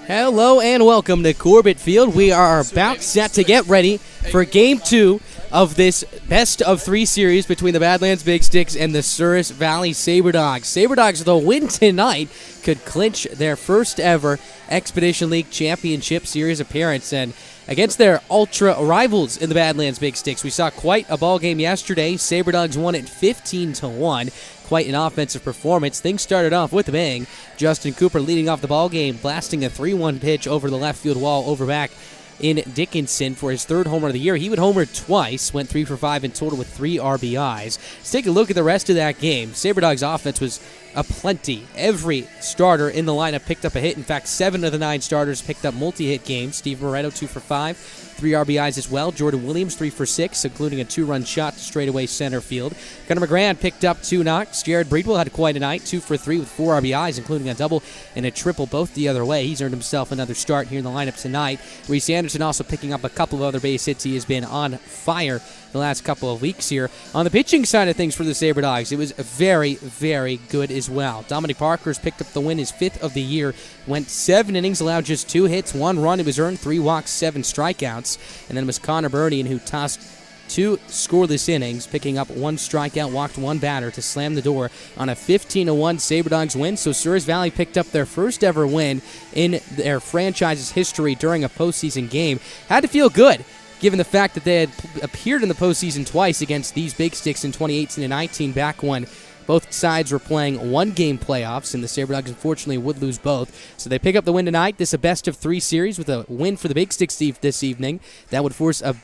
Hello and welcome to Corbett Field. We are about set to get ready for Game 2 of this best-of-3 series between the Badlands Big Sticks and the Souris Valley Sabre Dogs. Sabre Dogs, with a win tonight, could clinch their first-ever Expedition League Championship Series appearance. And against their ultra rivals in the Badlands Big Sticks, we saw quite a ball game yesterday. Sabre Dogs won it 15-1. Quite an offensive performance. Things started off with a bang. Justin Cooper leading off the ball game, blasting a 3-1 pitch over the left field wall over back in Dickinson for his third homer of the year. He would homer twice, went 3 for 5 in total with 3 RBIs. Let's take a look at the rest of that game. Sabre Dogs offense was aplenty. Every starter in the lineup picked up a hit. In fact, 7 of the 9 starters picked up multi-hit games. Steve Moretto 2 for 5, 3 RBIs as well. Jordan Williams 3 for 6, including a 2-run shot to straightaway center field. Gunnar McGran picked up 2 knocks. Jared Breedwell had quite a night, 2 for 3 with 4 RBIs, including a double and a triple both the other way. He's earned himself another start here in the lineup tonight. Reese Anderson also picking up a couple of other base hits. He has been on fire the last couple of weeks here. On the pitching side of things for the Sabre Dogs, it was very, very good as well. Dominic Parker's picked up the win, his 5th of the year. Went 7 innings, allowed just 2 hits, 1 run. It was earned, 3 walks, 7 strikeouts. And then it was Connor Burdian who tossed 2 scoreless innings, picking up 1 strikeout, walked 1 batter to slam the door on a 15-1 Sabre Dogs win. So Souris Valley picked up their first ever win in their franchise's history during a postseason game. Had to feel good, given the fact that they had appeared in the postseason twice against these Big Sticks in 2018 and 19, back when both sides were playing one-game playoffs, and the Sabre Dogs unfortunately would lose both. So they pick up the win tonight. This is a best-of-3 series with a win for the Big Sticks this evening. That would force a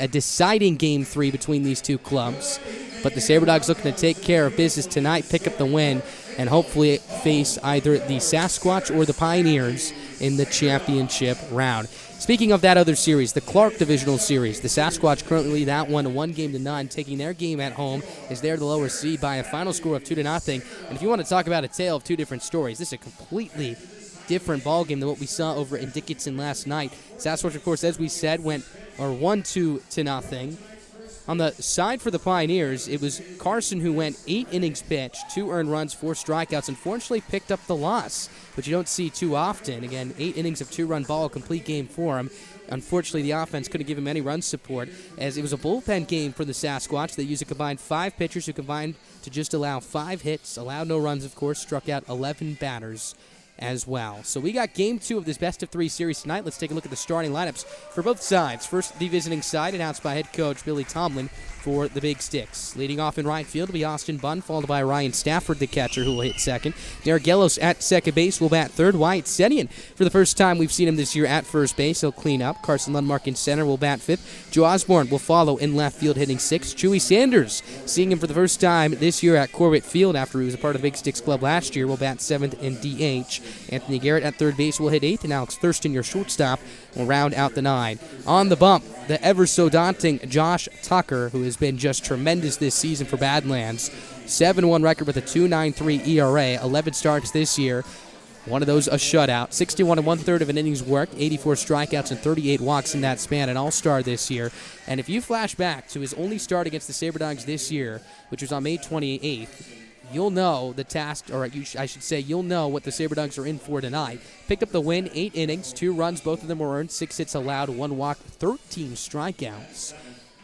deciding Game 3 between these two clubs. But the Sabre Dogs looking to take care of business tonight, pick up the win, and hopefully face either the Sasquatch or the Pioneers in the championship round. Speaking of that other series, the Clark Divisional Series, the Sasquatch currently lead that one 1-0, taking their game at home as they're the lower seed by a final score of 2-0. And if you want to talk about a tale of 2 different stories, this is a completely different ball game than what we saw over in Dickinson last night. Sasquatch, of course, as we said, won 2-0. On the side for the Pioneers, it was Carson who went 8 innings pitched, 2 earned runs, 4 strikeouts, unfortunately picked up the loss, which you don't see too often. Again, 8 innings of 2-run ball, complete game for him. Unfortunately, the offense couldn't give him any run support, as it was a bullpen game for the Sasquatch. They used a combined 5 pitchers who combined to just allow 5 hits, allowed no runs, of course, struck out 11 batters as well. So we got Game 2 of this best-of-3 series tonight. Let's take a look at the starting lineups for both sides. First, the visiting side, announced by head coach Billy Tomlin for the Big Sticks. Leading off in right field will be Austin Bunn, followed by Ryan Stafford, the catcher, who will hit second. Derek Gellos at second base will bat third. Wyatt Sedian, for the first time we've seen him this year at first base, he'll clean up. Carson Lundmark in center will bat fifth. Joe Osborne will follow in left field, hitting sixth. Chewy Sanders, seeing him for the first time this year at Corbett Field after he was a part of the Big Sticks club last year, will bat seventh in DH. Anthony Garrett at third base will hit eighth, and Alex Thurston, your shortstop, will round out the 9. On the bump, the ever-so-daunting Josh Tucker, who has been just tremendous this season for Badlands. 7-1 record with a 2.93 ERA, 11 starts this year. One of those a shutout. 61 1/3 of an innings worked, 84 strikeouts and 38 walks in that span, an all-star this year. And if you flash back to his only start against the Sabre Dogs this year, which was on May 28th, you'll know the task, or I should say, you'll know what the Sabre Dogs are in for tonight. Picked up the win, 8 innings, 2 runs, both of them were earned, 6 hits allowed, 1 walk, 13 strikeouts.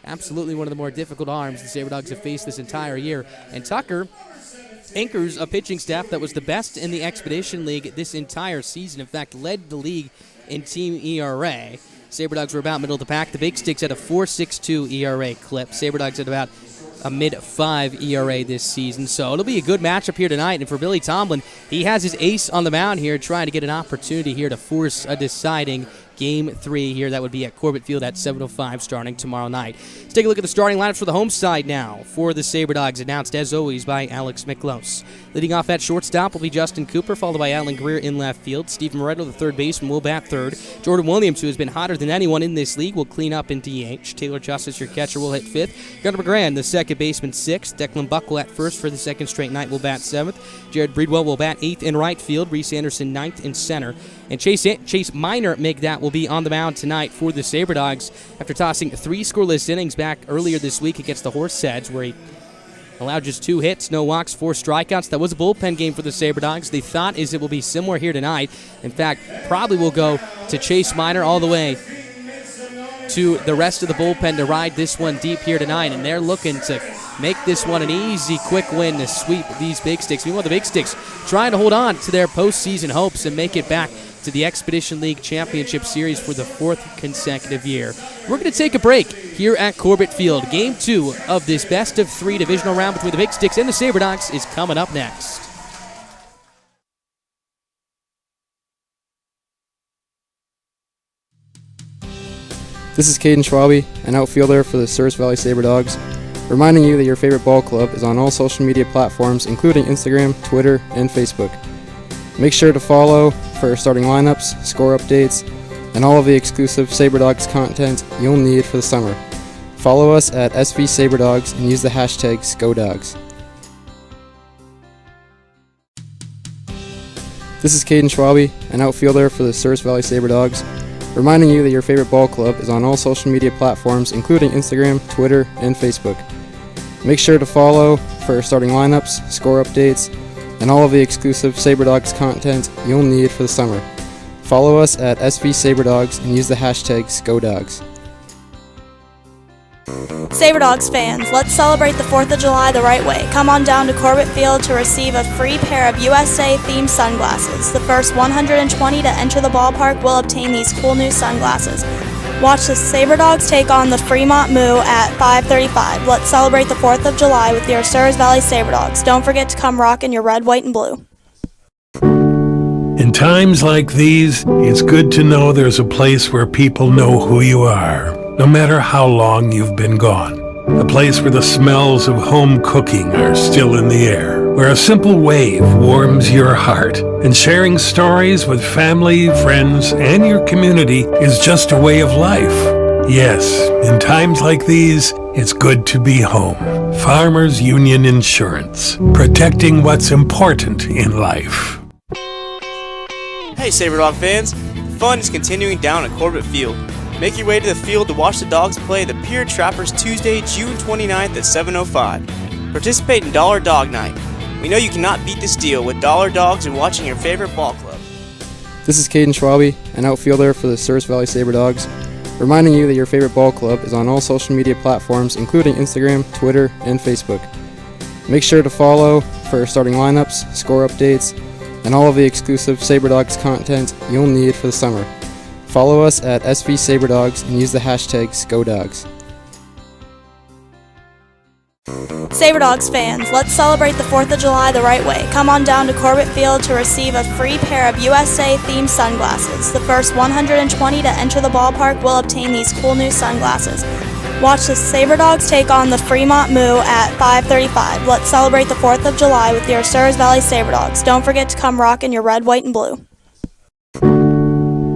Absolutely one of the more difficult arms the Sabre Dogs have faced this entire year. And Tucker anchors a pitching staff that was the best in the Expedition League this entire season. In fact, led the league in team ERA. Sabre Dogs were about middle of the pack. The Big Sticks had a 4.62 ERA clip. Sabre Dogs had about a mid-5 ERA this season. So it'll be a good matchup here tonight. And for Billy Tomlin, he has his ace on the mound here, trying to get an opportunity here to force a deciding Game 3 here. That would be at Corbett Field at 7:05 starting tomorrow night. Let's take a look at the starting lineups for the home side now for the Sabre Dogs, announced as always by Alex Miklos. Leading off at shortstop will be Justin Cooper, followed by Alan Greer in left field. Steve Moretto, the third baseman, will bat third. Jordan Williams, who has been hotter than anyone in this league, will clean up in DH. Taylor Justice, your catcher, will hit fifth. Gunnar McGran, the second baseman, sixth. Declan Buckle at first for the second straight night will bat seventh. Jared Breedwell will bat eighth in right field. Reese Anderson ninth in center. And Chase Minor will be on the mound tonight for the Sabre Dogs after tossing 3 scoreless innings back earlier this week against the Horseheads, where he allowed just 2 hits, no walks, 4 strikeouts. That was a bullpen game for the Sabre Dogs. The thought is it will be similar here tonight. In fact, probably will go to Chase Minor all the way to the rest of the bullpen to ride this one deep here tonight, and they're looking to make this one an easy, quick win to sweep these Big Sticks. Meanwhile, the Big Sticks trying to hold on to their postseason hopes and make it back to the Expedition League Championship Series for the 4th consecutive year. We're going to take a break here at Corbett Field. Game 2 of this best-of-3 divisional round between the Big Sticks and the Sabre Dogs is coming up next. This is Caden Schwabe, an outfielder for the Souris Valley Sabre Dogs, reminding you that your favorite ball club is on all social media platforms, including Instagram, Twitter, and Facebook. Make sure to follow for our starting lineups, score updates, and all of the exclusive Sabre Dogs content you'll need for the summer. Follow us at SV Sabre Dogs and use the hashtag SCODogs. This is Caden Schwabe, an outfielder for the Souris Valley Sabre Dogs, reminding you that your favorite ball club is on all social media platforms, including Instagram, Twitter, and Facebook. Make sure to follow for our starting lineups, score updates, and all of the exclusive Sabre Dogs content you'll need for the summer. Follow us at SV Sabre Dogs and use the hashtag SCODogs. Sabre Dogs fans, let's celebrate the 4th of July the right way. Come on down to Corbett Field to receive a free pair of USA-themed sunglasses. The first 120 to enter the ballpark will obtain these cool new sunglasses. Watch the Sabre Dogs take on the Fremont Moo at 5:35. Let's celebrate the 4th of July with your Souris Valley Sabre Dogs. Don't forget to come rock in your red, white, and blue. In times like these, it's good to know there's a place where people know who you are, no matter how long you've been gone. A place where the smells of home cooking are still in the air, where a simple wave warms your heart, and sharing stories with family, friends, and your community is just a way of life. Yes, in times like these, it's good to be home. Farmers Union Insurance, protecting what's important in life. Hey Sabre Dog fans, the fun is continuing down at Corbett Field. Make your way to the field to watch the Dogs play the Pier Trappers Tuesday, June 29th at 7:05. Participate in Dollar Dog Night. We know you cannot beat this deal with Dollar Dogs and watching your favorite ball club. This is Caden Schwabe, an outfielder for the Souris Valley Sabre Dogs, reminding you that your favorite ball club is on all social media platforms, including Instagram, Twitter, and Facebook. Make sure to follow for our starting lineups, score updates, and all of the exclusive Sabre Dogs content you'll need for the summer. Follow us at SV Sabre Dogs and use the hashtag SCODogs. Sabre Dogs fans, let's celebrate the 4th of July the right way. Come on down to Corbett Field to receive a free pair of USA-themed sunglasses. The first 120 to enter the ballpark will obtain these cool new sunglasses. Watch the Sabre Dogs take on the Fremont Moo at 5:35. Let's celebrate the 4th of July with your Souris Valley Sabre Dogs. Don't forget to come rock in your red, white, and blue.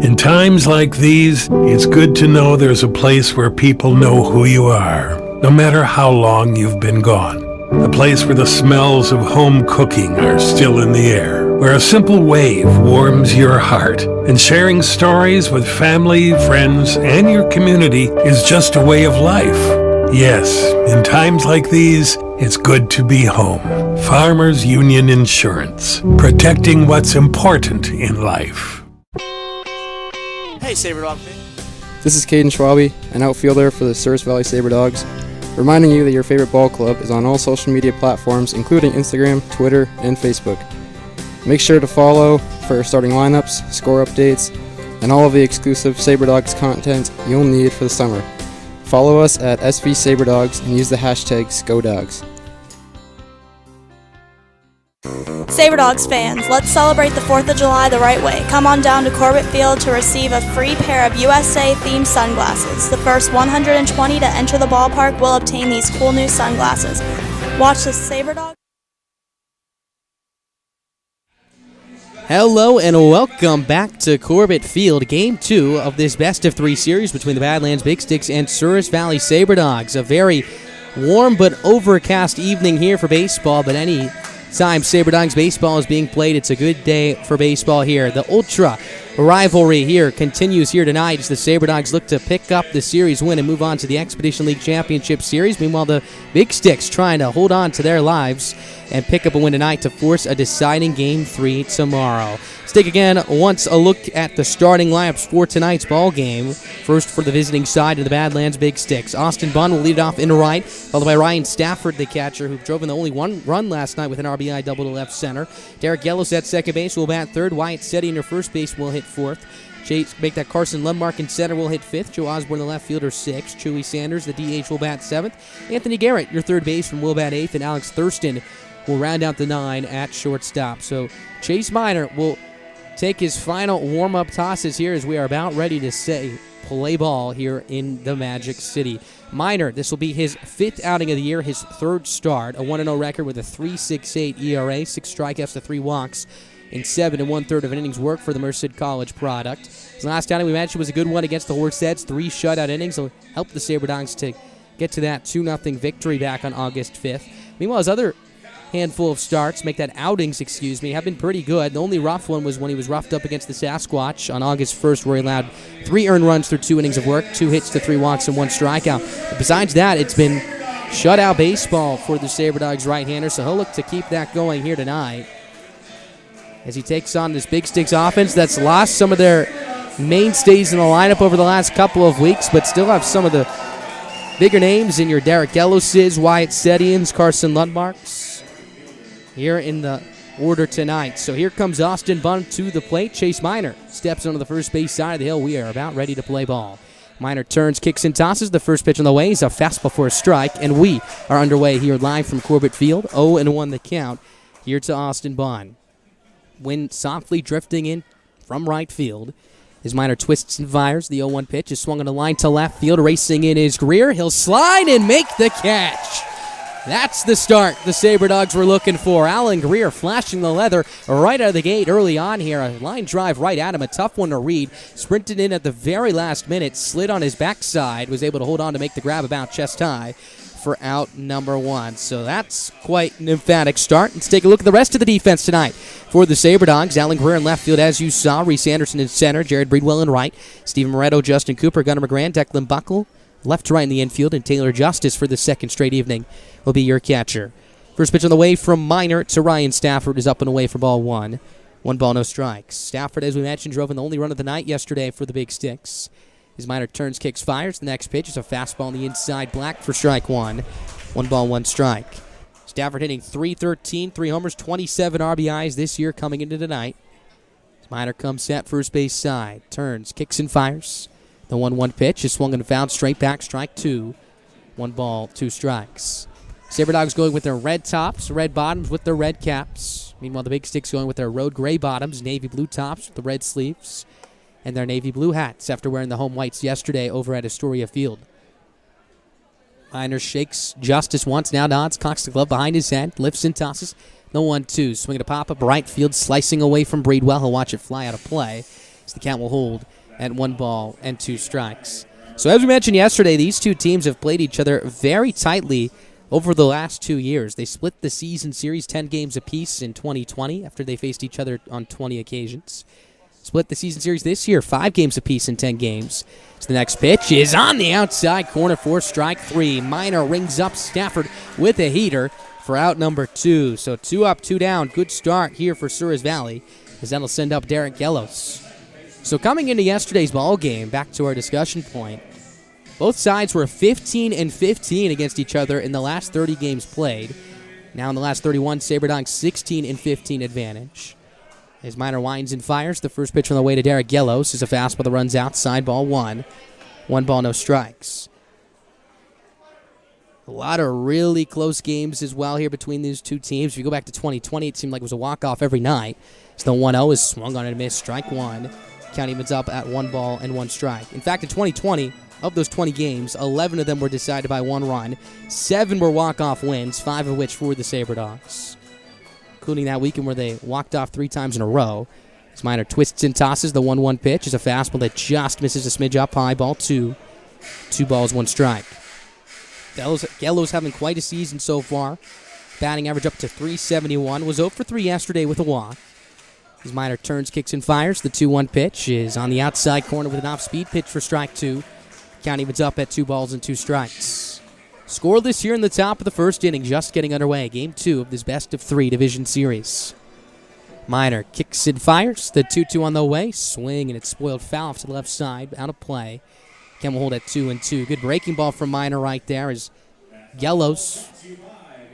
In times like these, it's good to know there's a place where people know who you are, no matter how long you've been gone. A place where the smells of home cooking are still in the air, where a simple wave warms your heart, and sharing stories with family, friends, and your community is just a way of life. Yes, in times like these, it's good to be home. Farmers Union Insurance, protecting what's important in life. Hey Sabre Dog fans. This is Caden Schwabe, an outfielder for the Souris Valley Sabre Dogs, reminding you that your favorite ball club is on all social media platforms, including Instagram, Twitter, and Facebook. Make sure to follow for our starting lineups, score updates, and all of the exclusive Sabre Dogs content you'll need for the summer. Follow us at SV Sabre Dogs and use the hashtag SCODogs. Sabre Dogs fans, let's celebrate the 4th of July the right way. Come on down to Corbett Field to receive a free pair of USA-themed sunglasses. The first 120 to enter the ballpark will obtain these cool new sunglasses. Watch the Sabre Dogs. Hello and welcome back to Corbett Field, Game 2 of this best-of-3 series between the Badlands Big Sticks and Souris Valley Sabre Dogs. A very warm but overcast evening here for baseball, but any time Sabre Dogs baseball is being played, it's a good day for baseball here. The Ultra rivalry here continues here tonight as the Sabre Dogs look to pick up the series win and move on to the Expedition League Championship Series. Meanwhile, the Big Sticks trying to hold on to their lives and pick up a win tonight to force a deciding Game 3 tomorrow. Let's take again once a look at the starting lineups for tonight's ball game. First for the visiting side of the Badlands Big Sticks. Austin Bunn will lead it off in right, followed by Ryan Stafford, the catcher, who drove in the only one run last night with an RBI double to left center. Derek Yellows at second base will bat third. Wyatt Seddy in your first base will hit fourth. Make that Carson Lundmark in center will hit fifth. Joe Osborne, the left fielder, sixth. Chewy Sanders, the DH, will bat seventh. Anthony Garrett, your third baseman, will bat eighth. And Alex Thurston will round out the nine at shortstop. So Chase Miner will take his final warm-up tosses here as we are about ready to say play ball here in the Magic City. Miner, this will be his fifth outing of the year, his third start, a 1-0 record with a 3.68 ERA, 6 strikeouts to 3 walks in 7 1/3 of an innings work for the Merced College product. His last outing we mentioned was a good one against the Horseheads, 3 shutout innings. Will help the Sabre Dogs to get to that 2-0 victory back on August 5th. Meanwhile, his other handful of starts, have been pretty good. The only rough one was when he was roughed up against the Sasquatch on August 1st, where he allowed 3 earned runs through 2 innings of work, 2 hits to 3 walks and 1 strikeout. But besides that, it's been shutout baseball for the Sabre Dogs right-hander, so he'll look to keep that going here tonight as he takes on this Big Sticks offense that's lost some of their mainstays in the lineup over the last couple of weeks, but still have some of the bigger names in your Derek Yellowses, Wyatt Sedians, Carson Lundmarks here in the order tonight. So here comes Austin Bunn to the plate. Chase Miner steps onto the first base side of the hill. We are about ready to play ball. Miner turns, kicks, and tosses. The first pitch on the way is a fastball for a strike, and we are underway here live from Corbett Field. 0-1 the count here to Austin Bunn. Wind softly drifting in from right field. As Miner twists and fires, the 0-1 pitch is swung on a line to left field. Racing in his Greer. He'll slide and make the catch. That's the start the Sabre Dogs were looking for. Alan Greer flashing the leather right out of the gate early on here. A line drive right at him, a tough one to read. Sprinted in at the very last minute, slid on his backside, was able to hold on to make the grab about chest high for out number 1. So that's quite an emphatic start. Let's take a look at the rest of the defense tonight. For the Sabre Dogs, Alan Greer in left field, as you saw. Reese Anderson in center, Jared Breedwell in right. Stephen Moretto, Justin Cooper, Gunnar McGran, Declan Buckle, left to right in the infield, and Taylor Justice for the second straight evening will be your catcher. First pitch on the way from Miner to Ryan Stafford is up and away for ball 1. 1 ball, no strikes. Stafford, as we mentioned, drove in the only run of the night yesterday for the Big Sticks. His Miner turns, kicks, fires. The next pitch is a fastball on the inside, black for strike 1. 1 ball, 1 strike. Stafford hitting .313, 3 homers, 27 RBIs this year coming into tonight. Miner comes set first base side, turns, kicks, and fires. The 1-1 pitch is swung and fouled, straight back, strike 2. 1 ball, 2 strikes. Sabre Dogs going with their red tops, red bottoms with their red caps. Meanwhile, the Big Sticks going with their road gray bottoms, navy blue tops with the red sleeves, and their navy blue hats after wearing the home whites yesterday over at Astoria Field. Miner shakes Justice once, now nods, cocks the glove behind his head, lifts and tosses. The 1-2, swinging a pop-up right field, slicing away from Breedwell. He'll watch it fly out of play as the count will hold at 1 ball and 2 strikes. So as we mentioned yesterday, these two teams have played each other very tightly over the last 2 years. They split the season series 10 games apiece in 2020 after they faced each other on 20 occasions. Split the season series this year 5 games apiece in 10 games. So the next pitch is on the outside corner for strike 3. Miner rings up Stafford with a heater for out number 2. So 2 up, 2 down. Good start here for Souris Valley as that'll send up Derek Yellows. So coming into yesterday's ball game, back to our discussion point, both sides were 15-15 against each other in the last 30 games played. Now in the last 31, Sabre Dogs 16-15 advantage. As Miner winds and fires, the first pitch on the way to Derek Yellows is a fastball that runs outside, ball 1. 1 ball, no strikes. A lot of really close games as well here between these two teams. If you go back to 2020, it seemed like it was a walk-off every night. So the 1-0 is swung on and missed, strike 1. Count evens up at 1 ball and 1 strike. In fact, in 2020, of those 20 games, 11 of them were decided by 1 run. 7 were walk-off wins, 5 of which for the Sabre Dogs, including that weekend where they walked off 3 times in a row. As Miner twists and tosses, the 1-1 pitch is a fastball that just misses a smidge up high, ball 2. 2 balls, 1 strike. Yellow's having quite a season so far. Batting average up to .371. Was 0 for 3 yesterday with a walk. As Minor turns, kicks, and fires, the 2-1 pitch is on the outside corner with an off-speed pitch for strike 2. Count evens up at 2 balls and 2 strikes. Scoreless here in the top of the first inning, just getting underway. Game 2 of this best-of-3 division series. Minor kicks and fires, the 2-2 on the way. Swing, and it's spoiled foul off to the left side, out of play. Ken will hold at 2-2. Good breaking ball from Minor right there as Yellows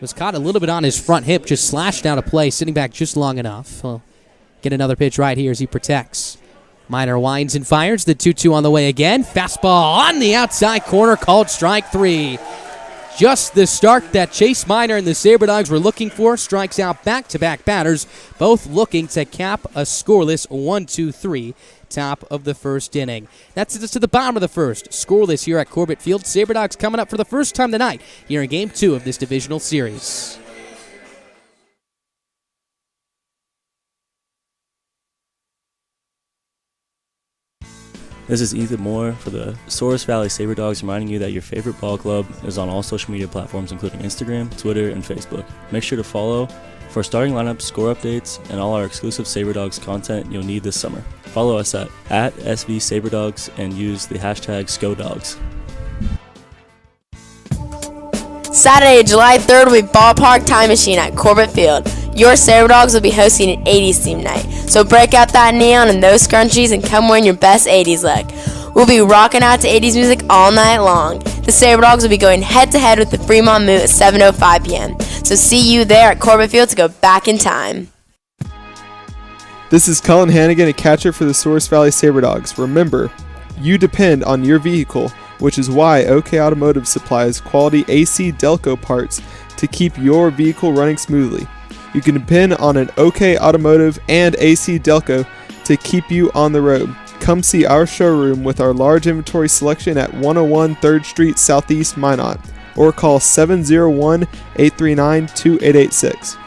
was caught a little bit on his front hip, just slashed out of play, sitting back just long enough. He'll get another pitch right here as he protects. Minor winds and fires, the 2-2 on the way again. Fastball on the outside corner, called strike 3. Just the start that Chase Minor and the Sabre Dogs were looking for. Strikes out back-to-back batters, both looking to cap a scoreless 1-2-3. Top of the first inning. That's us to the bottom of the first. Scoreless here at Corbett Field. Sabre Dogs coming up for the first time tonight here in Game 2 of this divisional series. This is Ethan Moore for the Souris Valley Sabre Dogs, reminding you that your favorite ball club is on all social media platforms, including Instagram, Twitter, and Facebook. Make sure to follow for starting lineup, score updates, and all our exclusive Sabre Dogs content you'll need this summer. Follow us at SV Sabre Dogs and use the hashtag SCODogs. Saturday, July 3rd will be Ballpark Time Machine at Corbett Field. Your Sabre Dogs will be hosting an 80s theme night, so break out that neon and those scrunchies and come wearing your best 80s look. We'll be rocking out to 80s music all night long. The Sabre Dogs will be going head-to-head with the Fremont Moot at 7:05 p.m., so see you there at Corbett Field to go back in time. This is Cullen Hannigan, a catcher for the Souris Valley Sabre Dogs. Remember, you depend on your vehicle, which is why OK Automotive supplies quality AC Delco parts to keep your vehicle running smoothly. You can depend on an OK Automotive and AC Delco to keep you on the road. Come see our showroom with our large inventory selection at 101 3rd Street Southeast, Minot, or call 701-839-2886.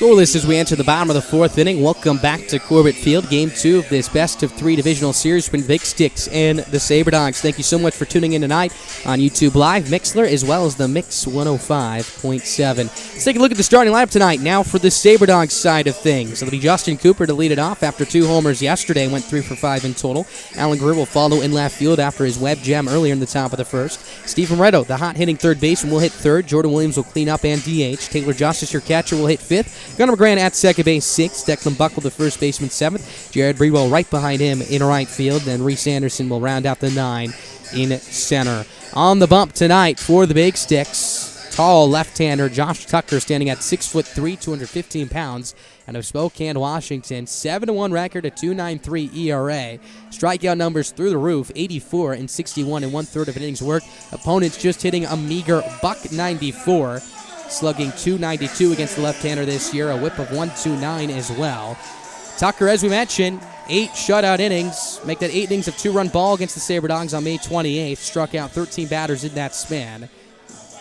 Scoreless as we enter the bottom of the fourth inning. Welcome back to Corbett Field. Game 2 of this best-of-3 divisional series between Big Sticks and the Sabre Dogs. Thank you so much for tuning in tonight on YouTube Live, Mixler, as well as the Mix 105.7. Let's take a look at the starting lineup tonight. Now for the Sabre Dogs side of things. It'll be Justin Cooper to lead it off after 2 homers yesterday. Went 3 for 5 in total. Alan Greer will follow in left field after his web gem earlier in the top of the first. Stephen Redo, the hot-hitting third baseman, will hit third. Jordan Williams will clean up and DH. Taylor Justice, your catcher, will hit fifth. Gunnar McGran at second base, 6th. Declan Buckle, the first baseman, 7th. Jared Breedwell right behind him in right field. Then Reese Anderson will round out the 9 in center. On the bump tonight for the Big Sticks, tall left-hander Josh Tucker, standing at 6'3", 215 pounds, out of Spokane, Washington. 7-1 record, a 2.93 ERA. Strikeout numbers through the roof, 84 and 61 in 1/3 of an inning's work. Opponents just hitting a meager .94. Slugging .292 against the left-hander this year, a whip of .129 as well. Tucker, as we mentioned, 8 shutout innings, make that 8 innings of 2-run ball against the Sabre Dogs on May 28th. Struck out 13 batters in that span.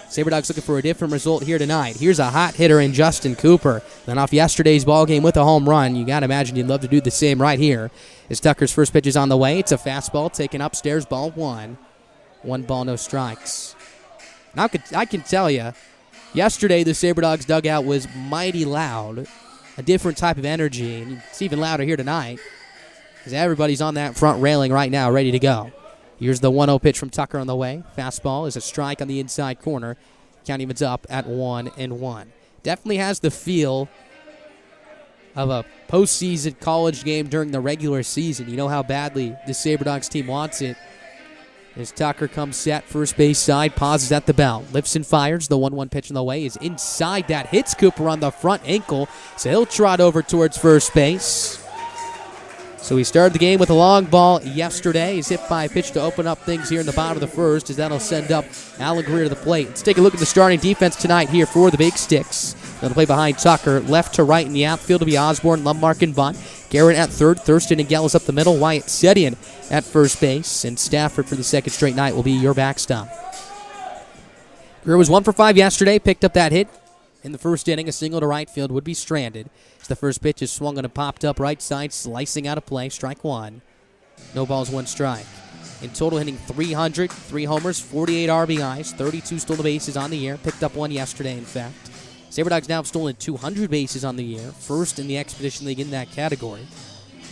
Sabre Dogs looking for a different result here tonight. Here's a hot hitter in Justin Cooper. Then off yesterday's ball game with a home run, you got to imagine you'd love to do the same right here. As Tucker's first pitch is on the way, it's a fastball taken upstairs, ball 1. 1 ball, no strikes. Now I can tell you, yesterday, the Sabre Dogs dugout was mighty loud, a different type of energy, and it's even louder here tonight because everybody's on that front railing right now ready to go. Here's the 1-0 pitch from Tucker on the way. Fastball is a strike on the inside corner. Count evens up at 1-1. Definitely has the feel of a postseason college game during the regular season. You know how badly the Sabre Dogs team wants it. As Tucker comes set, first base side, pauses at the belt. Lifts and fires. The 1-1 pitch on the way is inside. That hits Cooper on the front ankle, so he'll trot over towards first base. So he started the game with a long ball yesterday. He's hit by a pitch to open up things here in the bottom of the first, as that'll send up Alan Greer to the plate. Let's take a look at the starting defense tonight here for the Big Sticks. They'll play behind Tucker. Left to right in the outfield will be Osborne, Lummark, and Bunt. Garrett at third. Thurston and Gallows up the middle. Wyatt Sedian at first base. And Stafford for the second straight night will be your backstop. Greer was 1 for 5 yesterday. Picked up that hit in the first inning. A single to right field would be stranded. As the first pitch is swung and popped up right side, slicing out of play. Strike 1. No balls, 1 strike. In total, hitting 300, 3 homers, 48 RBIs, 32 stolen bases on the year. Picked up one yesterday, in fact. Sabre Dogs now have stolen 200 bases on the year, first in the Expedition League in that category.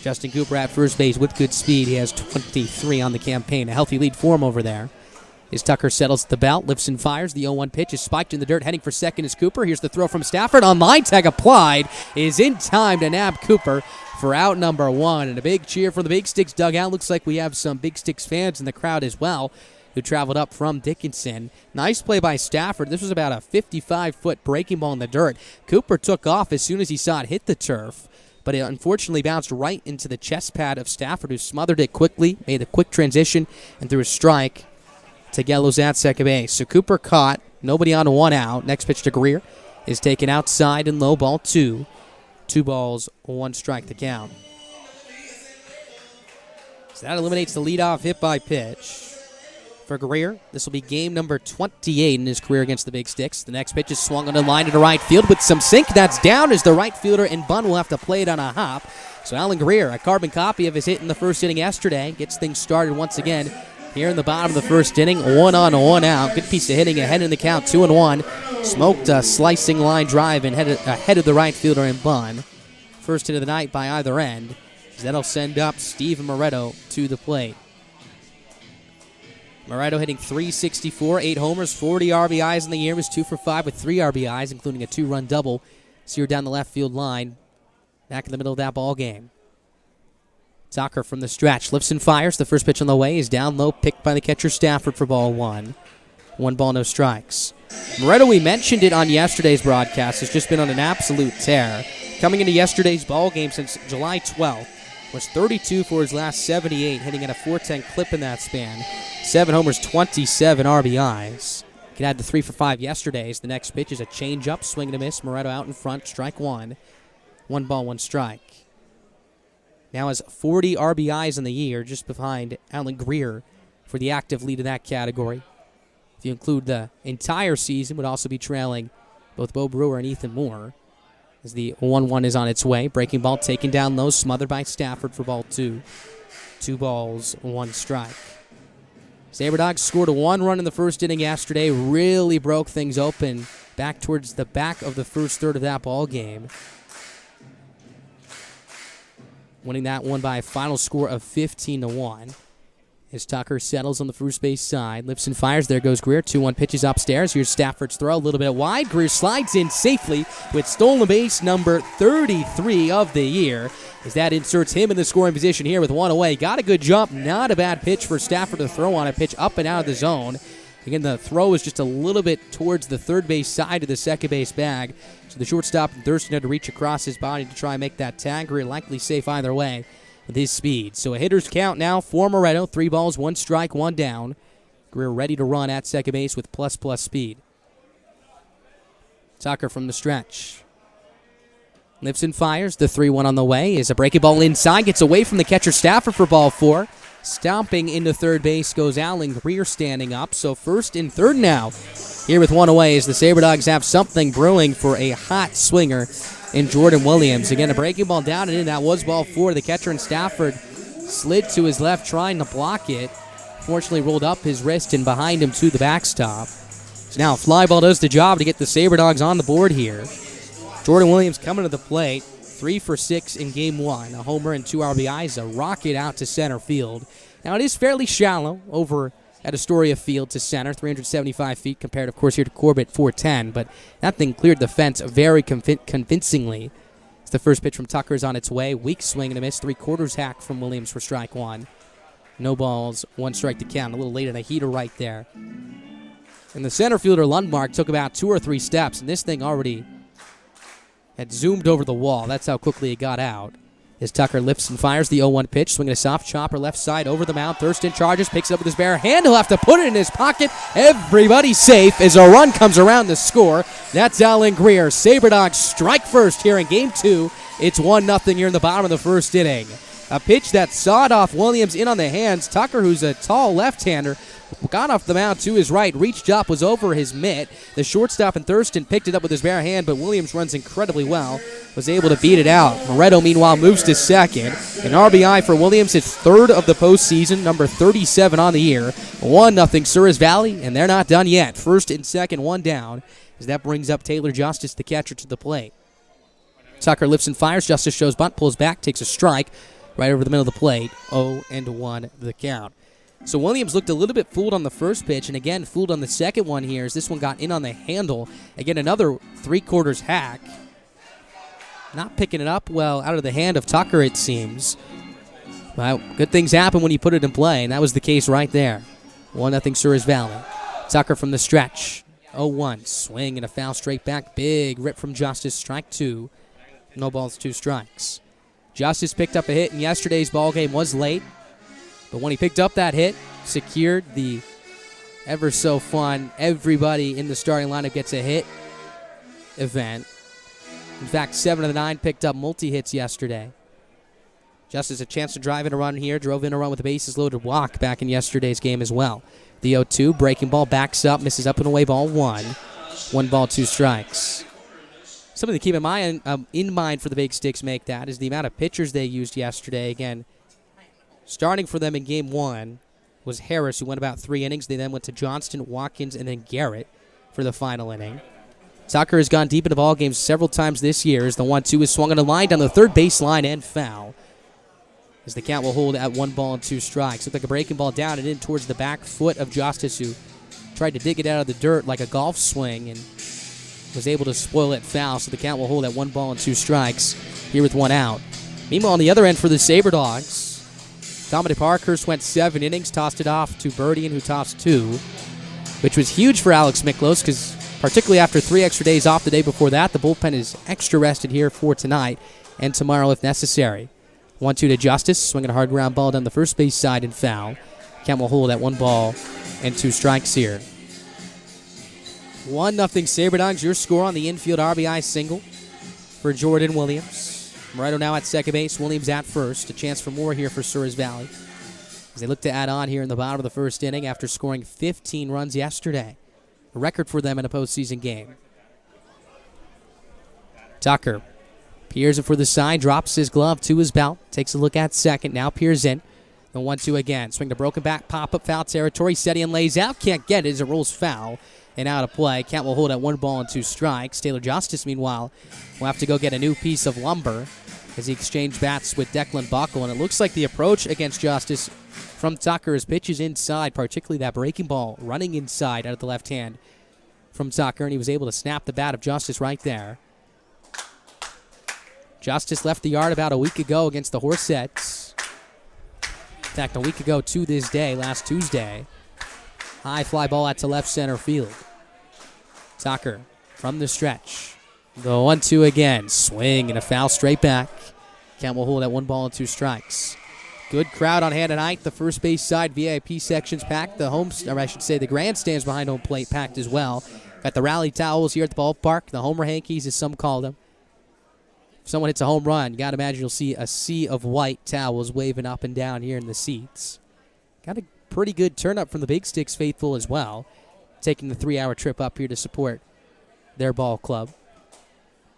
Justin Cooper at first base with good speed. He has 23 on the campaign. A healthy lead for him over there. As Tucker settles at the belt, lifts and fires. The 0-1 pitch is spiked in the dirt. Heading for second is Cooper. Here's the throw from Stafford. On line tag applied. Is in time to nab Cooper for out number 1. And a big cheer from the Big Sticks dugout. Looks like we have some Big Sticks fans in the crowd as well, who traveled up from Dickinson. Nice play by Stafford. This was about a 55-foot breaking ball in the dirt. Cooper took off as soon as he saw it hit the turf, but it unfortunately bounced right into the chest pad of Stafford, who smothered it quickly, made a quick transition, and threw a strike to Gellows at second base. So Cooper caught, nobody on, 1 out. Next pitch to Greer is taken outside and low, ball 2. 2 balls, 1 strike to count. So that eliminates the leadoff hit by pitch for Greer. This will be game number 28 in his career against the Big Sticks. The next pitch is swung on the line to right field with some sink. That's down as the right fielder and Bunn will have to play it on a hop. So Alan Greer, a carbon copy of his hit in the first inning yesterday, gets things started once again here in the bottom of the first inning. 1 on, 1 out. Good piece of hitting ahead in the count, 2-1. Smoked a slicing line drive and ahead of the right fielder and Bunn. First hit of the night by either end. That'll send up Steve Moretto to the plate. Moretto hitting .364, 8 homers, 40 RBIs in the year. Was 2 for 5 with 3 RBIs, including a 2-run double. Seared down the left field line, back in the middle of that ball game. Tucker from the stretch, lifts and fires. The first pitch on the way is down low, picked by the catcher Stafford for ball 1. 1 ball, no strikes. Moretto, we mentioned it on yesterday's broadcast, has just been on an absolute tear. Coming into yesterday's ball game since July 12th, was 32 for his last 78, hitting at a .410 clip in that span. 7 homers, 27 RBIs. Can add the 3 for 5 yesterday's. The next pitch is a changeup, swing and a miss. Moretto out in front, strike 1. 1 ball, 1 strike. Now has 40 RBIs in the year, just behind Alan Greer for the active lead in that category. If you include the entire season, would also be trailing both Bo Brewer and Ethan Moore. As the 1-1 is on its way. Breaking ball taken down low, smothered by Stafford for ball 2. 2 balls, 1 strike. Sabre Dogs scored a 1 run in the first inning yesterday. Really broke things open back towards the back of the first third of that ball game. Winning that one by a final score of 15-1. As Tucker settles on the first base side, lifts and fires. There goes Greer. 2-1 pitches upstairs. Here's Stafford's throw, a little bit wide. Greer slides in safely with stolen base number 33 of the year, as that inserts him in the scoring position here with 1 away. Got a good jump. Not a bad pitch for Stafford to throw on a pitch up and out of the zone. Again, the throw is just a little bit towards the third base side of the second base bag. So the shortstop and Thurston had to reach across his body to try and make that tag. Greer likely safe either way with his speed. So a hitter's count now for Moretto. 3 balls, 1 strike, 1 down. Greer ready to run at second base with plus speed. Tucker from the stretch. Lifts and fires. The 3-1 on the way is a breaking ball inside. Gets away from the catcher Stafford for ball 4. Stomping into third base goes Alan Greer standing up. So first and third now. Here with 1 away as the Sabre Dogs have something brewing for a hot swinger in Jordan Williams. Again, a breaking ball down and in. That was ball 4. The catcher and Stafford slid to his left trying to block it. Fortunately rolled up his wrist and behind him to the backstop. So now a fly ball does the job to get the Sabre Dogs on the board here. Jordan Williams coming to the plate. 3 for 6 in game 1. A homer and 2 RBIs. A rocket out to center field. Now it is fairly shallow over at Astoria Field to center. 375 feet compared, of course, here to Corbett, 410. But that thing cleared the fence very convincingly. As the first pitch from Tucker is on its way. Weak swing and a miss. 3/4 hack from Williams for strike 1. No balls, 1 strike to count. A little late in a heater right there. And the center fielder Lundmark took about 2 or 3 steps, and this thing already had zoomed over the wall. That's how quickly it got out. As Tucker lifts and fires the 0-1 pitch, swinging a soft chopper left side over the mound. Thurston charges, picks it up with his bare hand. He'll have to put it in his pocket. Everybody's safe as a run comes around the score. That's Alan Greer. Sabre Dogs strike first here in game 2. It's 1-0 here in the bottom of the first inning. A pitch that sawed off Williams in on the hands. Tucker, who's a tall left-hander, got off the mound to his right, reached up, was over his mitt. The shortstop and Thurston picked it up with his bare hand, but Williams runs incredibly well, was able to beat it out. Moretto, meanwhile, moves to second. An RBI for Williams, his third of the postseason, number 37 on the year. 1-0 Souris Valley, and they're not done yet. First and second, one down, as that brings up Taylor Justice, the catcher, to the plate. Tucker lifts and fires. Justice shows bunt, pulls back, takes a strike right over the middle of the plate. 0-1 the count. So Williams looked a little bit fooled on the first pitch, and again fooled on the second one here as this one got in on the handle. Again, another three-quarters hack. Not picking it up well out of the hand of Tucker, it seems. Well, good things happen when you put it in play, and that was the case right there. 1-0 Souris Valley. Tucker from the stretch. 0-1. Swing and a foul straight back. Big rip from Justice. Strike two. No balls, 2 strikes. Justice picked up a hit in yesterday's ball game, was late. But when he picked up that hit, secured the ever so fun everybody in the starting lineup gets a hit event. In fact, 7 of the 9 picked up multi-hits yesterday. Justice a chance to drive in a run here. Drove in a run with a bases loaded walk back in yesterday's game as well. The 0-2, breaking ball, backs up, misses up and away, ball 1. 1 ball, 2 strikes. Something to keep in mind for the Big Sticks make that is the amount of pitchers they used yesterday. Again, starting for them in game 1 was Harris, who went about 3 innings. They then went to Johnston, Watkins, and then Garrett for the final inning. Tucker has gone deep into ball games several times this year as the 1-2 is swung on a line down the third baseline and foul. As the count will hold at 1 ball and 2 strikes. Looked like a breaking ball down and in towards the back foot of Justice, who tried to dig it out of the dirt like a golf swing and was able to spoil it foul. So the count will hold at 1 ball and 2 strikes here with 1 out. Meanwhile, on the other end for the Sabre Dogs, Dominic Parkhurst went 7 innings, tossed it off to Birdian, who tossed 2, which was huge for Alex Miklos because particularly after 3 extra days off the day before that, the bullpen is extra rested here for tonight and tomorrow if necessary. 1-2 to Justice, swinging a hard ground ball down the first base side and foul. Count will hold at 1 ball and 2 strikes here. 1-0 Sabre Dogs, your score on the infield RBI single for Jordan Williams. Moretto now at second base, Williams at first. A chance for more here for Souris Valley as they look to add on here in the bottom of the first inning after scoring 15 runs yesterday. A record for them in a postseason game. Tucker peers it for the side, drops his glove to his belt, takes a look at second, now peers in. The 1-2 again, swing to broken back, pop-up foul territory, Setian lays out, can't get it as it rolls foul and out of play. Count will hold at 1 ball and 2 strikes. Taylor Justice, meanwhile, will have to go get a new piece of lumber as he exchanged bats with Declan Buckle, and it looks like the approach against Justice from Tucker is pitches inside, particularly that breaking ball running inside out of the left hand from Tucker, and he was able to snap the bat of Justice right there. Justice left the yard about a week ago against the Horsets. In fact, a week ago to this day, last Tuesday. High fly ball out to left center field. Tucker from the stretch. The 1-2 again. Swing and a foul straight back. Count will hold at 1 ball and 2 strikes. Good crowd on hand tonight. The first base side VIP sections packed. The grandstands behind home plate packed as well. Got the rally towels here at the ballpark. The homer hankies, as some call them. If someone hits a home run, you got to imagine you'll see a sea of white towels waving up and down here in the seats. Got a pretty good turn up from the Big Sticks faithful as well, taking the 3-hour trip up here to support their ball club.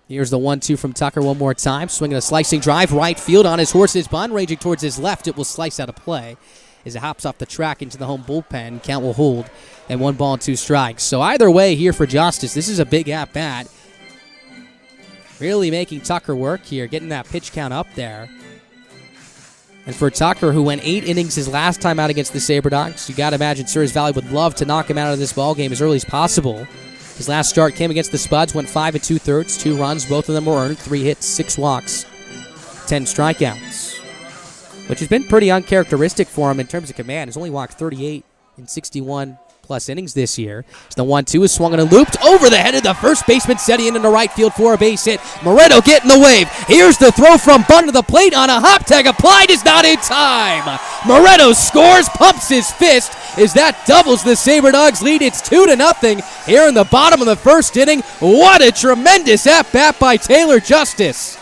Here's the 1-2 from Tucker one more time. Swinging a slicing drive, right field on his horse's bun, ranging towards his left. It will slice out of play as it hops off the track into the home bullpen. Count will hold and 1 ball and 2 strikes. So either way here for Justice, this is a big at-bat. Really making Tucker work here, getting that pitch count up there. And for Tucker, who went 8 innings his last time out against the Sabre Dogs, you got to imagine Souris Valley would love to knock him out of this ball game as early as possible. His last start came against the Spuds, went 5 2/3, 2 runs, both of them were earned, 3 hits, 6 walks, 10 strikeouts, which has been pretty uncharacteristic for him in terms of command. He's only walked 38 in 61 plus innings this year. So the 1-2 is swung and looped over the head of the first baseman, Setian into right field for a base hit. Moretto getting the wave. Here's the throw from bunt to the plate on a hop tag. Applied is not in time. Moretto scores, pumps his fist as that doubles the Sabre Dogs lead. It's 2-0 here in the bottom of the first inning. What a tremendous at-bat by Taylor Justice.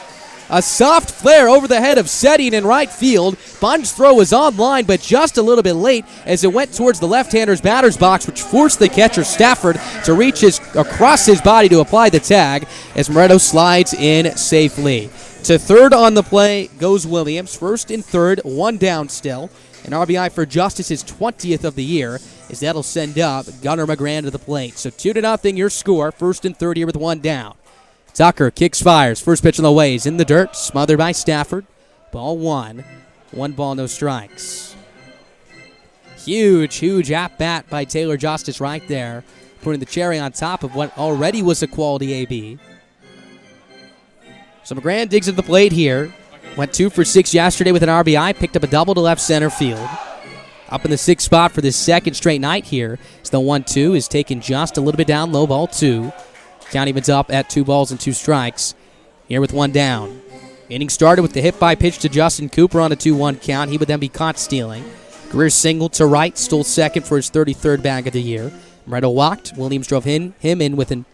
A soft flare over the head of Setting in right field. Bond's throw was on line, but just a little bit late as it went towards the left-hander's batter's box, which forced the catcher Stafford to reach across his body to apply the tag as Moretto slides in safely. To third on the play goes Williams. First and third, one down still. An RBI for Justice, his 20th of the year, as that'll send up Gunnar McGran to the plate. So 2-0 your score. First and third here with one down. Tucker kicks, fires. First pitch on the way is in the dirt, smothered by Stafford. Ball one. 1 ball, no strikes. Huge at-bat by Taylor Justice right there, putting the cherry on top of what already was a quality AB. So McGran digs at the plate here. Went 2 for 6 yesterday with an RBI. Picked up a double to left center field. Up in the 6th spot for this second straight night here. So the 1-2 is taken just a little bit down, low ball 2. Count evens up at 2 balls and 2 strikes. Here with 1 down. Inning started with the hit by pitch to Justin Cooper on a 2-1 count. He would then be caught stealing. Career single to right, stole second for his 33rd bag of the year. Moretto walked. Williams drove him in with an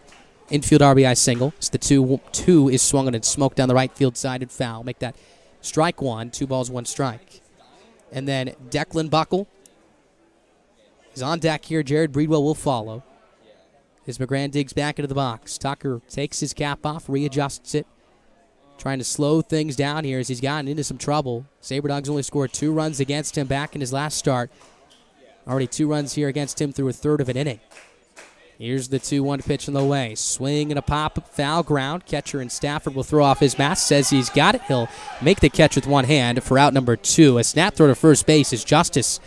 infield RBI single. So the 2-2 is swung on and smoked down the right field side and foul. Make that strike 1, 2 balls, 1 strike. And then Declan Buckle is on deck here. Jared Breedwell will follow. As McGran digs back into the box. Tucker takes his cap off, readjusts it. Trying to slow things down here as he's gotten into some trouble. Sabre Dogs only scored 2 runs against him back in his last start. Already 2 runs here against him through a third of an inning. Here's the 2-1 pitch on the way. Swing and a pop, foul ground. Catcher and Stafford will throw off his mask. Says he's got it. He'll make the catch with one hand for out number 2. A snap throw to first base as Justice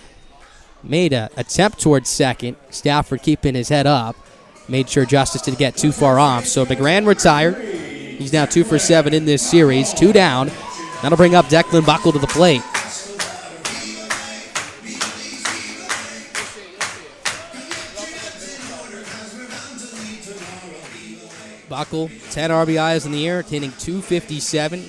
made an attempt towards second. Stafford keeping his head up. Made sure Justice didn't get too far off. So McGran retired. He's now 2 for 7 in this series. 2 down. That'll bring up Declan Buckle to the plate. Buckle, 10 RBIs in the year, hitting .257.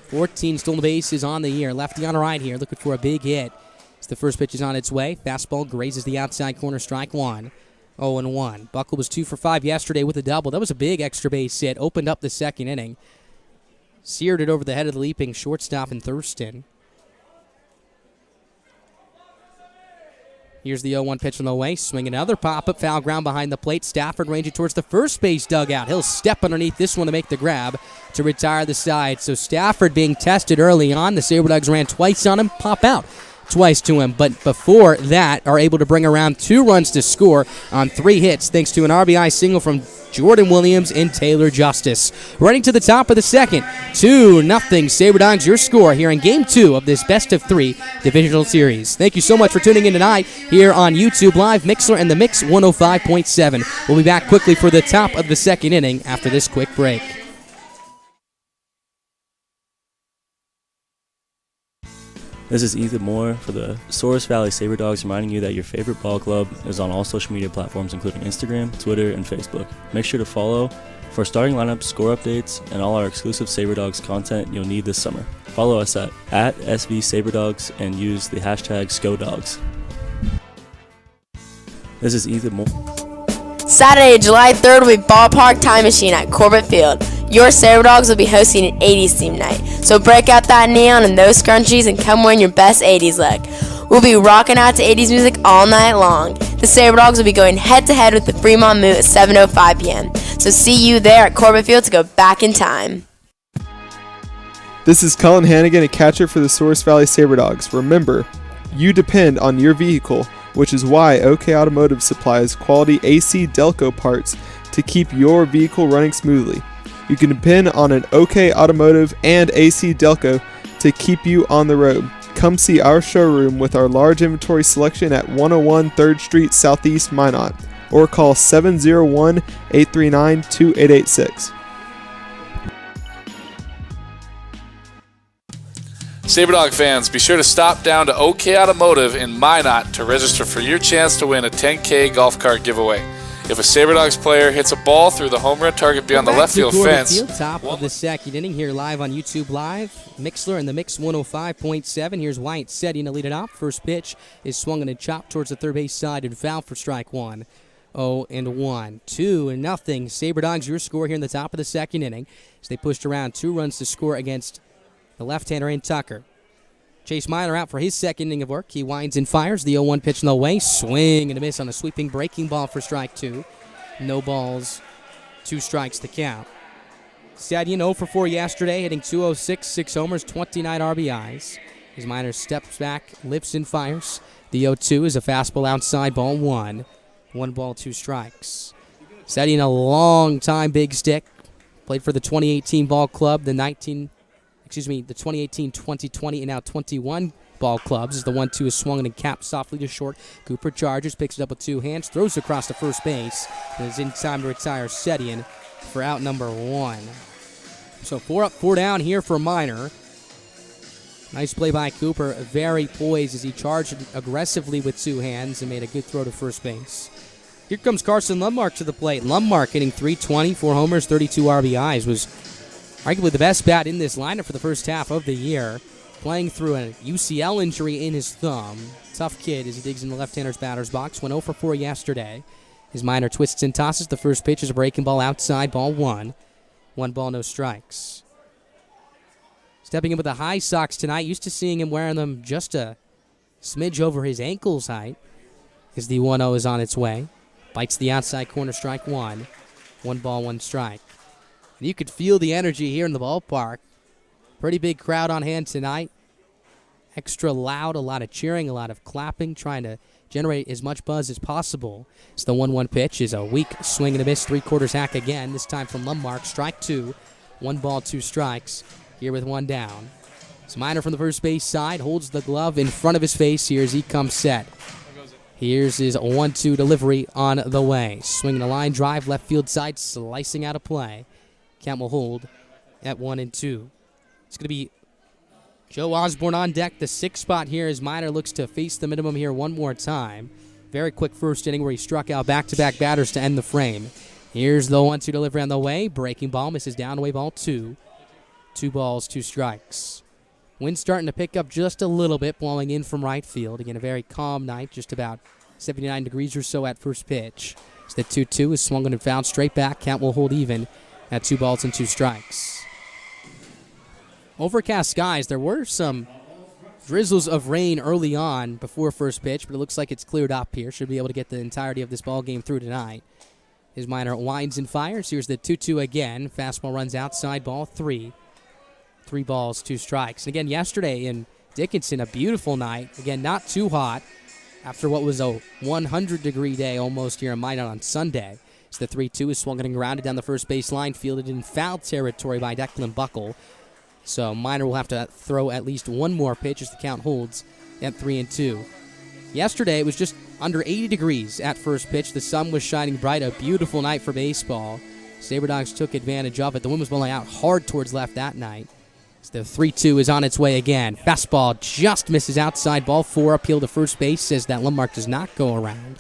14 stolen bases on the year. Lefty on the right here, looking for a big hit. As the first pitch is on its way. Fastball grazes the outside corner, strike 1. 0-1. Buckle was 2 for 5 yesterday with a double. That was a big extra base hit. Opened up the second inning. Seared it over the head of the leaping shortstop in Thurston. Here's the 0-1 pitch on the way. Swing another pop-up, foul ground behind the plate. Stafford ranging towards the first base dugout. He'll step underneath this one to make the grab to retire the side. So Stafford being tested early on. The Sabre Dogs ran twice on him, pop out twice to him. But before that, are able to bring around 2 runs to score on 3 hits thanks to an RBI single from Jordan Williams and Taylor Justice. Running to the top of the second, 2-0 Sabre Dogs, your score here in Game 2 of this best-of-3 divisional series. Thank you so much for tuning in tonight here on YouTube Live, Mixler, and the Mix 105.7. We'll be back quickly for the top of the second inning after this quick break. This is Ethan Moore for the Souris Valley Sabre Dogs, reminding you that your favorite ball club is on all social media platforms, including Instagram, Twitter, and Facebook. Make sure to follow for starting lineups, score updates, and all our exclusive Sabre Dogs content you'll need this summer. Follow us at SV Sabre Dogs and use the hashtag SCODogs. This is Ethan Moore. Saturday, July 3rd will be Ballpark Time Machine at Corbett Field. Your Sabre Dogs will be hosting an 80s theme night, so break out that neon and those scrunchies and come wearing your best 80s look. We'll be rocking out to 80s music all night long. The Sabre Dogs will be going head-to-head with the Fremont Moot at 7:05 p.m., so see you there at Corbett Field to go back in time. This is Cullen Hannigan, a catcher for the Souris Valley Sabre Dogs. Remember, you depend on your vehicle, which is why OK Automotive supplies quality AC Delco parts to keep your vehicle running smoothly. You can depend on an OK Automotive and AC Delco to keep you on the road. Come see our showroom with our large inventory selection at 101 3rd Street Southeast, Minot, or call 701-839-2886. Sabre Dog fans, be sure to stop down to OK Automotive in Minot to register for your chance to win a 10K golf cart giveaway. If a Sabre Dogs player hits a ball through the home run target beyond the left field fence. Top of the second inning here live on YouTube Live. Mixler and the Mix 105.7. Here's Wyatt Setting to lead it off. First pitch is swung and a chop towards the third base side and foul for strike 1. 0-1. 2-0. Sabre Dogs, your score here in the top of the second inning as they pushed around 2 runs to score against the left-hander in Tucker. Chase Miner out for his second inning of work. He winds and fires. The 0-1 pitch in the way. Swing and a miss on a sweeping breaking ball for strike 2. No balls, 2 strikes to count. Sadian 0 for 4 yesterday, hitting .206, 6 homers, 29 RBIs. His Miner steps back, lifts and fires. The 0-2 is a fastball outside, ball 1. 1 ball, 2 strikes. Sadian, a long time big stick. Played for the 2018 ball club, the 2018, 2020, and now 21 ball clubs. As the 1-2 is swung and capped softly to short. Cooper charges, picks it up with 2 hands, throws across to first base, and is in time to retire Sadian for out number 1. So 4 up, 4 down here for Miner. Nice play by Cooper, very poised as he charged aggressively with 2 hands and made a good throw to first base. Here comes Carson Lundmark to the plate. Lundmark hitting .320, 4 homers, 32 RBIs, was arguably the best bat in this lineup for the first half of the year. Playing through a UCL injury in his thumb. Tough kid as he digs in the left-hander's batter's box. Went 0 for 4 yesterday. His Miner twists and tosses. The first pitch is a breaking ball outside, ball 1. 1 ball, no strikes. Stepping in with the high socks tonight. Used to seeing him wearing them just a smidge over his ankles height. As the 1-0 is on its way. Bites the outside corner, strike 1. 1 ball, 1 strike. And you could feel the energy here in the ballpark. Pretty big crowd on hand tonight. Extra loud, a lot of cheering, a lot of clapping, trying to generate as much buzz as possible. It's the 1-1 pitch is a weak swing and a miss, 3/4 hack again, this time from Lundmark. Strike 2, 1 ball, 2 strikes, here with 1 down. So Miner from the first base side holds the glove in front of his face here as he comes set. Here's his 1-2 delivery on the way. Swinging a line drive, left field side, slicing out of play. Count will hold at 1-2. It's going to be Joe Osborne on deck, the 6th spot here as Miner looks to face the minimum here one more time. Very quick first inning where he struck out back-to-back batters to end the frame. Here's the 1-2 delivery on the way. Breaking ball, misses down away, ball 2. 2 balls, 2 strikes. Wind starting to pick up just a little bit, blowing in from right field. Again, a very calm night, just about 79 degrees or so at first pitch. So the 2-2 is swung and fouled straight back. Count will hold even at 2 balls and 2 strikes. Overcast skies. There were some drizzles of rain early on before first pitch, but it looks like it's cleared up here. Should be able to get the entirety of this ball game through tonight. His Miner winds and fires. Here's the 2-2 again. Fastball runs outside, ball 3. 3 balls, 2 strikes. And again, yesterday in Dickinson, a beautiful night. Again, not too hot after what was a 100-degree day almost here in Minot on Sunday. So the 3-2 is swung and grounded down the first base line, fielded in foul territory by Declan Buckle. So Miner will have to throw at least 1 more pitch as the count holds at 3-2. Yesterday, it was just under 80 degrees at first pitch. The sun was shining bright, a beautiful night for baseball. Sabre Dogs took advantage of it. The wind was blowing out hard towards left that night. So the 3-2 is on its way again. Fastball just misses outside, ball 4, appeal to first base, says that Lundmark does not go around.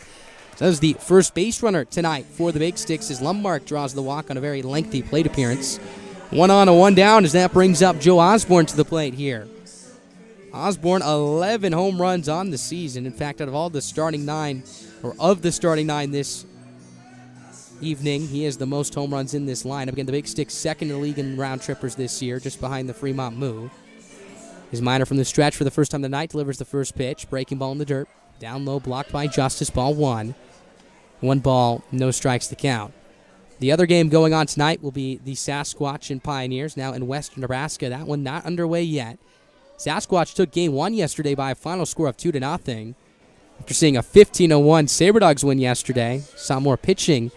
So that was the first base runner tonight for the Big Sticks as Lundmark draws the walk on a very lengthy plate appearance. 1 on and 1 down as that brings up Joe Osborne to the plate here. Osborne, 11 home runs on the season. In fact, out of all the starting 9, or of the starting 9 this evening, he has the most home runs in this lineup. Again, the Big Sticks second in the league in round trippers this year, just behind the Fremont Moo. His Miner from the stretch for the first time tonight delivers the first pitch. Breaking ball in the dirt. Down low, blocked by Justice, ball 1. 1 ball, no strikes to count. The other game going on tonight will be the Sasquatch and Pioneers, now in western Nebraska. That one not underway yet. Sasquatch took game 1 yesterday by a final score of 2-0. After seeing a 15-1 Sabre Dogs win yesterday, saw more pitching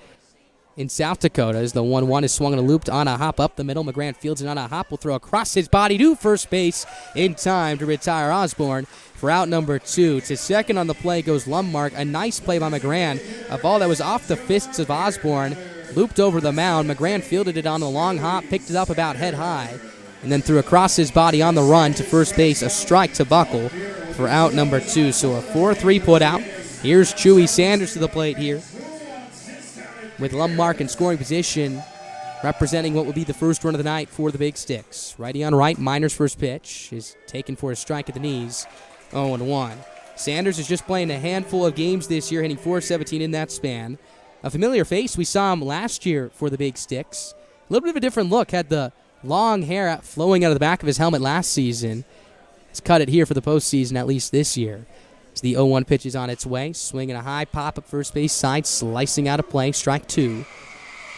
in South Dakota as the 1-1 is swung and looped on a hop up the middle. McGrann fields it on a hop, will throw across his body to first base in time to retire Osborne for out number 2. To second on the play goes Lundmark. A nice play by McGrann. A ball that was off the fists of Osborne. Looped over the mound. McGrann fielded it on the long hop, picked it up about head high, and then threw across his body on the run to first base. A strike to Buckle for out number 2. So a 4-3 put out. Here's Chewy Sanders to the plate here, with Lundmark in scoring position, representing what will be the first run of the night for the Big Sticks. Righty on right, Miner's first pitch is taken for a strike at the knees. 0-1. Sanders is just playing a handful of games this year, hitting .417 in that span. A familiar face. We saw him last year for the Big Sticks. A little bit of a different look. Had the long hair flowing out of the back of his helmet last season. He's cut it here for the postseason, at least this year. As the 0-1 pitch is on its way. Swinging a high pop-up first base side. Slicing out of play. Strike 2.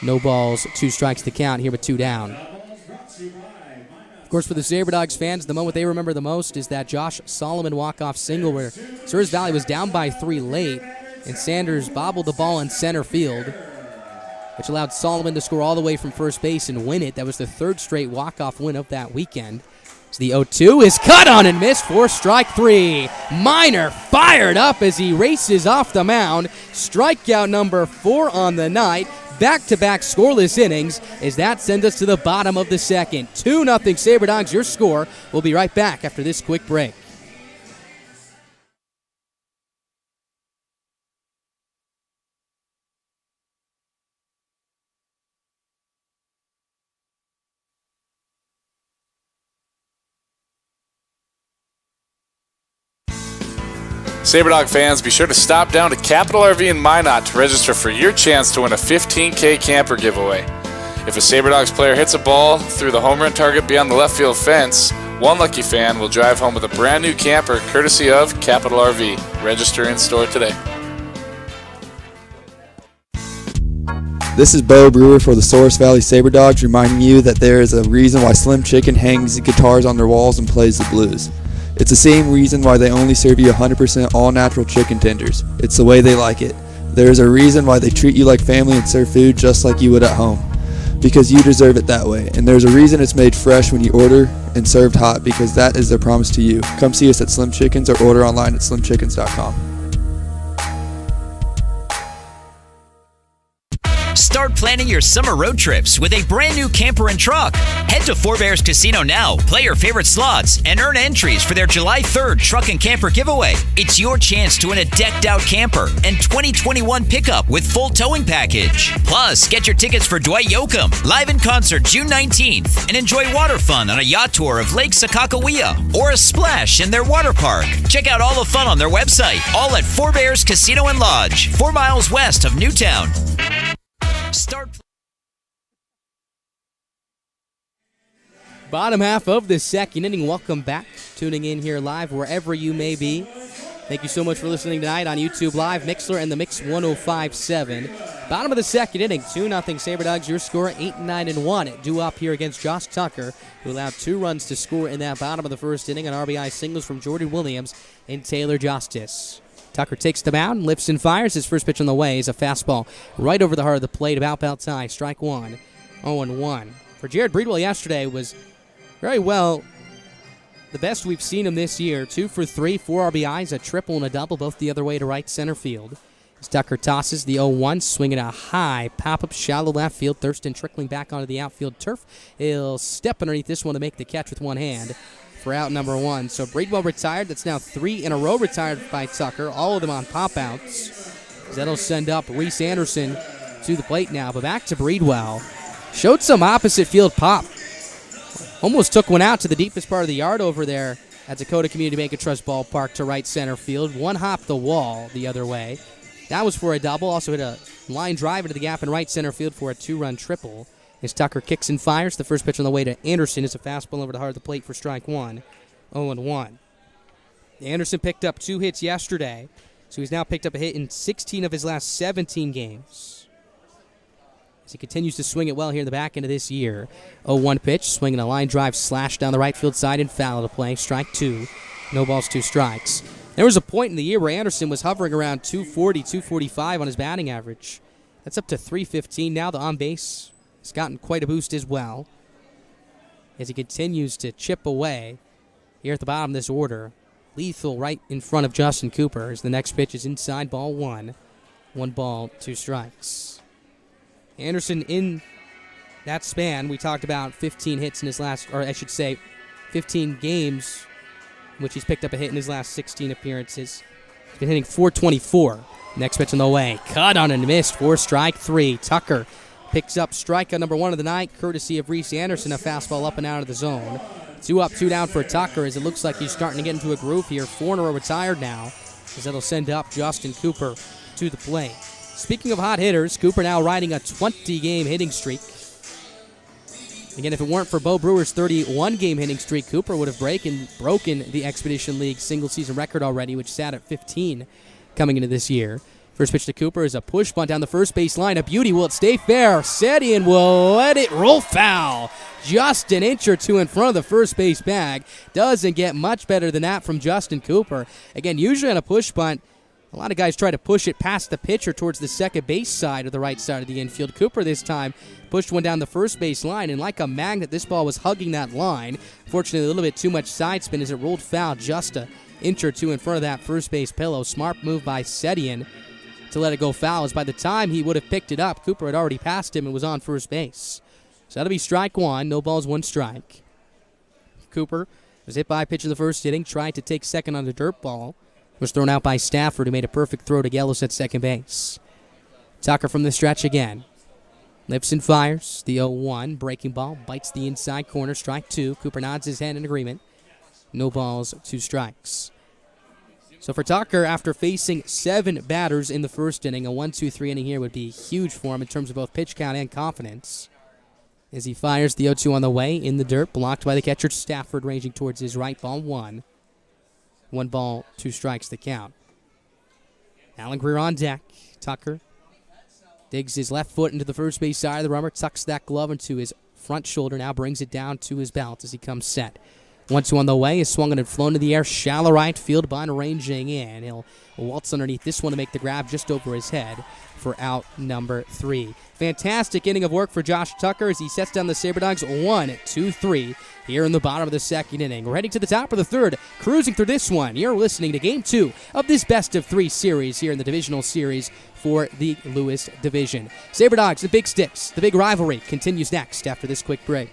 No balls, 2 strikes to count here with 2 down. Of course, for the Sabre Dogs fans, the moment they remember the most is that Josh Solomon walk-off single where Souris Valley was down by 3 late, and Sanders bobbled the ball in center field, which allowed Solomon to score all the way from first base and win it. That was the 3rd straight walk-off win of that weekend. So the 0-2 is cut on and missed for strike 3. Minor fired up as he races off the mound. Strikeout number 4 on the night. Back-to-back scoreless innings as that sends us to the bottom of the second. 2-0 Sabre Dogs, your score. We'll be right back after this quick break. Sabre Dog fans, be sure to stop down to Capital RV in Minot to register for your chance to win a 15K camper giveaway. If a Sabre Dogs player hits a ball through the home run target beyond the left field fence, one lucky fan will drive home with a brand new camper courtesy of Capital RV. Register in store today. This is Bo Brewer for the Souris Valley Sabre Dogs, reminding you that there is a reason why Slim Chicken hangs guitars on their walls and plays the blues. It's the same reason why they only serve you 100% all-natural chicken tenders. It's the way they like it. There's a reason why they treat you like family and serve food just like you would at home. Because you deserve it that way. And there's a reason it's made fresh when you order and served hot, because that is their promise to you. Come see us at Slim Chickens or order online at slimchickens.com. Start planning your summer road trips with a brand new camper and truck. Head to Four Bears Casino now, play your favorite slots, and earn entries for their July 3rd truck and camper giveaway. It's your chance to win a decked out camper and 2021 pickup with full towing package. Plus, get your tickets for Dwight Yoakam live in concert June 19th and enjoy water fun on a yacht tour of Lake Sakakawea or a splash in their water park. Check out all the fun on their website, all at Four Bears Casino and Lodge, 4 miles west of Newtown. Bottom half of the second inning. Welcome back. Tuning in here live wherever you may be. Thank you so much for listening tonight on YouTube Live, Mixler, and the Mix 105.7. Bottom of the second inning, 2-0 Sabre Dogs. Your score 8-9-1. Due up here against Josh Tucker, who allowed 2 runs to score in that bottom of the first inning on RBI singles from Jordan Williams and Taylor Justice. Tucker takes the mound, lifts and fires. His first pitch on the way is a fastball right over the heart of the plate, about tie. Strike 1, 0-1. For Jared Breedwell yesterday was very well the best we've seen him this year. 2 for 3, 4 RBIs, a triple and a double, both the other way to right center field. As Tucker tosses the 0-1, swinging a high pop-up shallow left field. Thurston trickling back onto the outfield turf. He'll step underneath this one to make the catch with one hand for out number 1. So Breedwell retired. That's now 3 in a row retired by Tucker, all of them on pop-outs. That'll send up Reese Anderson to the plate now. But back to Breedwell. Showed some opposite field pop. Almost took one out to the deepest part of the yard over there at Dakota Community Bank and Trust Ballpark to right center field. One hop the wall the other way. That was for a double. Also hit a line drive into the gap in right center field for a 2-run triple. As Tucker kicks and fires, the first pitch on the way to Anderson is a fastball over the heart of the plate for strike 1, 0-1. Anderson picked up 2 hits yesterday, so he's now picked up a hit in 16 of his last 17 games. As he continues to swing it well here in the back end of this year. 0-1 pitch, swinging a line drive slash down the right field side and foul to play. Strike 2, no balls, 2 strikes. There was a point in the year where Anderson was hovering around 240, 245 on his batting average. That's up to 315 now. The on-base has gotten quite a boost as well as he continues to chip away here at the bottom of this order. Lethal right in front of Justin Cooper as the next pitch is inside, ball 1. 1 ball, 2 strikes. Anderson in that span, we talked about 15 hits in his last, or I should say 15 games, which he's picked up a hit in his last 16 appearances. He's been hitting .424. Next pitch on the way. Cut on and missed for strike 3. Tucker picks up strikeout number 1 of the night, courtesy of Reese Anderson, a fastball up and out of the zone. 2 up, 2 down for Tucker, as it looks like he's starting to get into a groove here. 4 in a row retired now, as that'll send up Justin Cooper to the plate. Speaking of hot hitters, Cooper now riding a 20-game hitting streak. Again, if it weren't for Bo Brewer's 31-game hitting streak, Cooper would have broken the Expedition League single-season record already, which sat at 15 coming into this year. First pitch to Cooper is a push bunt down the first base line. A beauty. Will it stay fair? Sedian will let it roll foul. Just an inch or two in front of the first base bag. Doesn't get much better than that from Justin Cooper. Again, usually on a push bunt, a lot of guys try to push it past the pitcher towards the second base side or the right side of the infield. Cooper this time pushed one down the first base line, and like a magnet, this ball was hugging that line. Fortunately, a little bit too much side spin as it rolled foul just an inch or two in front of that first base pillow. Smart move by Sedian to let it go foul, as by the time he would have picked it up, Cooper had already passed him and was on first base. So that'll be strike one. No balls, one strike. Cooper was hit by a pitch in the first inning, tried to take second on the dirt ball. Was thrown out by Stafford, who made a perfect throw to Gellis at second base. Tucker from the stretch again. Lifts and fires. The 0-1. Breaking ball. Bites the inside corner. Strike two. Cooper nods his head in agreement. No balls, two strikes. So for Tucker, after facing 7 batters in the first inning, a 1-2-3 inning here would be huge for him in terms of both pitch count and confidence. As he fires the 0-2 on the way in the dirt, blocked by the catcher Stafford, ranging towards his right. Ball one. 1 ball, 2 strikes the count. Alan Greer on deck. Tucker digs his left foot into the first base side of the rubber, tucks that glove into his front shoulder, now brings it down to his belt as he comes set. 1-2 on the way, is swung and flown to the air, shallow right field, Bond ranging in. He'll waltz underneath this one to make the grab just over his head for out number 3. Fantastic inning of work for Josh Tucker as he sets down the Sabre Dogs 1-2-3 here in the bottom of the second inning. We're heading to the top of the third, cruising through this one. You're listening to Game 2 of this best-of-3 series here in the Divisional Series for the Lewis Division. Sabre Dogs, the Big Sticks, the big rivalry continues next after this quick break.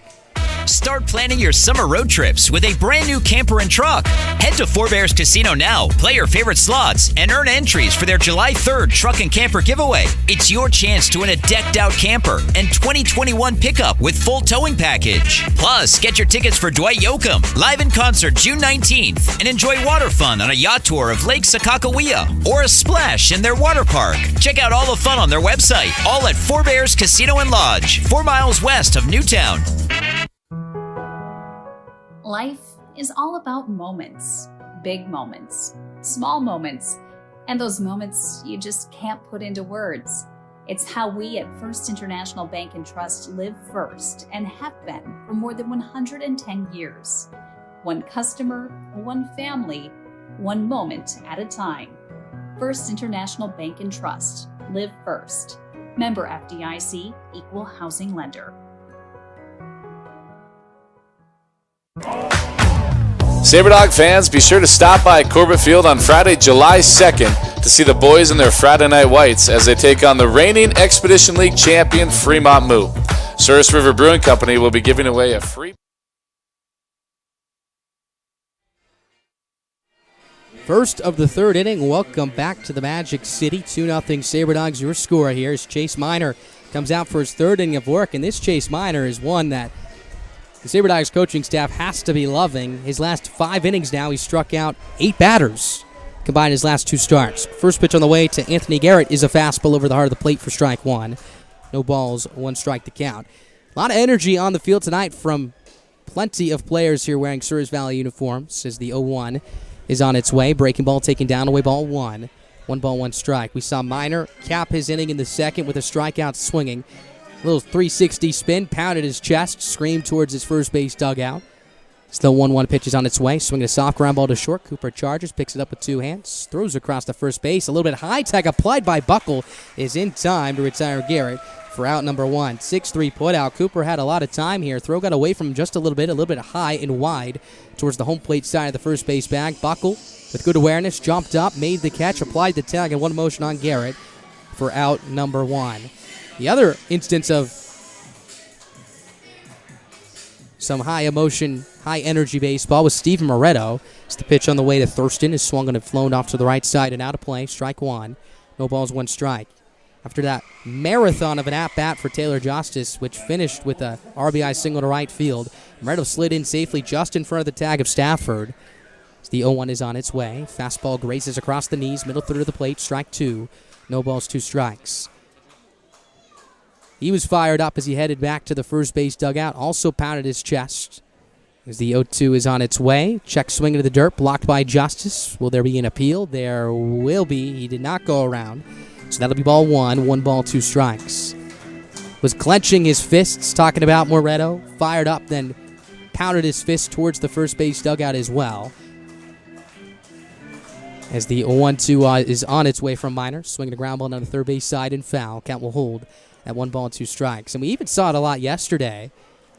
Start planning your summer road trips with a brand new camper and truck. Head to Four Bears Casino now, play your favorite slots, and earn entries for their July 3rd truck and camper giveaway. It's your chance to win a decked out camper and 2021 pickup with full towing package. Plus, get your tickets for Dwight Yoakam live in concert June 19th and enjoy water fun on a yacht tour of Lake Sakakawea or a splash in their water park. Check out all the fun on their website, all at Four Bears Casino and Lodge, 4 miles west of Newtown. Life is all about moments, big moments, small moments, and those moments you just can't put into words. It's how we at First International Bank and Trust live first and have been for more than 110 years. One customer, one family, one moment at a time. First International Bank and Trust. Live first. Member FDIC, Equal Housing Lender. SaberDog fans, be sure to stop by Corbett Field on Friday, July 2nd to see the boys in their Friday Night Whites as they take on the reigning Expedition League champion Fremont Moo. Souris River Brewing Company will be giving away a free... First of the third inning, welcome back to the Magic City. 2-0 Sabre Dogs, your score here as Chase Miner comes out for his third inning of work, and this Chase Miner is one that the Sabre Dogs coaching staff has to be loving. His last 5 innings now, he struck out 8 batters, combined his last 2 starts. First pitch on the way to Anthony Garrett is a fastball over the heart of the plate for strike 1. No balls, 1 strike to count. A lot of energy on the field tonight from plenty of players here wearing Souris Valley uniforms as the 0-1 is on its way. Breaking ball taken down, away ball 1. 1 ball, 1 strike. We saw Miner cap his inning in the second with a strikeout swinging. A little 360 spin, pounded his chest, screamed towards his first base dugout. Still 1-1 pitch is on its way. Swinging a soft ground ball to short. Cooper charges, picks it up with 2 hands, throws across the first base. A little bit high tag applied by Buckle is in time to retire Garrett for out number 1. 6-3 put out. Cooper had a lot of time here. Throw got away from him just a little bit high and wide towards the home plate side of the first base bag. Buckle, with good awareness, jumped up, made the catch, applied the tag, and 1 motion on Garrett for out number 1. The other instance of some high emotion, high energy baseball was Steven Moretto. It's the pitch on the way to Thurston is swung and flown off to the right side and out of play. Strike 1. No balls, 1 strike. After that marathon of an at-bat for Taylor Justice, which finished with a RBI single to right field, Moretto slid in safely just in front of the tag of Stafford. The 0-1 is on its way. Fastball grazes across the knees, middle third of the plate, strike 2. No balls, 2 strikes. He was fired up as he headed back to the first base dugout, also pounded his chest. As the 0-2 is on its way. Check swing into the dirt, blocked by Justice. Will there be an appeal? There will be. He did not go around. So that'll be ball 1. 1 ball, 2 strikes. Was clenching his fists, talking about Moretto. Fired up, then pounded his fist towards the first base dugout as well. As the 1-2 is on its way from Minor. Swinging a ground ball down the third base side and foul. Count will hold at 1 ball, 2 strikes. And we even saw it a lot yesterday.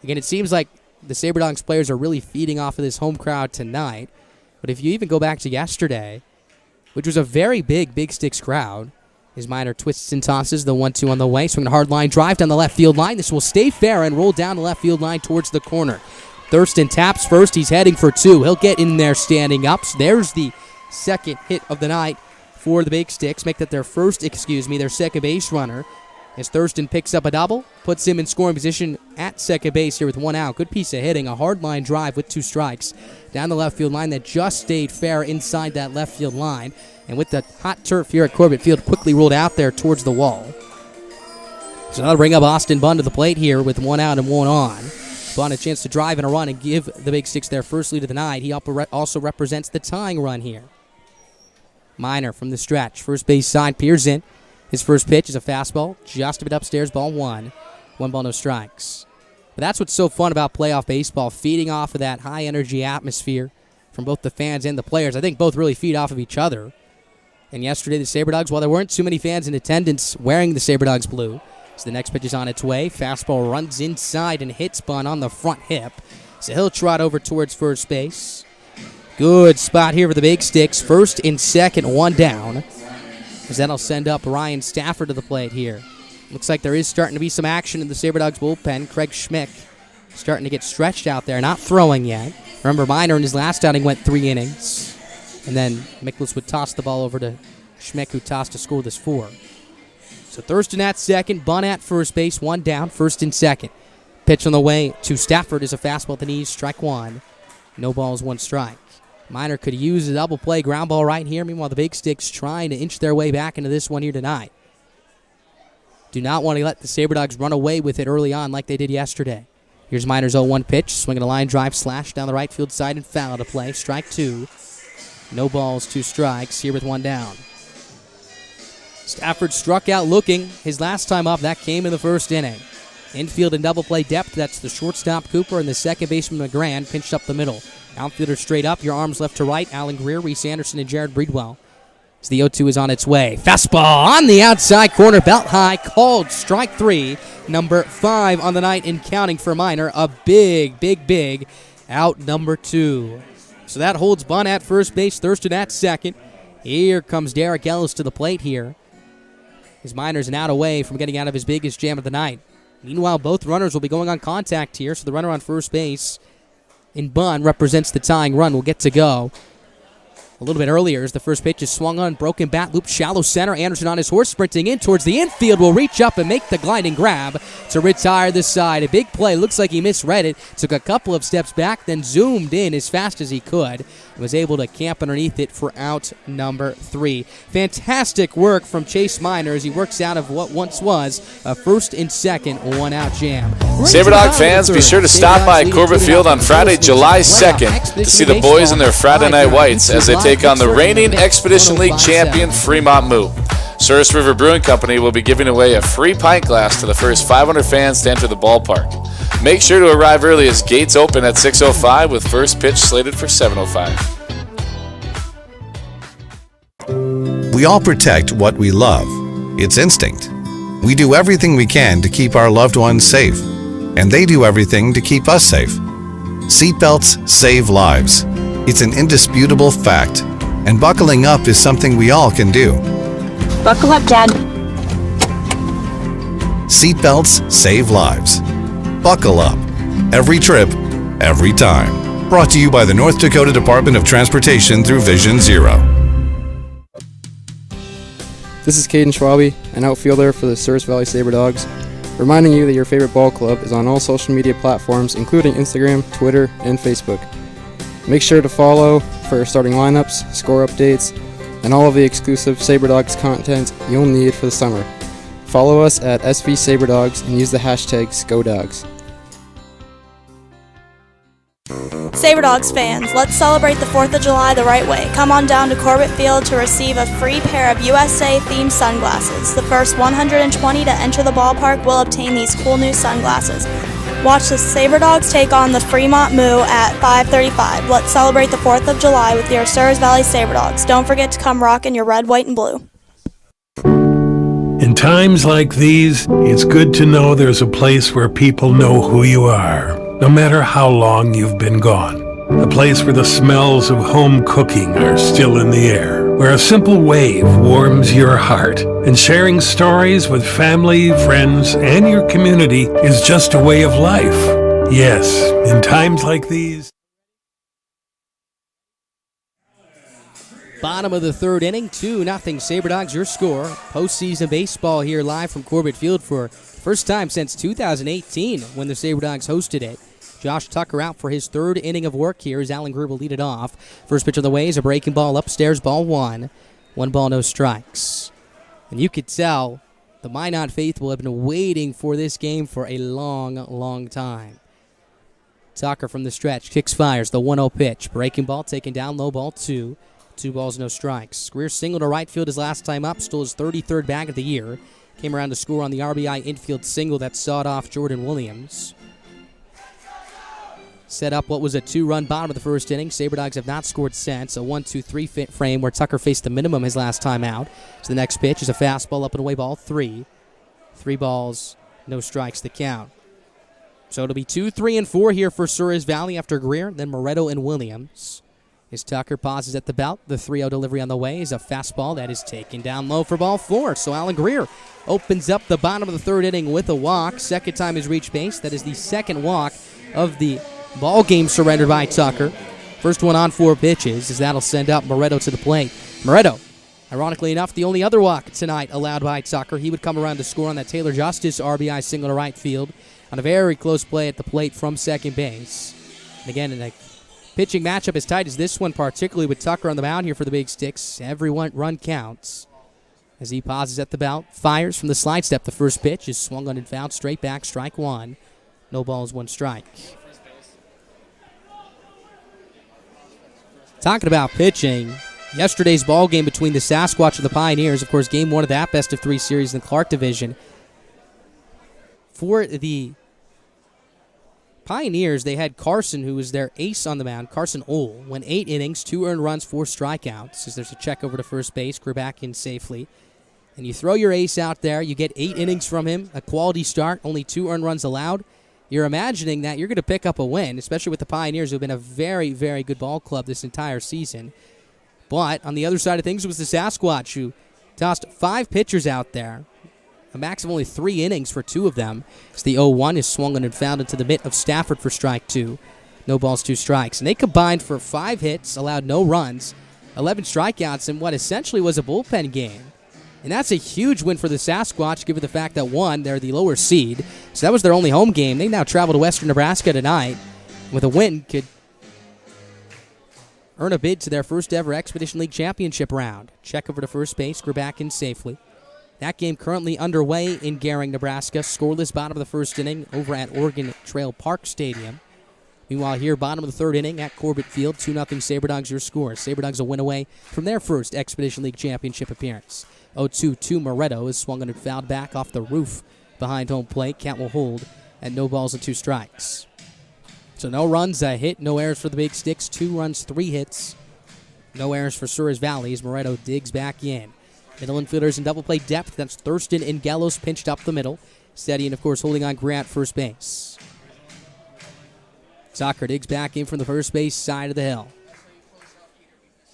Again, it seems like the Sabre Dogs players are really feeding off of this home crowd tonight. But if you even go back to yesterday, which was a very big Sticks crowd, as Minor twists and tosses the 1-2 on the way. Swinging a hard line drive down the left field line. This will stay fair and roll down the left field line towards the corner. Thurston taps first. He's heading for 2. He'll get in there standing up. So there's the second hit of the night for the Big Sticks. Make that their second base runner. As Thurston picks up a double, puts him in scoring position at second base here with 1 out. Good piece of hitting, a hard line drive with 2 strikes down the left field line that just stayed fair inside that left field line. And with the hot turf here at Corbett Field, quickly rolled out there towards the wall. So that'll bring up Austin Bunn to the plate here with 1 out and 1 on. Bunn a chance to drive in a run and give the Big Sticks their first lead of the night. He also represents the tying run here. Minor from the stretch. First base side, peers in. His first pitch is a fastball, just a bit upstairs, ball 1. 1 ball, no strikes. But that's what's so fun about playoff baseball, feeding off of that high-energy atmosphere from both the fans and the players. I think both really feed off of each other. And yesterday, the Sabre Dogs, while there weren't too many fans in attendance wearing the Sabre Dogs blue, so the next pitch is on its way. Fastball runs inside and hits Bunn on the front hip. So he'll trot over towards first base. Good spot here for the Big Sticks. First and second, 1 down. As that'll send up Ryan Stafford to the plate here. Looks like there is starting to be some action in the Sabre Dogs bullpen. Craig Schmick starting to get stretched out there, not throwing yet. Remember, Minor in his last outing went 3 innings. And then Miklas would toss the ball over to Schmick, who tossed to score this 4. So Thurston at second, Bunn at first base, 1 down, first and second. Pitch on the way to Stafford is a fastball at the knees, strike 1. No balls, 1 strike. Minor could use a double play, ground ball right here. Meanwhile, the Big Sticks trying to inch their way back into this one here tonight. Do not want to let the Sabre Dogs run away with it early on like they did yesterday. Here's Minor's 0-1 pitch, swinging a line drive, slash down the right field side and foul to play. Strike 2. No balls, 2 strikes, here with 1 down. Stafford struck out looking. His last time up, that came in the first inning. Infield and double play depth, that's the shortstop Cooper and the second baseman McGran pinched up the middle. Outfielder straight up, your arms left to right. Alan Greer, Reese Anderson, and Jared Breedwell. As the 0-2 is on its way. Fastball on the outside corner, belt high, called strike 3. Number 5 on the night and counting for Minor. A big out number 2. So that holds Bunn at first base, Thurston at second. Here comes Derek Ellis to the plate here. His Minor's an out away from getting out of his biggest jam of the night. Meanwhile, both runners will be going on contact here, so the runner on first base in Bunn represents the tying run. Will get to go a little bit earlier as the first pitch is swung on, broken bat, loop shallow center. Anderson on his horse, sprinting in towards the infield, will reach up and make the gliding grab to retire this side. A big play, looks like he misread it, took a couple of steps back, then zoomed in as fast as he could, and was able to camp underneath it for out number 3. Fantastic work from Chase Minor as he works out of what once was a first and second 1-out jam. Sabre Dog fans, be sure to stop by Corbett Field on Friday, July 2nd to see the boys in their Friday night whites as they take on the reigning Expedition League champion Fremont Moo. Souris River Brewing Company will be giving away a free pint glass to the first 500 fans to enter the ballpark. Make sure to arrive early as gates open at 6:05 with first pitch slated for 7:05. We all protect what we love. It's instinct. We do everything we can to keep our loved ones safe, and they do everything to keep us safe. Seatbelts save lives. It's an indisputable fact, and buckling up is something we all can do. Buckle up, Dad. Seatbelts save lives. Buckle up. Every trip, every time. Brought to you by the North Dakota Department of Transportation through Vision Zero. This is Caden Schwabe, an outfielder for the Souris Valley Sabre Dogs, reminding you that your favorite ball club is on all social media platforms, including Instagram, Twitter, and Facebook. Make sure to follow for starting lineups, score updates, and all of the exclusive Sabre Dogs content you'll need for the summer. Follow us at SV Sabre Dogs and use the hashtag SCODogs. Sabre Dogs fans, let's celebrate the 4th of July the right way. Come on down to Corbett Field to receive a free pair of USA-themed sunglasses. The first 120 to enter the ballpark will obtain these cool new sunglasses. Watch the Sabre Dogs take on the Fremont Moo at 5:35. Let's celebrate the 4th of July with your Souris Valley Sabre Dogs. Don't forget to come rock in your red, white, and blue. In times like these, it's good to know there's a place where people know who you are, no matter how long you've been gone. A place where the smells of home cooking are still in the air, where a simple wave warms your heart, and sharing stories with family, friends, and your community is just a way of life. Yes, in times like these. Bottom of the third inning, 2-0 Sabre Dogs, your score. Postseason baseball here live from Corbett Field for the first time since 2018 when the Sabre Dogs hosted it. Josh Tucker out for his third inning of work here as Alan Greer will lead it off. First pitch of the way is a breaking ball upstairs, ball one. 1 ball, no strikes. And you could tell the Minot faithful have been waiting for this game for a long, long time. Tucker from the stretch, kicks, fires, the 1-0 pitch. Breaking ball taken down, low ball, 2. 2 balls, no strikes. Greer single to right field his last time up, stole his 33rd bag of the year. Came around to score on the RBI infield single that sawed off Jordan Williams. Set up what was a 2-run bottom of the first inning. Sabre Dogs have not scored since. A 1-2-3 frame where Tucker faced the minimum his last time out. So the next pitch is a fastball up and away, ball 3. 3 balls, no strikes, the count. So it'll be 2, 3, and 4 here for Souris Valley after Greer, then Moretto and Williams. As Tucker pauses at the belt, the 3-0 delivery on the way is a fastball that is taken down low for ball 4. So Alan Greer opens up the bottom of the third inning with a walk. Second time he's reached base. That is the second walk of the ball game surrendered by Tucker. First one on 4 pitches, as that'll send up Moretto to the plate. Moretto, ironically enough, the only other walk tonight allowed by Tucker. He would come around to score on that Taylor Justice RBI single to right field on a very close play at the plate from second base. And again, in a pitching matchup as tight as this one, particularly with Tucker on the mound here for the Big Sticks, every run counts. As he pauses at the belt, fires from the slide step. The first pitch is swung on and fouled, straight back, strike 1. No balls, 1 strike. Talking about pitching, yesterday's ball game between the Sasquatch and the Pioneers, of course, game 1 of that best-of-3 series in the Clark Division. For the Pioneers, they had Carson, who was their ace on the mound. Carson Ohl went 8 innings, 2 earned runs, 4 strikeouts. As there's a check over to first base, Greer back in safely. And you throw your ace out there, you get 8 innings from him, a quality start, only 2 earned runs allowed. You're imagining that you're going to pick up a win, especially with the Pioneers, who have been a very, very good ball club this entire season. But on the other side of things was the Sasquatch, who tossed 5 pitchers out there, a max of only 3 innings for 2 of them. As the 0-1 is swung on and fouled into the mitt of Stafford for strike 2. No balls, 2 strikes. And they combined for 5 hits, allowed no runs, 11 strikeouts in what essentially was a bullpen game. And that's a huge win for the Sasquatch, given the fact that, 1, they're the lower seed. So that was their only home game. They now travel to Western Nebraska tonight. With a win, could earn a bid to their first ever Expedition League Championship round. Check over to first base, Greer back in safely. That game currently underway in Gering, Nebraska. Scoreless bottom of the first inning over at Oregon Trail Park Stadium. Meanwhile, here, bottom of the third inning at Corbett Field, 2-0 Sabre Dogs, your score. Sabre Dogs a win away from their first Expedition League Championship appearance. 0-2 Moretto is swung on and fouled back off the roof behind home plate. Count will hold at no balls and 2 strikes. So no runs, a hit, no errors for the Big Sticks. 2 runs, 3 hits. No errors for Souris Valley as Moretto digs back in. Middle infielders in double play depth. That's Thurston and Gallows pinched up the middle. Steady and, of course, holding on Grant first base. Tucker digs back in from the first base side of the hill.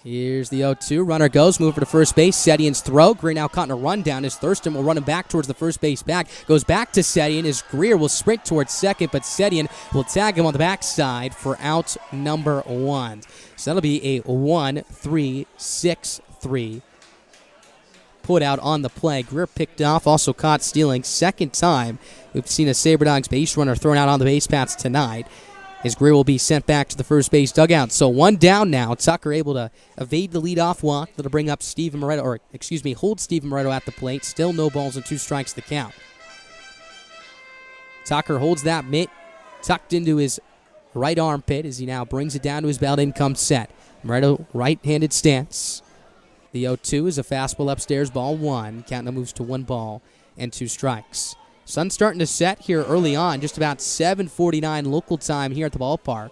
Here's the 0-2. Runner goes. Move for the first base. Sedian's throw. Greer now caught in a rundown as Thurston will run him back towards the first base bag. Goes back to Sedian as Greer will sprint towards second, but Sedian will tag him on the backside for out number 1. So that'll be a 1-3-6-3 put out on the play. Greer picked off, also caught stealing. Second time we've seen a Sabre Dogs base runner thrown out on the base paths tonight. As Greer will be sent back to the first base dugout. So one down now. Tucker able to evade the leadoff walk. That'll bring up hold Steven Moretto at the plate. Still no balls and 2 strikes to count. Tucker holds that mitt tucked into his right armpit as he now brings it down to his belt. In comes set. Moretto right-handed stance. The 0-2 is a fastball upstairs, ball 1. Count now moves to 1 ball and 2 strikes. Sun's starting to set here early on, just about 7:49 local time here at the ballpark.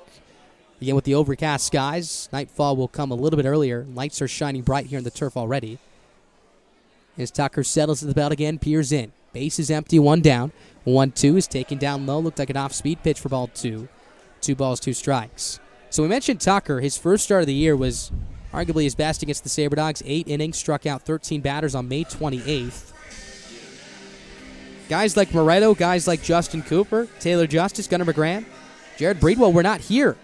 Again, with the overcast skies, nightfall will come a little bit earlier. Lights are shining bright here on the turf already. As Tucker settles at the belt again, peers in. Base is empty, 1 down. 1-2 is taken down low. Looked like an off-speed pitch for ball 2. 2 balls, 2 strikes. So we mentioned Tucker. His first start of the year was arguably his best against the Sabre Dogs. 8 innings, struck out 13 batters on May 28th. Guys like Moretto, guys like Justin Cooper, Taylor Justice, Gunnar McGran, Jared Breedwell were not here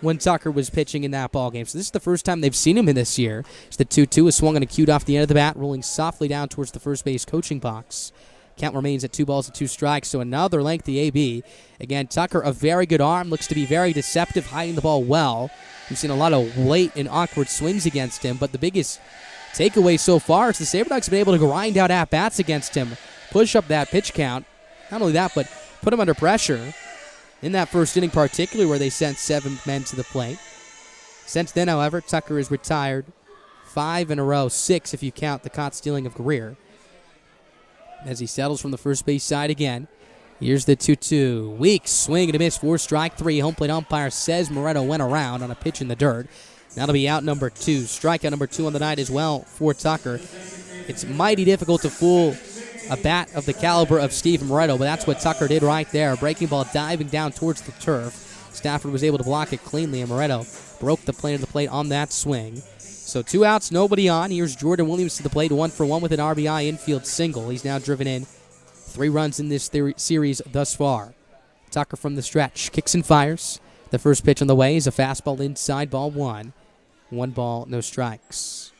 when Tucker was pitching in that ball game. So this is the first time they've seen him in this year. It's the 2-2 is swung and cued off the end of the bat, rolling softly down towards the first base coaching box. Count remains at 2 balls and 2 strikes, so another lengthy AB. Again, Tucker, a very good arm, looks to be very deceptive, hiding the ball well. We've seen a lot of late and awkward swings against him, but the biggest takeaway so far is the Sabre Dogs have been able to grind out at-bats against him, push up that pitch count. Not only that, but put him under pressure. In that first inning particularly where they sent 7 men to the plate. Since then, however, Tucker is retired 5 in a row, 6 if you count the caught stealing of Greer. As he settles from the first base side again. Here's the 2-2. Weak swing and a miss for strike 3. Home plate umpire says Moretto went around on a pitch in the dirt. That'll be out number 2. Strikeout number 2 on the night as well for Tucker. It's mighty difficult to fool a bat of the caliber of Steven Moretto, but that's what Tucker did right there. Breaking ball diving down towards the turf. Stafford was able to block it cleanly, and Moretto broke the plane of the plate on that swing. So 2 outs, nobody on. Here's Jordan Williams to the plate, 1 for 1 with an RBI infield single. He's now driven in 3 runs in this series thus far. Tucker from the stretch, kicks and fires. The first pitch on the way is a fastball inside, ball 1. 1 ball, no strikes.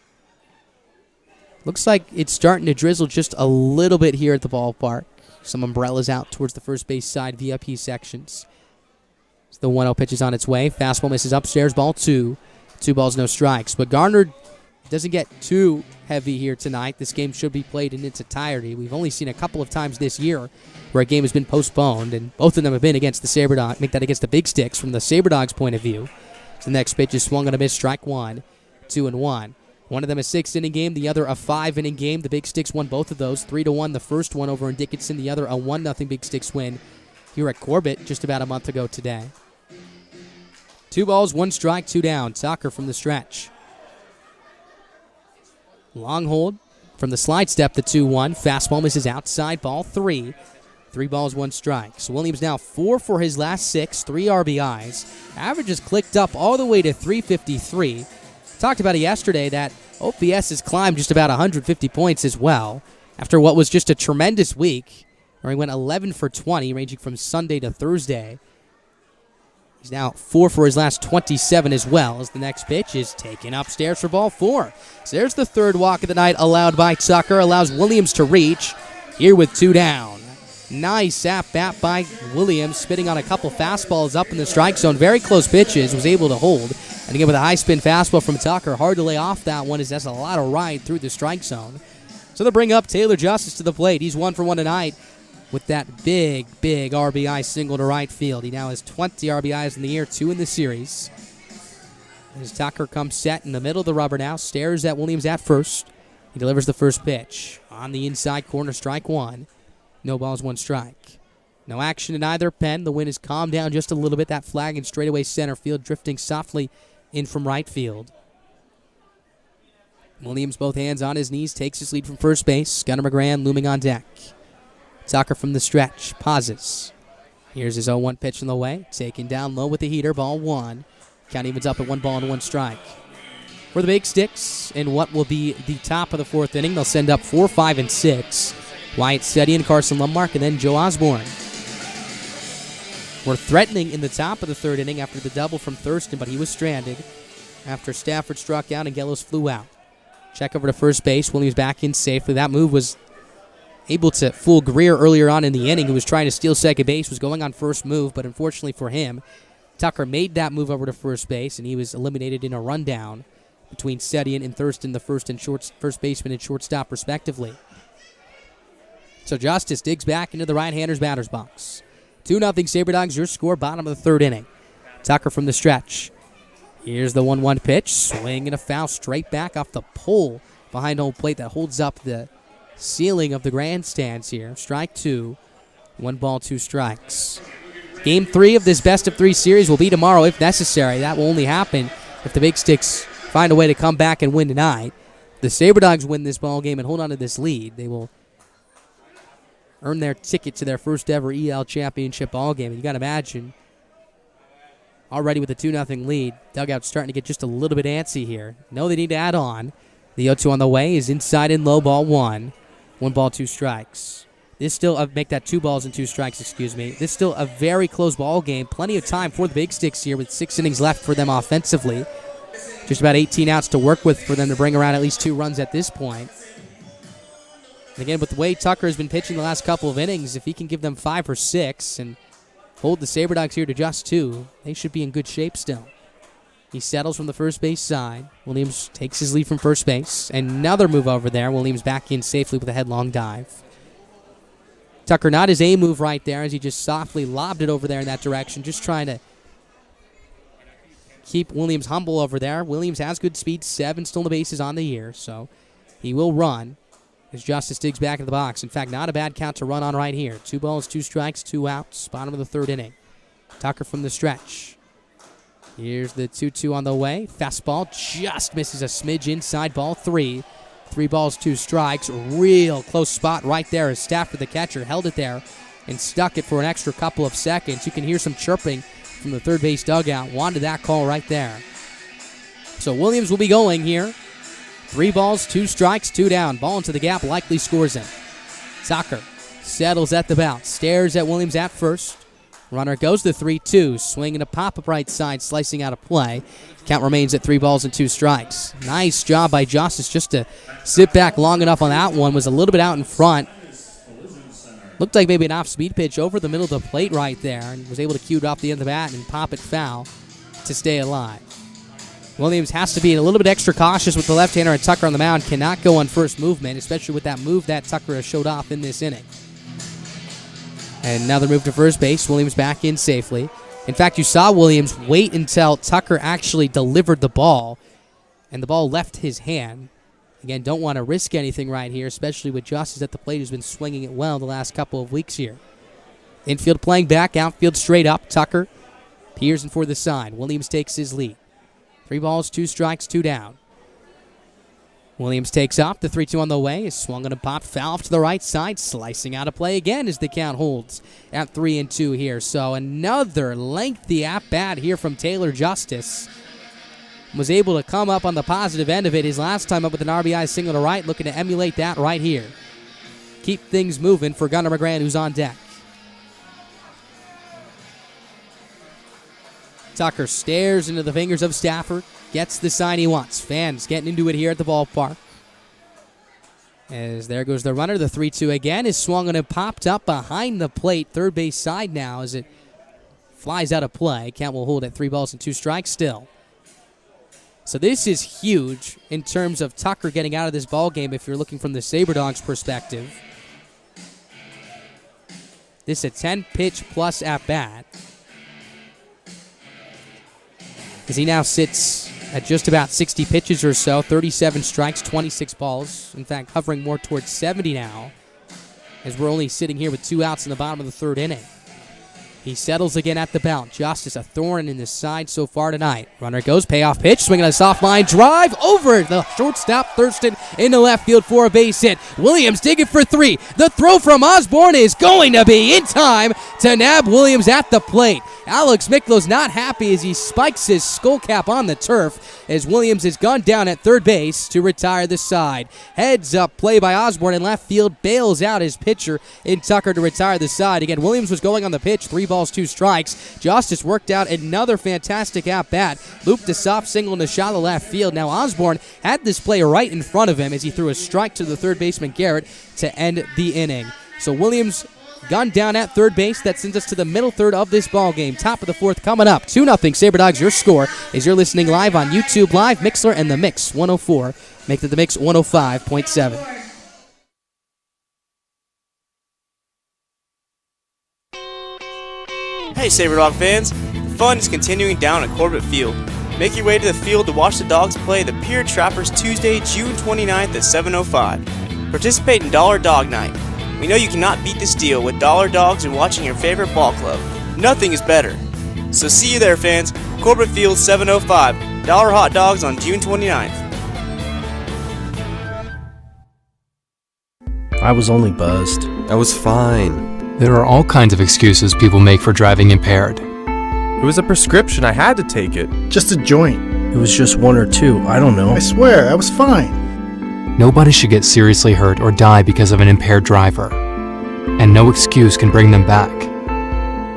Looks like it's starting to drizzle just a little bit here at the ballpark. Some umbrellas out towards the first base side VIP sections. So the 1-0 pitch is on its way. Fastball misses upstairs, ball 2. 2 balls, no strikes. But Garner doesn't get too heavy here tonight. This game should be played in its entirety. We've only seen a couple of times this year where a game has been postponed, and both of them have been against the Sabre Dogs. Make that against the Big Sticks from the Sabre Dogs' point of view. So the next pitch is swung on a miss, strike 1, 2-1. One of them a 6-inning game, the other a 5-inning game. The Big Sticks won both of those, 3-1. The first one over in Dickinson, the other a 1-0 Big Sticks win here at Corbett just about a month ago today. 2 balls, 1 strike, 2 down. Tucker from the stretch. Long hold from the slide step, the 2-1. Fastball misses outside, ball 3. 3 balls, 1 strike. So Williams now 4 for his last 6, 3 RBIs. Average has clicked up all the way to 353. Talked about it yesterday that OPS has climbed just about 150 points as well after what was just a tremendous week where he went 11 for 20 ranging from Sunday to Thursday. He's now 4 for his last 27 as well as the next pitch is taken upstairs for ball 4. So there's the third walk of the night allowed by Tucker. Allows Williams to reach here with 2 down. Nice at-bat by Williams, spitting on a couple fastballs up in the strike zone. Very close pitches, was able to hold. And again with a high-spin fastball from Tucker, hard to lay off that one as that's a lot of ride through the strike zone. So they'll bring up Taylor Justice to the plate. He's 1 for 1 tonight with that big RBI single to right field. He now has 20 RBIs in the year, 2 in the series. As Tucker comes set in the middle of the rubber now, stares at Williams at first. He delivers the first pitch. On the inside corner, strike 1. No balls, 1 strike. No action in either pen. The wind has calmed down just a little bit. That flag in straightaway center field, drifting softly in from right field. Williams, both hands on his knees, takes his lead from first base. Gunnar McGran looming on deck. Tucker from the stretch, pauses. Here's his 0-1 pitch in the way. Taken down low with the heater, ball 1. Count evens up at 1 ball and 1 strike. For the Big Sticks, in what will be the top of the 4th inning, they'll send up 4, 5, and 6. Wyatt Seddy and Carson Lummark, and then Joe Osborne. Were threatening in the top of the 3rd inning after the double from Thurston, but he was stranded after Stafford struck out and Gellos flew out. Check over to first base. Williams back in safely. That move was able to fool Greer earlier on in the inning, who was trying to steal second base, was going on first move, but unfortunately for him, Tucker made that move over to first base, and he was eliminated in a rundown between Sedian and Thurston, the first baseman and shortstop, respectively. So Justice digs back into the right-hander's batter's box. 2-0 Sabre Dogs, your score, bottom of the third inning. Tucker from the stretch. Here's the 1-1 pitch. Swing and a foul straight back off the pole behind home plate that holds up the ceiling of the grandstands here. Strike 2. 1 ball, 2 strikes. Game 3 of this best-of-3 series will be tomorrow if necessary. That will only happen if the Big Sticks find a way to come back and win tonight. If the Sabre Dogs win this ball game and hold on to this lead, they will earn their ticket to their first ever EL championship ball game. And you got to imagine, already with a 2-0 lead, dugout's starting to get just a little bit antsy here. No, they need to add on. The 0-2 on the way is inside and low, ball 1. 1 ball, 2 strikes. This still, make that 2 balls and 2 strikes, excuse me. This still a very close ball game. Plenty of time for the Big Sticks here with 6 innings left for them offensively. Just about 18 outs to work with for them to bring around at least 2 runs at this point. And again, with the way Tucker has been pitching the last couple of innings, if he can give them 5 or 6 and hold the Sabre Dogs here to just 2, they should be in good shape still. He settles from the first base side. Williams takes his lead from first base. Another move over there. Williams back in safely with a headlong dive. Tucker, not his A move right there as he just softly lobbed it over there in that direction, just trying to keep Williams humble over there. Williams has good speed, 7 stolen bases on the year, so he will run as Justice digs back into the box. In fact, not a bad count to run on right here. 2 balls, 2 strikes, 2 outs, bottom of the third inning. Tucker from the stretch. Here's the 2-2 on the way. Fastball just misses a smidge inside, ball 3. 3 balls, 2 strikes. Real close spot right there as Stafford, the catcher, held it there and stuck it for an extra couple of seconds. You can hear some chirping from the third base dugout. Wanted that call right there. So Williams will be going here. 3 balls, 2 strikes, 2 down. Ball into the gap, likely scores him. Tucker settles at the bounce. Stares at Williams at first. Runner goes to 3-2. Swing and a pop up right side, slicing out of play. Count remains at 3 balls and 2 strikes. Nice job by Justice just to sit back long enough on that one. Was a little bit out in front. Looked like maybe an off-speed pitch over the middle of the plate right there, and was able to cue it off the end of the bat and pop it foul to stay alive. Williams has to be a little bit extra cautious with the left-hander, and Tucker on the mound cannot go on first movement, especially with that move that Tucker has showed off in this inning. And another move to first base. Williams back in safely. In fact, you saw Williams wait until Tucker actually delivered the ball, and the ball left his hand. Again, don't want to risk anything right here, especially with Justice at the plate, who's been swinging it well the last couple of weeks here. Infield playing back, outfield straight up. Tucker peers in for the sign. Williams takes his lead. 3 balls, 2 strikes, 2 down. Williams takes off. The 3-2 on the way is swung on a pop foul off to the right side, slicing out of play again as the count holds at 3-2 here. So another lengthy at-bat here from Taylor Justice. Was able to come up on the positive end of it his last time up with an RBI single to right, looking to emulate that right here. Keep things moving for Gunnar McGrand, who's on deck. Tucker stares into the fingers of Stafford. Gets the sign he wants. Fans getting into it here at the ballpark. As there goes the runner. The 3-2 again is swung and popped up behind the plate. Third base side now as it flies out of play. Count will hold at 3 balls and 2 strikes still. So this is huge in terms of Tucker getting out of this ball game if you're looking from the Sabre Dogs perspective. This is a 10-pitch plus at-bat. As he now sits at just about 60 pitches or so, 37 strikes, 26 balls. In fact, hovering more towards 70 now, as we're only sitting here with 2 outs in the bottom of the third inning. He settles again at the belt. Justice, a thorn in his side so far tonight. Runner goes, payoff pitch, swinging a soft line drive over the shortstop Thurston into left field for a base hit. Williams digging for 3. The throw from Osborne is going to be in time to nab Williams at the plate. Alex Miklo's not happy as he spikes his skull cap on the turf as Williams has gone down at third base to retire the side. Heads up play by Osborne in left field, bails out his pitcher in Tucker to retire the side. Again, Williams was going on the pitch, 3 balls, 2 strikes. Justice worked out another fantastic at-bat. Looped a soft single into shallow left field. Now Osborne had this play right in front of him as he threw a strike to the third baseman Garrett to end the inning. So Williams Gun down at third base. That sends us to the middle third of this ball game. Top of the fourth coming up. 2-0 Sabre Dogs, your score, as you're listening live on YouTube Live, Mixler, and The Mix 104. Make it The Mix 105.7. Hey Sabre Dog fans, the fun is continuing down at Corbett Field. Make your way to the field to watch the Dogs play the Pier Trappers Tuesday, June 29th at 7:05. Participate in Dollar Dog Night. We know you cannot beat this deal with Dollar Dogs and watching your favorite ball club. Nothing is better. So see you there, fans. Corbett Field, 7:05. Dollar hot dogs on June 29th. I was only buzzed. I was fine. There are all kinds of excuses people make for driving impaired. It was a prescription. I had to take it. Just a joint. It was just one or two. I don't know. I swear, I was fine. Nobody should get seriously hurt or die because of an impaired driver. And no excuse can bring them back.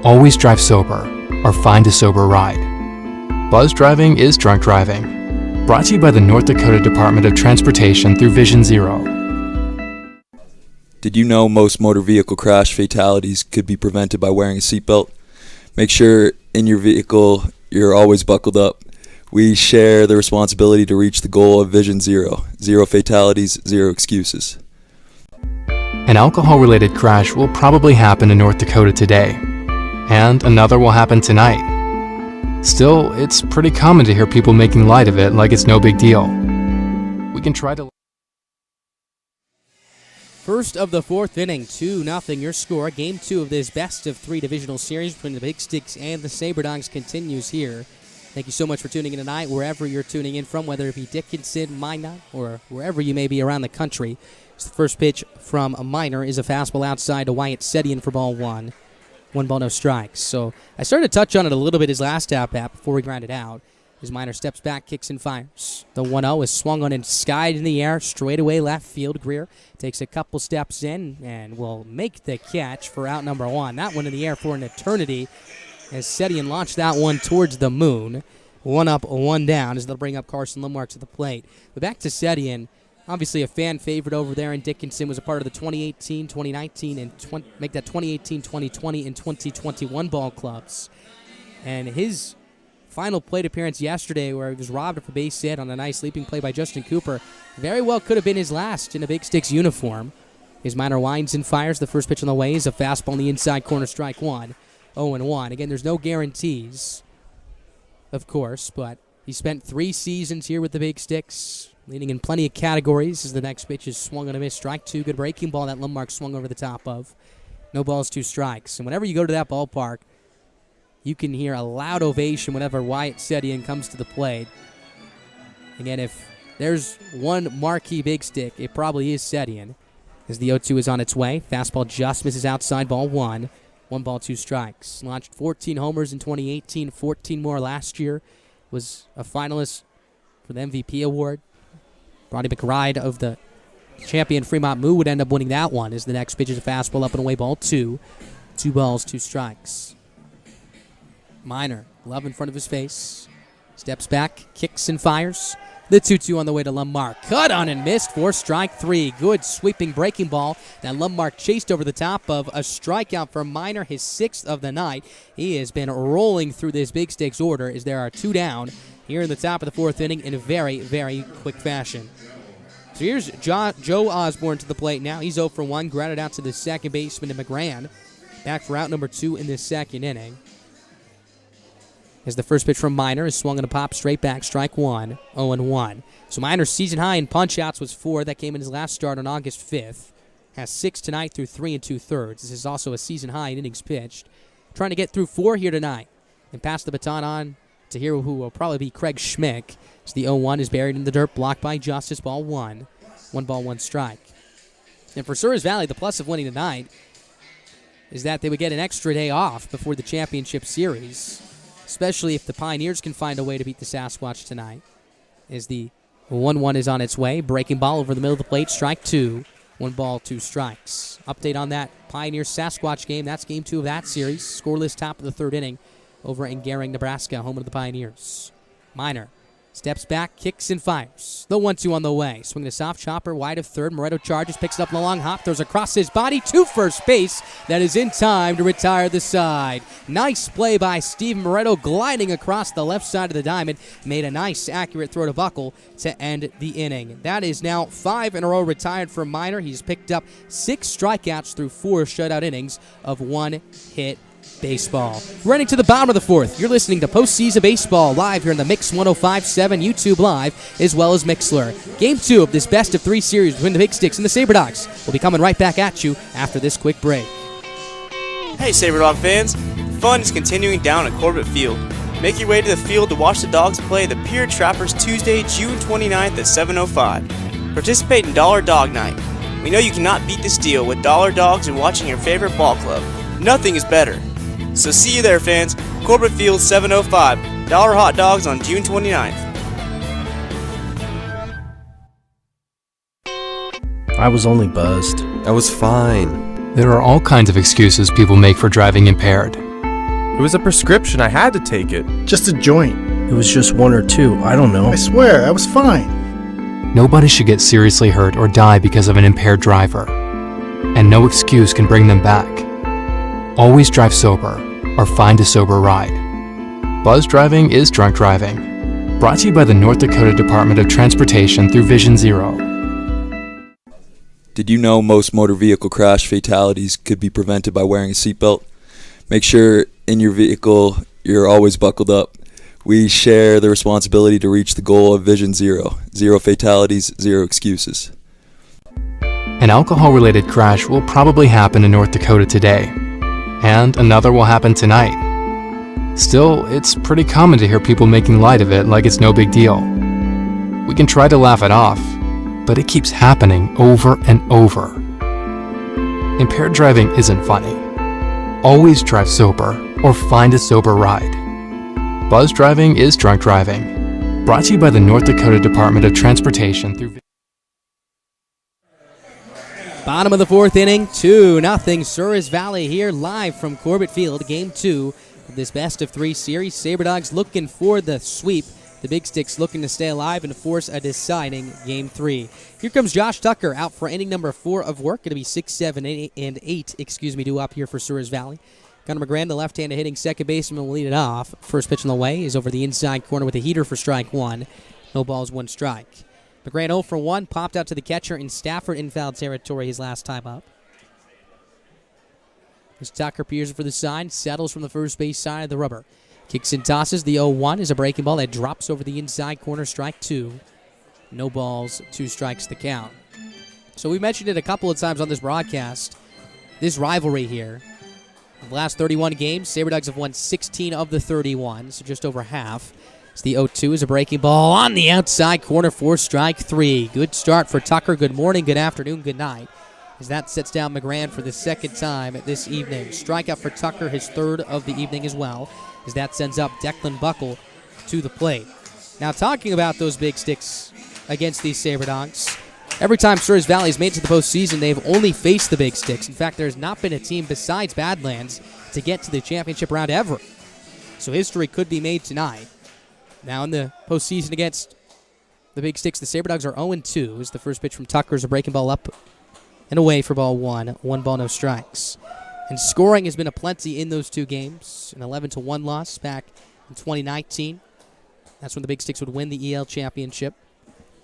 Always drive sober or find a sober ride. Buzz driving is drunk driving. Brought to you by the North Dakota Department of Transportation through Vision Zero. Did you know most motor vehicle crash fatalities could be prevented by wearing a seatbelt? Make sure in your vehicle you're always buckled up. We share the responsibility to reach the goal of Vision Zero. Zero fatalities, zero excuses. An alcohol-related crash will probably happen in North Dakota today, and another will happen tonight. Still, it's pretty common to hear people making light of it like it's no big deal. We can try to... First of the fourth inning, 2-0 your score. Game 2 of this best-of-3 divisional series between the Big Sticks and the Sabre Dogs continues here. Thank you so much for tuning in tonight, wherever you're tuning in from, whether it be Dickinson, Minot, or wherever you may be around the country. So the first pitch from a Minor is a fastball outside to Wyatt Sedian for ball one. 1 ball, no strikes. So I started to touch on it a little bit his last at-bat before we ground it out. His Minor steps back, kicks and fires. The 1-0 is swung on and skied in the air, straight away left field. Greer takes a couple steps in and will make the catch for out number 1. That one in the air for an eternity as Sedian launched that one towards the moon. 1 up, 1 down as they'll bring up Carson Limwark to the plate. But back to Sedian, obviously a fan favorite over there in Dickinson, was a part of the 2018, 2019, and 2018, 2020, and 2021 ball clubs. And his final plate appearance yesterday where he was robbed of a base hit on a nice leaping play by Justin Cooper very well could have been his last in a Big Sticks uniform. His Minor winds and fires. The first pitch on the way is a fastball in the inside corner, strike 1. 0-1. Again, there's no guarantees, of course, but he spent 3 seasons here with the Big Sticks, leading in plenty of categories as the next pitch is swung on a miss, strike 2. Good breaking ball that Limwark swung over the top of. No balls, 2 strikes. And whenever you go to that ballpark, you can hear a loud ovation whenever Wyatt Sedian comes to the plate. Again, if there's one marquee Big Stick, it probably is Sedian, as the 0-2 is on its way. Fastball just misses outside, ball 1. 1 ball, 2 strikes. Launched 14 homers in 2018, 14 more last year. Was a finalist for the MVP award. Brodie McBride of the champion Fremont Moo would end up winning that one, as the next pitch is a fastball up and away, ball 2. 2 balls, 2 strikes. Minor, glove in front of his face. Steps back, kicks and fires. The 2-2 on the way to Limwark. Cut on and missed for strike 3. Good sweeping breaking ball that Limwark chased over the top of. A strikeout for Minor, his 6th of the night. He has been rolling through this Big Stakes order as there are 2 down here in the top of the 4th inning in a very, very quick fashion. So here's Joe Osborne to the plate now. He's 0 for 1, grounded out to the second baseman to McGran. Back for out number 2 in the 2nd inning. As the first pitch from Minor is swung on a pop straight back, strike 1, 0-1. So Minor's season high in punch-outs was 4. That came in his last start on August 5th. Has 6 tonight through 3 2/3. This is also a season high in innings pitched. Trying to get through 4 here tonight and pass the baton on to here who will probably be Craig Schmick. So the 0-1 is buried in the dirt, blocked by Justice, ball 1. 1 ball, 1 strike. And for Souris Valley, the plus of winning tonight is that they would get an extra day off before the championship series, especially if the Pioneers can find a way to beat the Sasquatch tonight. As the 1-1 is on its way. Breaking ball over the middle of the plate, strike 2. 1 ball, 2 strikes. Update on that Pioneers-Sasquatch game. That's game 2 of that series. Scoreless top of the 3rd inning over in Gering, Nebraska, home of the Pioneers. Minor Steps back, kicks and fires. The 1-2 on the way. Swinging a soft chopper wide of third. Moretto charges, picks it up in the long hop, throws across his body to first base. That is in time to retire the side. Nice play by Steve Moretto, gliding across the left side of the diamond. Made a nice, accurate throw to Buckle to end the inning. That is now 5 in a row retired for Minor. He's picked up 6 strikeouts through 4 shutout innings of 1-hit baseball. Running to the bottom of the 4th, you're listening to Postseason Baseball live here in the Mix 105.7 YouTube Live, as well as Mixlr. Game 2 of this best-of-3 series between the Big Sticks and the Sabre Dogs will be coming right back at you after this quick break. Hey Sabre Dog fans, fun is continuing down at Corbett Field. Make your way to the field to watch the Dogs play the Pier Trappers Tuesday, June 29th at 7:05. Participate in Dollar Dog Night. We know you cannot beat this deal with Dollar Dogs and watching your favorite ball club. Nothing is better. So see you there, fans. Corbett Field, 7:05. Dollar hot dogs on June 29th. I was only buzzed. I was fine. There are all kinds of excuses people make for driving impaired. It was a prescription. I had to take it. Just a joint. It was just 1 or 2. I don't know. I swear, I was fine. Nobody should get seriously hurt or die because of an impaired driver, and no excuse can bring them back. Always drive sober or find a sober ride. Buzz driving is drunk driving. Brought to you by the North Dakota Department of Transportation through Vision Zero. Did you know most motor vehicle crash fatalities could be prevented by wearing a seatbelt? Make sure in your vehicle you're always buckled up. We share the responsibility to reach the goal of Vision Zero. 0 fatalities, 0 excuses. An alcohol-related crash will probably happen in North Dakota today, and another will happen tonight. Still, it's pretty common to hear people making light of it like it's no big deal. We can try to laugh it off, but it keeps happening over and over. Impaired driving isn't funny. Always drive sober or find a sober ride. Buzz driving is drunk driving. Brought to you by the North Dakota Department of Transportation through Bottom of the 4th inning, 2-0 Souris Valley here live from Corbett Field. Game 2 of this best-of-3 series. Sabre Dogs looking for the sweep. The Big Sticks looking to stay alive and force a deciding Game 3. Here comes Josh Tucker out for inning number 4 of work. Going to be 6, 7, and 8, due up here for Souris Valley. Connor McGran, the left-handed hitting second baseman, will lead it off. First pitch on the way is over the inside corner with a heater for strike 1. No balls, 1 strike. McGran 0 for 1, popped out to the catcher in Stafford in foul territory his last time up. As Tucker peers for the side, settles from the first base side of the rubber. Kicks and tosses. The 0-1 is a breaking ball that drops over the inside corner, strike 2. No balls, 2 strikes the count. So we mentioned it a couple of times on this broadcast. This rivalry here. In the last 31 games, Sabre Dogs have won 16 of the 31, so just over half. As the 0-2 is a breaking ball on the outside corner for strike 3. Good start for Tucker. Good morning, good afternoon, good night. As that sets down McGran for the second time this evening. Strikeout for Tucker, his 3rd of the evening as well, as that sends up Declan Buckle to the plate. Now, talking about those Big Sticks against these Sabre Dogs, every time Souris Valley has made it to the postseason, they've only faced the Big Sticks. In fact, there's not been a team besides Badlands to get to the championship round ever. So history could be made tonight. Now in the postseason against the Big Sticks, the Sabre Dogs are 0-2 as the first pitch from Tucker is a breaking ball up and away for ball 1. 1 ball, no strikes. And scoring has been aplenty in those 2 games. An 11-1 loss back in 2019. That's when the Big Sticks would win the EL championship.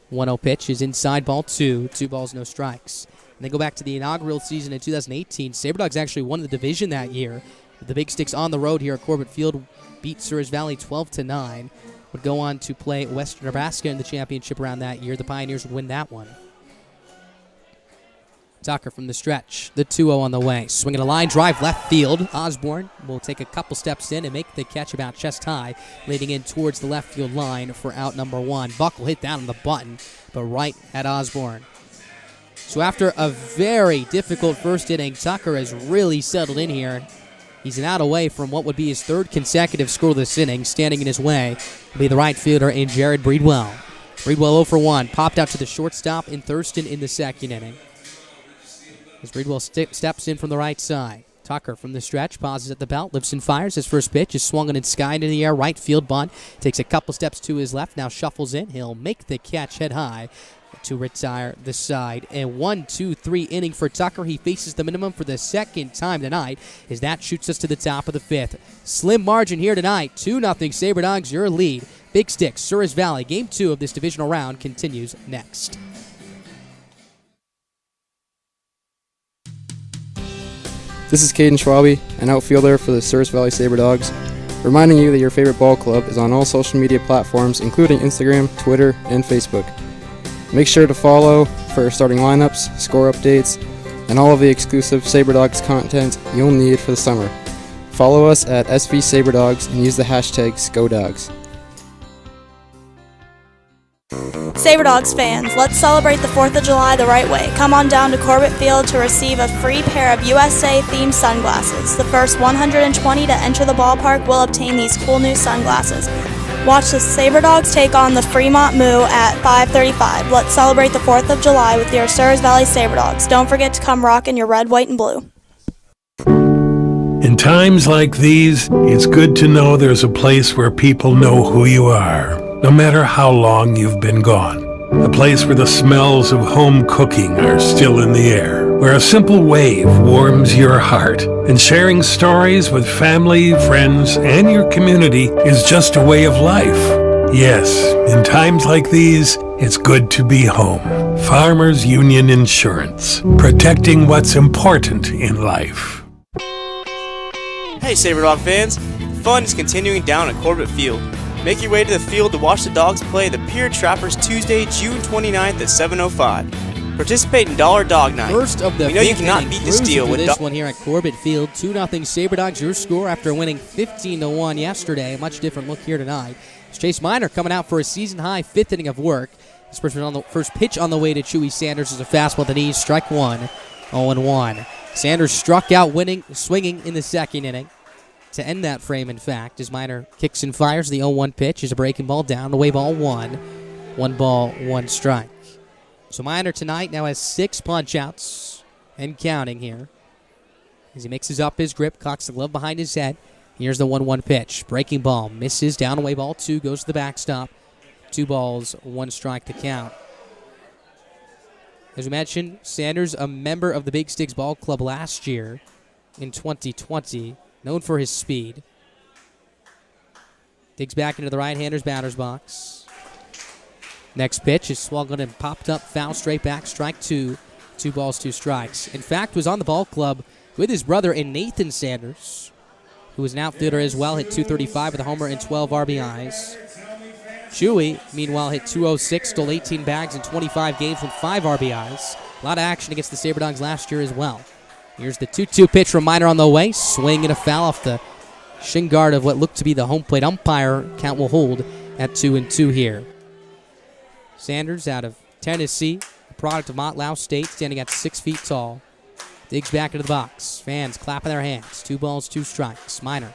1-0 pitch is inside ball 2. 2 balls, no strikes. And they go back to the inaugural season in 2018. Sabre Dogs actually won the division that year. The Big Sticks on the road here at Corbett Field beat Souris Valley 12-9. Would go on to play Western Nebraska in the championship round that year. The Pioneers would win that one. Tucker from the stretch. The 2-0 on the way. Swinging a line drive left field. Osborne will take a couple steps in and make the catch about chest high, leading in towards the left field line for out number 1. Buckle hit down on the button, but right at Osborne. So after a very difficult first inning, Tucker has really settled in here. He's an out away from what would be his 3rd consecutive scoreless inning. Standing in his way will be the right fielder in Jared Breedwell. Breedwell 0 for 1. Popped out to the shortstop in Thurston in the 2nd inning. As Breedwell steps in from the right side. Tucker from the stretch, pauses at the belt, lifts and fires. His first pitch is swung and sky into the air, right field bunt. Takes a couple steps to his left, now shuffles in. He'll make the catch head high to retire the side. And 1-2-3 inning for Tucker. He faces the minimum for the second time tonight as that shoots us to the top of the fifth. Slim margin here tonight, 2-0 Sabre Dogs, your lead. Big Sticks, Souris Valley. Game 2 of this divisional round continues next. This is Caden Schwabe, an outfielder for the Souris Valley Sabre Dogs, reminding you that your favorite ball club is on all social media platforms, including Instagram, Twitter, and Facebook. Make sure to follow for starting lineups, score updates, and all of the exclusive Sabre Dogs content you'll need for the summer. Follow us at SV Sabre Dogs and use the hashtag SCODogs. Sabre Dogs fans, let's celebrate the 4th of July the right way. Come on down to Corbett Field to receive a free pair of USA-themed sunglasses. The first 120 to enter the ballpark will obtain these cool new sunglasses. Watch the Sabre Dogs take on the Fremont Moo at 5:35. Let's celebrate the 4th of July with your Souris Valley Sabre Dogs. Don't forget to come rock in your red, white, and blue. In times like these, it's good to know there's a place where people know who you are, no matter how long you've been gone. A place where the smells of home cooking are still in the air, where a simple wave warms your heart, and sharing stories with family, friends, and your community is just a way of life. Yes, in times like these, it's good to be home. Farmers Union Insurance, protecting what's important in life. Hey Sabre Dog fans, fun is continuing down at Corbett Field. Make your way to the field to watch the Dogs play the Pier Trappers Tuesday, June 29th at 7:05. Participate in Dollar Dog Night. First of the we know you cannot beat this deal with this one here at Corbett Field. 2-0 Sabre Dogs, your score after winning 15-1 yesterday. A much different look here tonight. It's Chase Miner coming out for a season-high 5th inning of work. His first pitch on the way to Chewy Sanders is a fastball at the knees, strike one, 0-1. Sanders struck out swinging in the second inning to end that frame, in fact, as Miner kicks and fires. The 0-1 pitch is a breaking ball down, the way ball 1. 1 ball, 1 strike. So Miner tonight now has 6 punch-outs and counting here as he mixes up his grip, cocks the glove behind his head. Here's the 1-1 pitch. Breaking ball, misses, down, away ball 2, goes to the backstop. 2 balls, 1 strike to count. As we mentioned, Sanders, a member of the Big Sticks Ball Club last year in 2020, known for his speed. Digs back into the right-hander's batter's box. Next pitch is swung and popped up, foul, straight back, strike 2. 2 balls, 2 strikes. In fact, was on the ball club with his brother in Nathan Sanders, who was an outfielder as well, hit .235 with a homer and 12 RBIs. Chewy, meanwhile, hit .206, stole 18 bags in 25 games with 5 RBIs. A lot of action against the Sabre Dogs last year as well. Here's the 2-2 pitch from Miner on the way. Swing and a foul off the shin guard of what looked to be the home plate umpire. Count will hold at 2-2 here. Sanders out of Tennessee, a product of Montlau State, standing at 6 feet tall. Digs back into the box. Fans clapping their hands. 2 balls, 2 strikes. Miner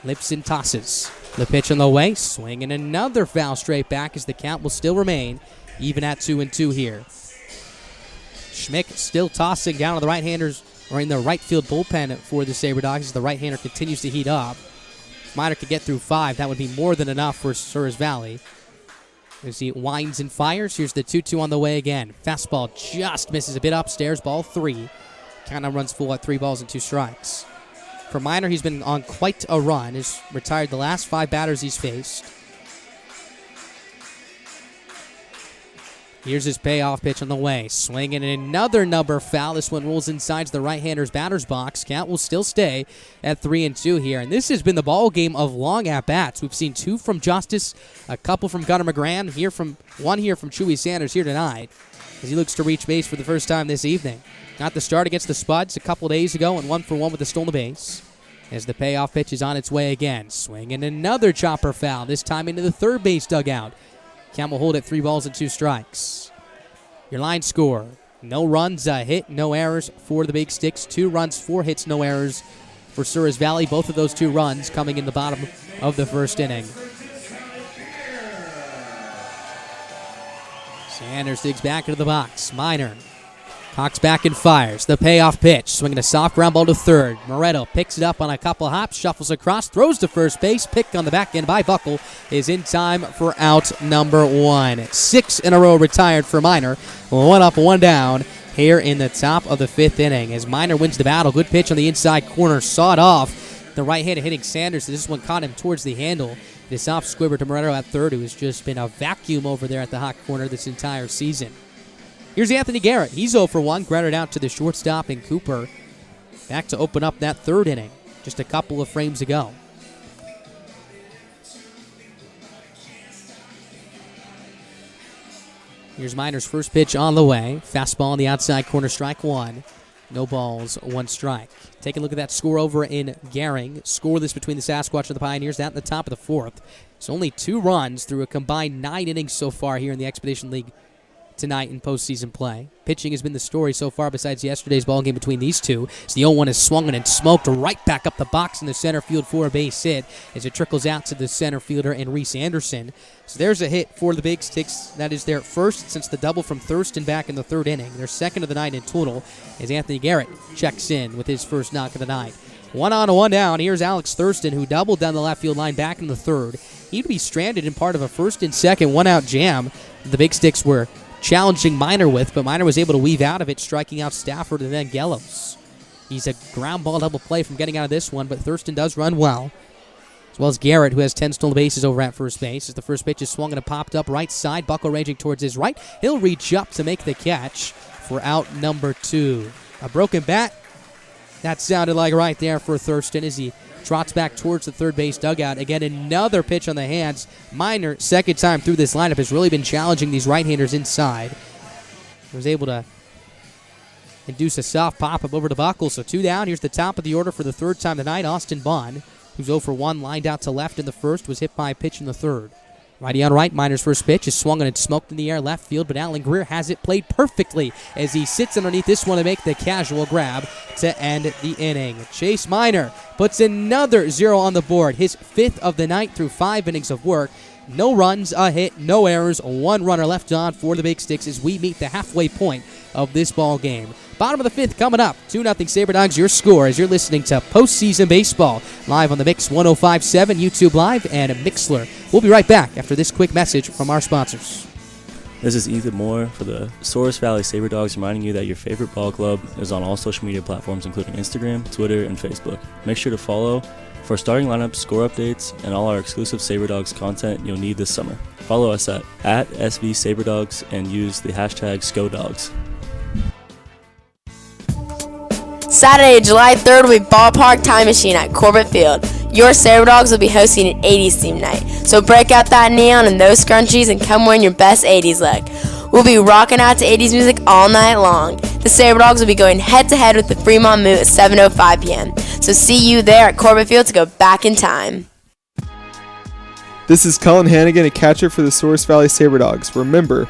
lips and tosses. The pitch on the way. Swing and another foul straight back as the count will still remain even at 2-2 here. Schmick still tossing down on the right-handers, or in the right field bullpen for the Sabre Dogs as the right-hander continues to heat up. If Miner could get through 5, that would be more than enough for Souris Valley. As he winds and fires, here's the 2-2 on the way again. Fastball just misses a bit upstairs, ball 3. Count now runs full at 3 balls and 2 strikes. For Miner, he's been on quite a run. He's retired the last 5 batters he's faced. Here's his payoff pitch on the way. Swinging another number foul. This one rolls inside the right-hander's batter's box. Count will still stay at 3-2 here. And this has been the ball game of long at-bats. We've seen 2 from Justice, a couple from Gunnar McGran, one here from Chewy Sanders here tonight, as he looks to reach base for the first time this evening. Got the start against the Spuds a couple days ago and 1-for-1 with a stolen base. As the payoff pitch is on its way again. Swinging another chopper foul, this time into the third base dugout. Count will hold at 3 balls and 2 strikes. Your line score, no runs, a hit, no errors for the Big Sticks. 2 runs, 4 hits, no errors for Souris Valley. Both of those 2 runs coming in the bottom of the first inning. Sanders digs back into the box. Miner Hawks back and fires. The payoff pitch. Swinging a soft ground ball to third. Moretto picks it up on a couple hops, shuffles across, throws to first base. Picked on the back end by Buckle is in time for out number 1. 6 in a row retired for Minor. 1 up, 1 down here in the top of the 5th inning as Minor wins the battle. Good pitch on the inside corner. Sawed off. The right-handed hitting Sanders. This one caught him towards the handle. This off squibber to Moretto at third, who has just been a vacuum over there at the hot corner this entire season. Here's Anthony Garrett. He's 0 for 1. Grounded out to the shortstop, and Cooper back to open up that 3rd inning just a couple of frames ago. Here's Minor's first pitch on the way. Fastball on the outside corner, strike 1. No balls, 1 strike. Take a look at that score over in Gehring. Scoreless between the Sasquatch and the Pioneers. That in the top of the 4th. It's only 2 runs through a combined 9 innings so far here in the Expedition League tonight in postseason play. Pitching has been the story so far besides yesterday's ball game between these two. As the 0-1 is swung and smoked right back up the box in the center field for a base hit as it trickles out to the center fielder and Reese Anderson. So there's a hit for the Big Sticks. That is their first since the double from Thurston back in the 3rd inning. Their 2nd of the night in total as Anthony Garrett checks in with his first knock of the night. 1 on, 1 down. Here's Alex Thurston, who doubled down the left field line back in the 3rd. He'd be stranded in part of a 1st and 2nd 1-out jam. The Big Sticks were challenging Minor with, but Minor was able to weave out of it, striking out Stafford and then Gellos. He's a ground ball double play from getting out of this one, but Thurston does run well. As well as Garrett, who has 10 stolen bases over at first base. As the first pitch is swung and popped up right side, Buckle ranging towards his right. He'll reach up to make the catch for out number 2. A broken bat. That sounded like right there for Thurston as he trots back towards the third base dugout. Again, another pitch on the hands. Minor, 2nd time through this lineup, has really been challenging these right-handers inside. He was able to induce a soft pop-up over to Buckle. So 2 down. Here's the top of the order for the 3rd time tonight. Austin Bond, who's 0 for 1, lined out to left in the 1st, was hit by a pitch in the 3rd. Righty on right, Minor's first pitch is swung and it's smoked in the air left field, but Alan Greer has it played perfectly as he sits underneath this one to make the casual grab to end the inning. Chase Minor puts another 0 on the board, his 5th of the night through 5 innings of work. No runs, a hit, no errors, 1 runner left on for the Big Sticks as we meet the halfway point of this ball game. Bottom of the 5th coming up. 2-0 Sabre Dogs, your score as you're listening to Postseason Baseball live on the Mix 105.7, YouTube Live, and Mixler. We'll be right back after this quick message from our sponsors. This is Ethan Moore for the Souris Valley Sabre Dogs, reminding you that your favorite ball club is on all social media platforms, including Instagram, Twitter, and Facebook. Make sure to follow for starting lineups, score updates, and all our exclusive Sabre Dogs content you'll need this summer. Follow us at SV Sabre Dogs and use the hashtag SCODogs. Saturday, July 3rd will be Ballpark Time Machine at Corbett Field. Your Sabre Dogs will be hosting an 80s theme night. So break out that neon and those scrunchies and come wearing your best 80s look. We'll be rocking out to 80s music all night long. The Sabre Dogs will be going head-to-head with the Fremont Moot at 7:05 p.m. So see you there at Corbett Field to go back in time. This is Cullen Hannigan, a catcher for the Souris Valley Sabre Dogs. Remember,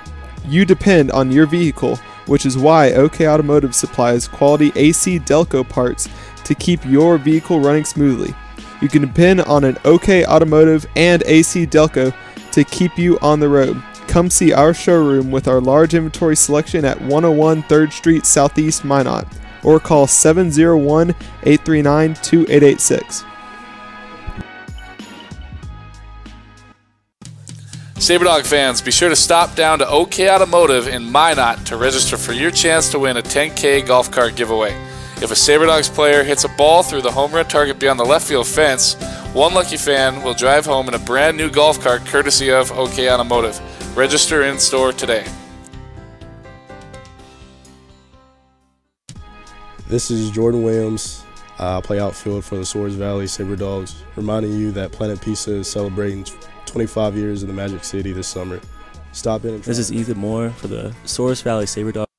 you depend on your vehicle, which is why OK Automotive supplies quality AC Delco parts to keep your vehicle running smoothly. You can depend on an OK Automotive and AC Delco to keep you on the road. Come see our showroom with our large inventory selection at 101 3rd Street Southeast, Minot, or call 701-839-2886. Sabre Dog fans, be sure to stop down to OK Automotive in Minot to register for your chance to win a 10K golf cart giveaway. If a Sabre Dogs player hits a ball through the home run target beyond the left field fence, one lucky fan will drive home in a brand new golf cart courtesy of OK Automotive. Register in store today. This is Jordan Williams. I play outfield for the Souris Valley Sabre Dogs, reminding you that Planet Pizza is celebrating 25 years in the Magic City this summer. Stop in and try. This is Ethan Moore for the Souris Valley Sabre Dogs.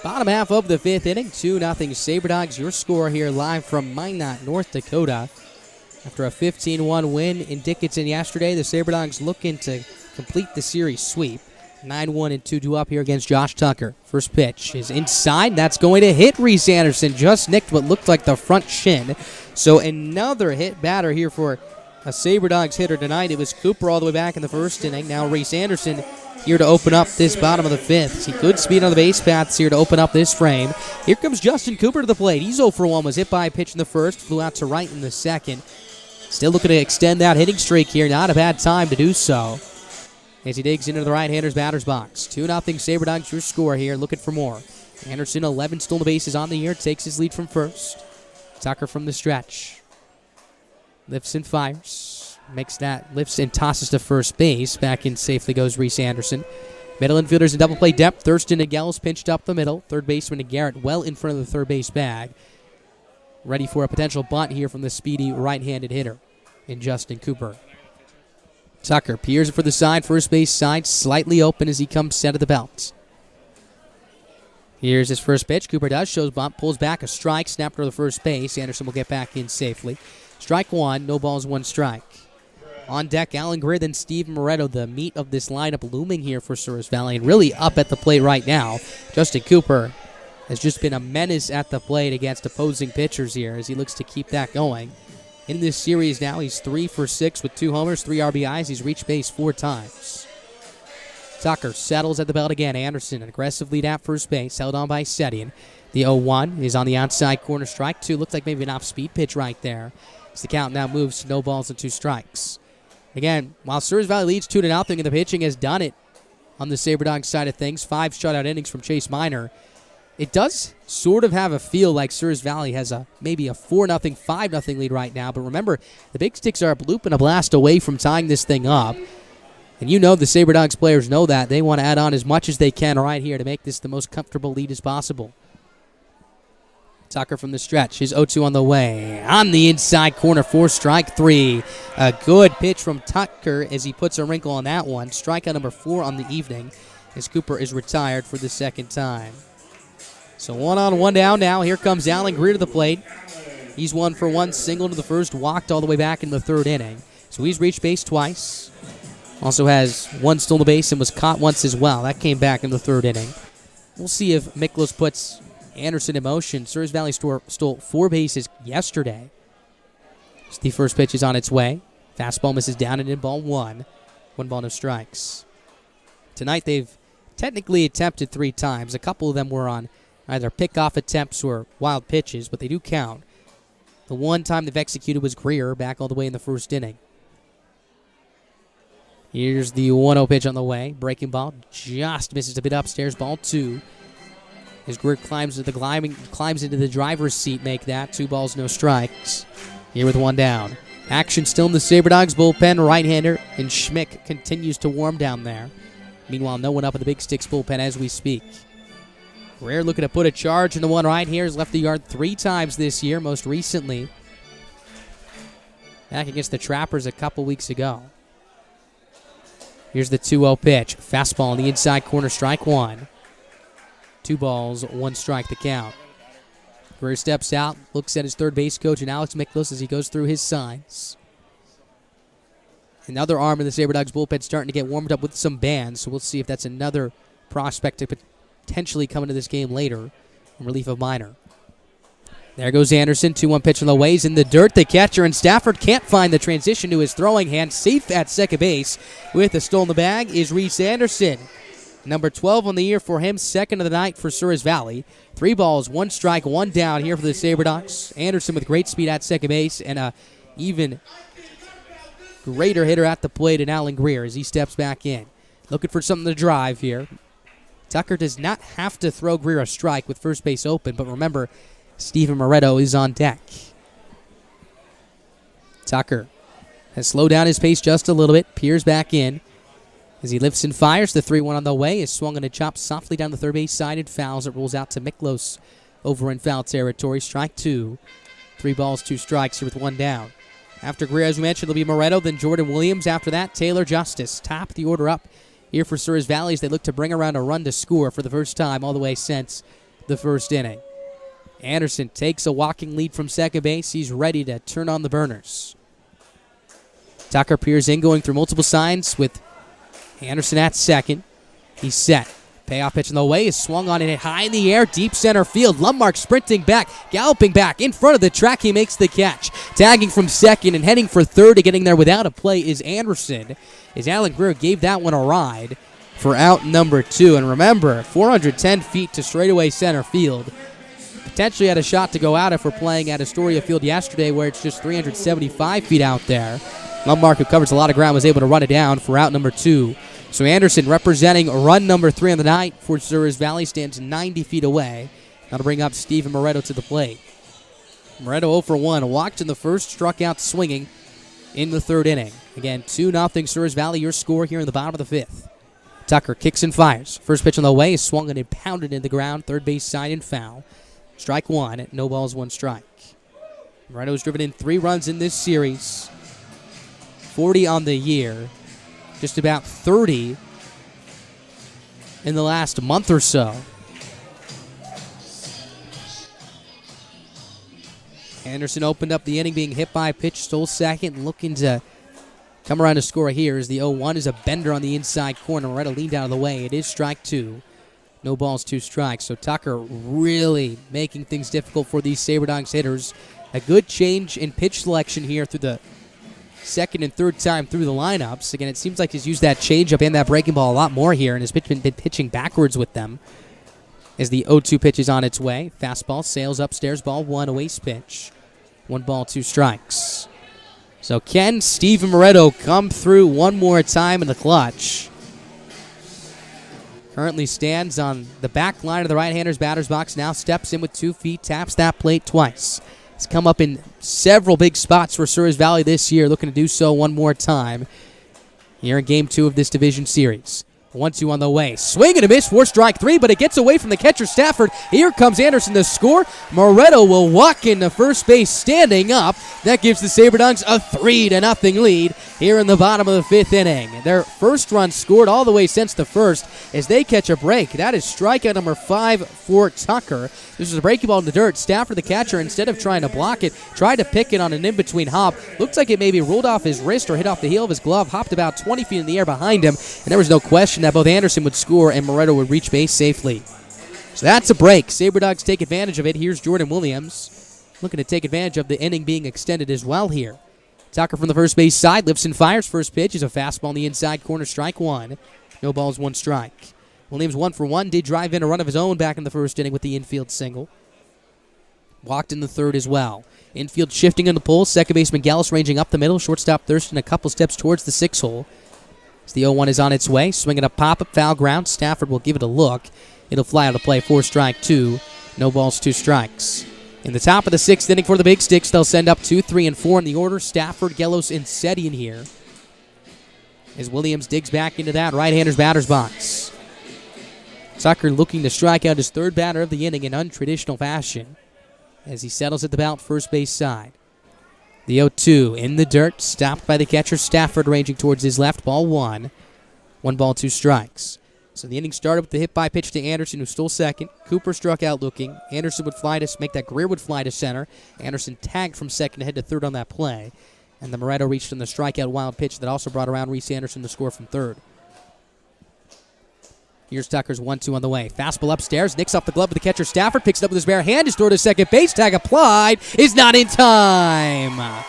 Bottom half of the 5th inning, 2-0 Sabre Dogs. Your score here live from Minot, North Dakota. After a 15-1 win in Dickinson yesterday, the Sabre Dogs looking to complete the series sweep. 9-1 and 2-2 up here against Josh Tucker. First pitch is inside. That's going to hit Reese Anderson. Just nicked what looked like the front shin. So another hit batter here for a Sabre Dogs hitter tonight. It was Cooper all the way back in the 1st inning. Now Reese Anderson here to open up this bottom of the 5th. See good speed on the base paths here to open up this frame. Here comes Justin Cooper to the plate. He's 0 for 1, was hit by a pitch in the first, flew out to right in the second. Still looking to extend that hitting streak here. Not a bad time to do so as he digs into the right-hander's batter's box. 2-0 Sabre Dogs, your score here, looking for more. Anderson, 11 stolen bases on the year, takes his lead from first. Tucker from the stretch. Lifts and fires. Makes that, lifts and tosses to first base. Back in safely goes Reese Anderson. Middle infielders in double play depth. Thurston and Gels pinched up the middle. Third baseman and Garrett well in front of the third base bag. Ready for a potential bunt here from the speedy right-handed hitter in Justin Cooper. Tucker peers for the side, first base side, slightly open as he comes set of the belt. Here's his first pitch. Cooper does, shows bump, pulls back, a strike, snap to the first base. Anderson will get back in safely. Strike one, no balls, one strike. On deck, Alan Greer, then Steve Moretto, the meat of this lineup looming here for Souris Valley, and really up at the plate right now. Justin Cooper has just been a menace at the plate against opposing pitchers here as he looks to keep that going. In this series now, he's 3 for 6 with 2 homers, 3 RBIs. He's reached base 4 times. Tucker settles at the belt again. Anderson, an aggressive lead at first base, held on by Setian. The 0-1 is on the outside corner. Strike 2. Looks like maybe an off-speed pitch right there. As the count now moves to no balls and 2 strikes. Again, while Souris Valley leads 2-0 and the pitching has done it on the Sabre Dogs side of things, 5 shutout innings from Chase Minor, it does sort of have a feel like Souris Valley has maybe a 4-0, 5-0 lead right now. But remember, the Big Sticks are a bloop and a blast away from tying this thing up. And you know the Sabre Dogs players know that. They want to add on as much as they can right here to make this the most comfortable lead as possible. Tucker from the stretch. His 0-2 on the way. On the inside corner for strike 3. A good pitch from Tucker as he puts a wrinkle on that one. Strikeout number 4 on the evening as Cooper is retired for the second time. So 1-on-1 down now. Here comes Alan Greer to the plate. He's 1 for 1, single to the first, walked all the way back in the third inning. So he's reached base twice. Also has 1 stolen base and was caught once as well. That came back in the third inning. We'll see if Miklos puts Anderson in motion. Souris Valley stole 4 bases yesterday. So the first pitch is on its way. Fastball misses down and in, ball 1. 1 ball, no strikes. Tonight they've technically attempted 3 times. A couple of them were on either pickoff attempts or wild pitches, but they do count. The one time they've executed was Greer back all the way in the first inning. Here's the 1-0 pitch on the way. Breaking ball just misses a bit upstairs. Ball 2. As Greer climbs into the driver's seat, make that 2 balls, no strikes. Here with 1 down. Action still in the Sabre Dogs bullpen. Right-hander and Schmick continues to warm down there. Meanwhile, no one up in the Big Sticks bullpen as we speak. Greer looking to put a charge in the one right here. Has left the yard 3 times this year, most recently back against the Trappers a couple weeks ago. Here's the 2-0 pitch. Fastball on the inside corner, strike 1. 2 balls, 1 strike the count. Greer steps out, looks at his third base coach and Alex Miklos as he goes through his signs. Another arm in the Sabre Dogs bullpen starting to get warmed up with some bands, so we'll see if that's another prospect to potentially come into this game later in relief of Minor. There goes Anderson, 2-1 pitch on the way. He's in the dirt. The catcher and Stafford can't find the transition to his throwing hand. Safe at second base with a stole in the bag is Reese Anderson. Number 12 on the year for him, second of the night for Souris Valley. 3 balls, 1 strike, 1 down here for the Sabre Dogs. Anderson with great speed at second base and a even greater hitter at the plate in Alan Greer as he steps back in. Looking for something to drive here. Tucker does not have to throw Greer a strike with first base open, but remember, Steven Moretto is on deck. Tucker has slowed down his pace just a little bit, peers back in. As he lifts and fires, the 3-1 on the way is swung on a chop softly down the third base side and fouls. It rolls out to Miklos over in foul territory. Strike 2. 3 balls, 2 strikes here with 1 down. After Greer, as we mentioned, it'll be Moretto, then Jordan Williams. After that, Taylor Justice. Top the order up here for Souris Valley as they look to bring around a run to score for the first time all the way since the first inning. Anderson takes a walking lead from second base. He's ready to turn on the burners. Tucker peers in, going through multiple signs with Anderson at second. He's set. Payoff pitch on the way is swung on and hit high in the air, deep center field. Lundmark sprinting back, galloping back in front of the track. He makes the catch. Tagging from second and heading for third and getting there without a play is Anderson. As Alan Greer gave that one a ride for out number 2. And remember, 410 feet to straightaway center field. Potentially had a shot to go out if we're playing at Astoria Field yesterday, where it's just 375 feet out there. Lummark, who covers a lot of ground, was able to run it down for out number 2. So Anderson, representing run number 3 on the night for Souris Valley, stands 90 feet away. That'll bring up Steven Moretto to the plate. Moretto 0 for 1, walked in the first, struck out swinging in the third inning. Again, 2-0 Souris Valley, your score here in the bottom of the 5th. Tucker kicks and fires. First pitch on the way is swung and pounded into the ground. Third base side and foul. Strike 1, no balls, 1 strike. Moretto's driven in 3 runs in this series. 40 on the year. Just about 30 in the last month or so. Anderson opened up the inning being hit by a pitch, stole second, looking to come around to score here as the 0-1 is a bender on the inside corner. Moretto leaned out of the way. It is strike 2. No balls, 2 strikes. So Tucker really making things difficult for these Sabre Dogs hitters. A good change in pitch selection here through the second and third time through the lineups. Again, it seems like he's used that changeup and that breaking ball a lot more here, and has been pitching backwards with them. As the 0-2 pitch is on its way. Fastball sails upstairs, ball 1, a waste pitch. 1 ball, 2 strikes. So can Steven Moretto come through one more time in the clutch? Currently stands on the back line of the right-hander's batter's box. Now steps in with 2 feet, taps that plate twice. He's come up in several big spots for Souris Valley this year, looking to do so one more time here in Game 2 of this division series. 1-2 on the way. Swing and a miss for strike 3, but it gets away from the catcher, Stafford. Here comes Anderson to score. Moretto will walk into first base standing up. That gives the Sabre Dogs a 3-0 lead here in the bottom of the 5th inning. Their first run scored all the way since the first as they catch a break. That is strikeout number 5 for Tucker. This was a breaking ball in the dirt. Stafford, the catcher, instead of trying to block it, tried to pick it on an in-between hop. Looks like it maybe rolled off his wrist or hit off the heel of his glove, hopped about 20 feet in the air behind him, and there was no question that both Anderson would score and Moretto would reach base safely. So that's a break. Sabre Dogs take advantage of it. Here's Jordan Williams looking to take advantage of the inning being extended as well here. Tucker from the first base side lifts and fires. First pitch is a fastball on the inside corner, strike 1. No balls, 1 strike. Williams 1 for 1, did drive in a run of his own back in the first inning with the infield single. Walked in the third as well. Infield shifting in the pull. Second baseman Gallus ranging up the middle. Shortstop Thurston a couple steps towards the 6 hole. As the 0-1 is on its way. Swinging a pop-up, foul ground. Stafford will give it a look. It'll fly out of play. 4 strike 2. No balls, 2 strikes. In the top of the 6th inning for the Big Sticks, they'll send up 2, 3, and 4 in the order. Stafford, Gellos, and Seti in here. As Williams digs back into that right-hander's batter's box. Tucker looking to strike out his third batter of the inning in untraditional fashion as he settles at the belt first base side. The 0-2 in the dirt, stopped by the catcher Stafford ranging towards his left, ball 1. 1 ball, 2 strikes. So the inning started with the hit by pitch to Anderson, who stole second. Cooper struck out looking. Anderson would fly to make that. Greer would fly to center. Anderson tagged from second to head to third on that play. And the Moretto reached on the strikeout wild pitch that also brought around Reese Anderson to score from third. Here's Tucker's 1-2 on the way. Fastball upstairs, nicks off the glove of the catcher Stafford, picks it up with his bare hand, his throw to second base, tag applied, is not in time.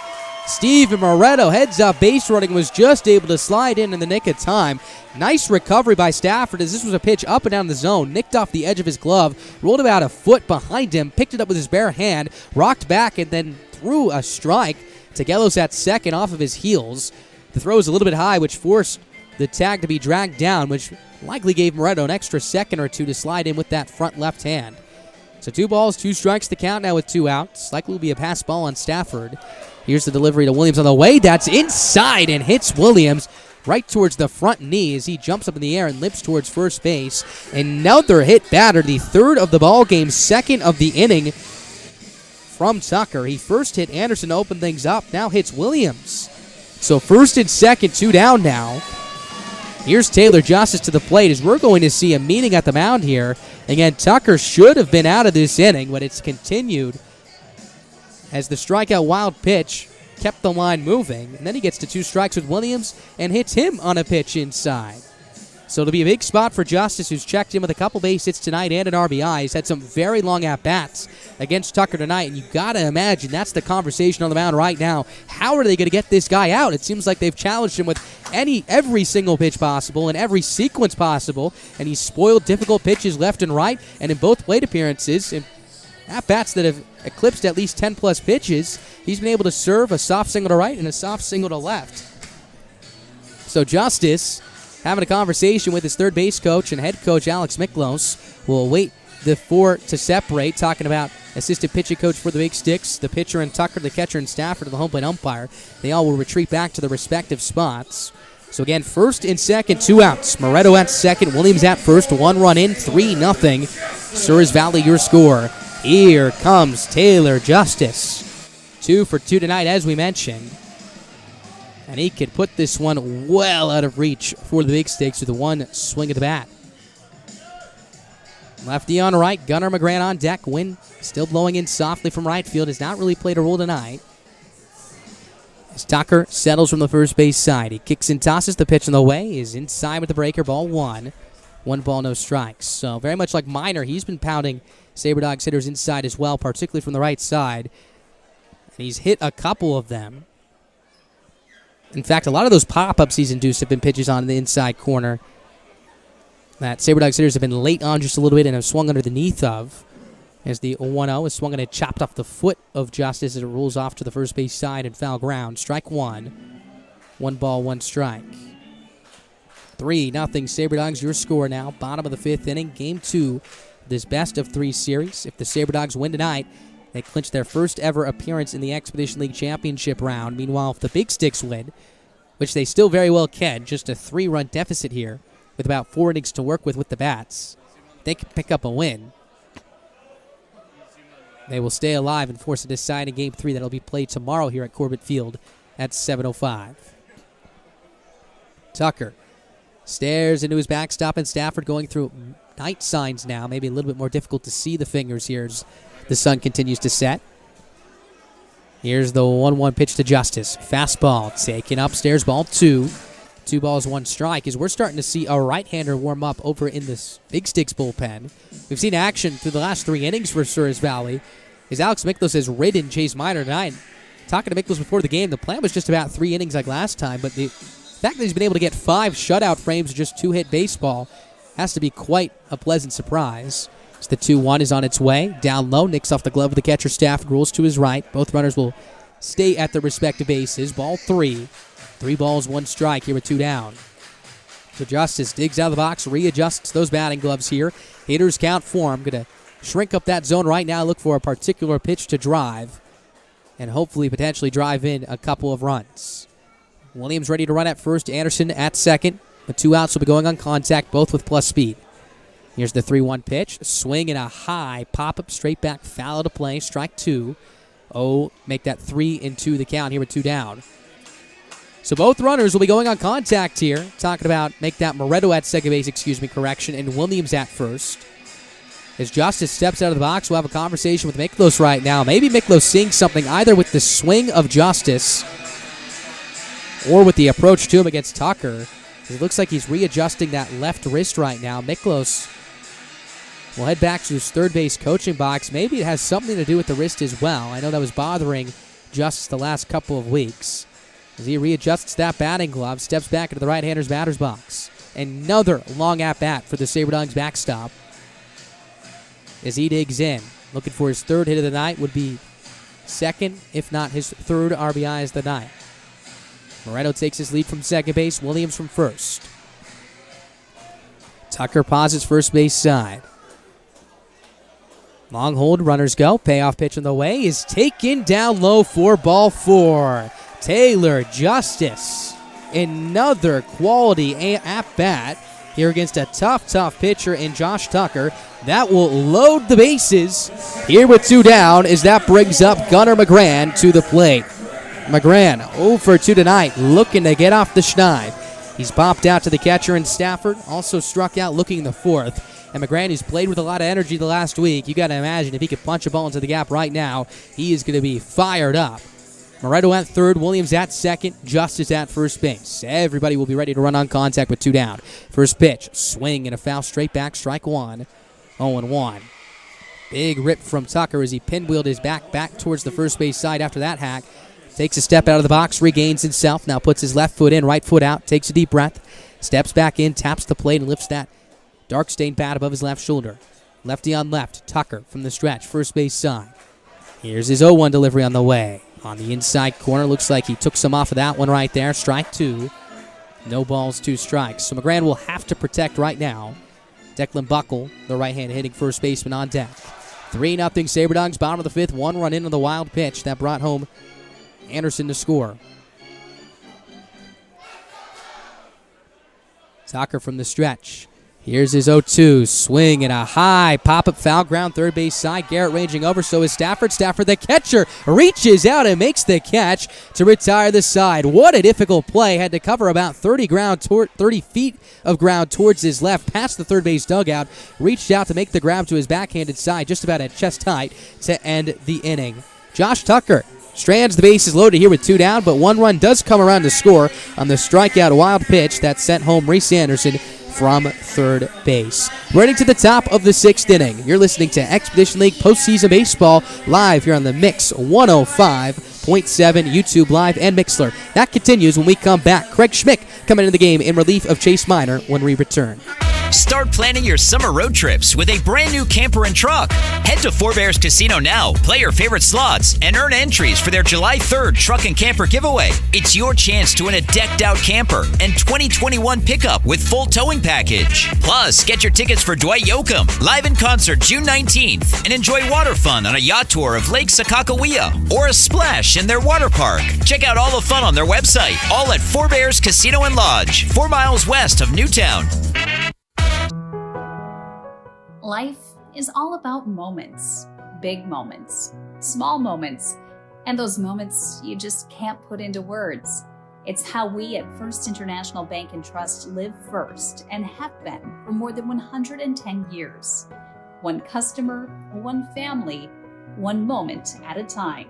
Steven Moretto heads up base running, was just able to slide in the nick of time. Nice recovery by Stafford as this was a pitch up and down the zone, nicked off the edge of his glove, rolled about a foot behind him, picked it up with his bare hand, rocked back, and then threw a strike to Gellos at second off of his heels. The throw was a little bit high, which forced the tag to be dragged down, which likely gave Moretto an extra second or two to slide in with that front left hand. So 2 balls, 2 strikes to count now with 2 outs. Likely will be a pass ball on Stafford. Here's the delivery to Williams on the way. That's inside and hits Williams right towards the front knee as he jumps up in the air and limps towards first base. Another hit batter, the third of the ball game, second of the inning from Tucker. He first hit Anderson to open things up, now hits Williams. So first and second, 2 down now. Here's Taylor Justice to the plate as we're going to see a meeting at the mound here. Again, Tucker should have been out of this inning, but it's continued as the strikeout wild pitch kept the line moving. And then he gets to 2 strikes with Williams and hits him on a pitch inside. So it'll be a big spot for Justice, who's checked in with a couple base hits tonight and an RBI. He's had some very long at-bats against Tucker tonight, and you got to imagine that's the conversation on the mound right now. How are they going to get this guy out? It seems like they've challenged him with every single pitch possible and every sequence possible, and he's spoiled difficult pitches left and right, and in both plate appearances, in at-bats that have eclipsed at least 10-plus pitches, he's been able to serve a soft single to right and a soft single to left. So Justice having a conversation with his third base coach and head coach Alex Miklos. Will wait the four to separate, talking about assistant pitching coach for the Big Sticks, the pitcher and Tucker, the catcher and Stafford, and the home plate umpire. They all will retreat back to their respective spots. So again, first and second, 2 outs. Moretto at second, Williams at first, 1 run in, 3-0. Souris Valley, your score. Here comes Taylor Justice. 2 for 2 tonight, as we mentioned. And he could put this one well out of reach for the Big Sticks with one swing of the bat. Lefty on right, Gunnar McGran on deck. Wind still blowing in softly from right field. Has not really played a role tonight. As Tucker settles from the first base side. He kicks and tosses. The pitch in the way is inside with the breaker. Ball 1. 1 ball, no strikes. So very much like Miner, he's been pounding Sabre Dogs hitters inside as well, particularly from the right side. And he's hit a couple of them. In fact, a lot of those pop-ups he's induced have been pitches on the inside corner that Sabre Dogs hitters have been late on just a little bit and have swung underneath of. As the 1-0 is swung and it chopped off the foot of Justice as it rolls off to the first base side and foul ground. Strike 1. 1 ball, 1 strike. 3-0 Sabre Dogs, your score now. Bottom of the 5th inning. Game 2 of this best-of-3 series. If the Sabre Dogs win tonight, they clinch their first ever appearance in the Expedition League Championship round. Meanwhile, if the Big Sticks win, which they still very well can, just a 3-run deficit here with about 4 innings to work with the bats, they can pick up a win. They will stay alive and force a decide in Game 3 that will be played tomorrow here at Corbett Field at 7:05. Tucker stares into his backstop, and Stafford going through night signs now. Maybe a little bit more difficult to see the fingers here as the sun continues to set. Here's the 1-1 pitch to Justice. Fastball taken upstairs, ball 2. 2 balls, 1 strike. As we're starting to see a right-hander warm up over in this Big Sticks bullpen. We've seen action through the last 3 innings for Souris Valley. As Alex Miklos has ridden Chase Miner tonight. Talking to Miklos before the game, the plan was just about 3 innings like last time, but the fact that he's been able to get 5 shutout frames of just 2-hit baseball has to be quite a pleasant surprise. As the 2-1 is on its way. Down low, nicks off the glove of the catcher. Stafford rolls to his right. Both runners will stay at their respective bases. Ball 3. 3 balls, 1 strike here with 2 down. So Justice digs out of the box, readjusts those batting gloves here. Hitters count for him. Going to shrink up that zone right now, look for a particular pitch to drive, and hopefully potentially drive in a couple of runs. Williams ready to run at first. Anderson at second. The 2 outs will be going on contact, both with plus speed. Here's the 3-1 pitch. Swing and a high pop-up straight back, foul to play. Strike 2. Make that 3-2 the count here with 2 down. So both runners will be going on contact here. Talking about make that Moretto at second base, and Williams at first. As Justice steps out of the box, we'll have a conversation with Miklos right now. Maybe Miklos seeing something either with the swing of Justice or with the approach to him against Tucker. It looks like he's readjusting that left wrist right now. Miklos will head back to his third base coaching box. Maybe it has something to do with the wrist as well. I know that was bothering Justice the last couple of weeks. As he readjusts that batting glove, steps back into the right-hander's batter's box. Another long at-bat for the Sabre Dogs backstop. As he digs in, looking for his 3rd hit of the night, would be 2nd, if not his 3rd RBI of the night. Moretto takes his lead from second base, Williams from first. Tucker pauses first base side. Long hold, runners go. Payoff pitch on the way is taken down low for ball 4. Taylor Justice. Another quality at-bat here against a tough pitcher in Josh Tucker. That will load the bases here with 2 down as that brings up Gunnar McGran to the plate. McGran 0 for 2 tonight, looking to get off the schneid. He's popped out to the catcher and Stafford, also struck out looking in the 4th. And McGran, who's played with a lot of energy the last week, you got to imagine if he could punch a ball into the gap right now, he is going to be fired up. Moretto at third, Williams at second, Justice at first base. Everybody will be ready to run on contact with 2 down. First pitch, swing and a foul straight back, strike one. 0-1. Big rip from Tucker as he pinwheeled his back towards the first base side after that hack. Takes a step out of the box, regains himself, now puts his left foot in, right foot out, takes a deep breath, steps back in, taps the plate, and lifts that dark-stained bat above his left shoulder. Lefty on left, Tucker from the stretch, first base side. Here's his 0-1 delivery on the way. On the inside corner, looks like he took some off of that one right there. Strike 2. No balls, 2 strikes. So McGran will have to protect right now. Declan Buckle, the right-hand hitting first baseman, on deck. 3-0 SaberDogs, bottom of the 5th. 1 run into the wild pitch that brought home Anderson to score. Tucker from the stretch. Here's his 0-2. Swing and a high pop-up foul ground third base side. Garrett ranging over, so is Stafford. Stafford, the catcher, reaches out and makes the catch to retire the side. What a difficult play. Had to cover about 30 feet of ground towards his left, past the third base dugout. Reached out to make the grab to his backhanded side, just about at chest height to end the inning. Josh Tucker strands the bases loaded here with 2 down, but 1 run does come around to score on the strikeout wild pitch that sent home Reese Anderson from third base. Running to the top of the 6th inning. You're listening to Expedition League Postseason Baseball live here on the Mix 105.7 YouTube Live and Mixler. That continues when we come back. Craig Schmick coming into the game in relief of Chase Minor when we return. Start planning your summer road trips with a brand new camper and truck. Head to Four Bears Casino now, play your favorite slots, and earn entries for their July 3rd truck and camper giveaway. It's your chance to win a decked out camper and 2021 pickup with full towing package. Plus, get your tickets for Dwight Yoakam live in concert June 19th and enjoy water fun on a yacht tour of Lake Sakakawea or a splash in their water park. Check out all the fun on their website, all at Four Bears Casino and Lodge, 4 miles west of Newtown. Life is all about moments. Big moments, small moments, and those moments you just can't put into words. It's how we at First International Bank and Trust live first and have been for more than 110 years. One customer, one family, one moment at a time.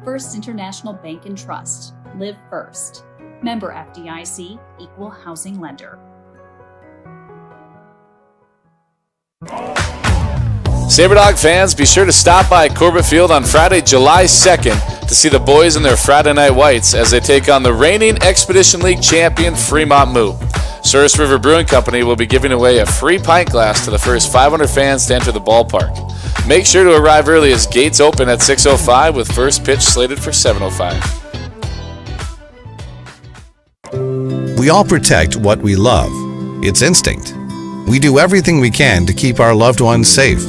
First International Bank and Trust. Live first. Member FDIC, Equal Housing Lender. SaberDog fans, be sure to stop by Corbett Field on Friday, July 2nd to see the boys in their Friday Night Whites as they take on the reigning Expedition League champion Fremont Moo. Souris River Brewing Company will be giving away a free pint glass to the first 500 fans to enter the ballpark. Make sure to arrive early as gates open at 6:05 with first pitch slated for 7:05. We all protect what we love. It's instinct. We do everything we can to keep our loved ones safe,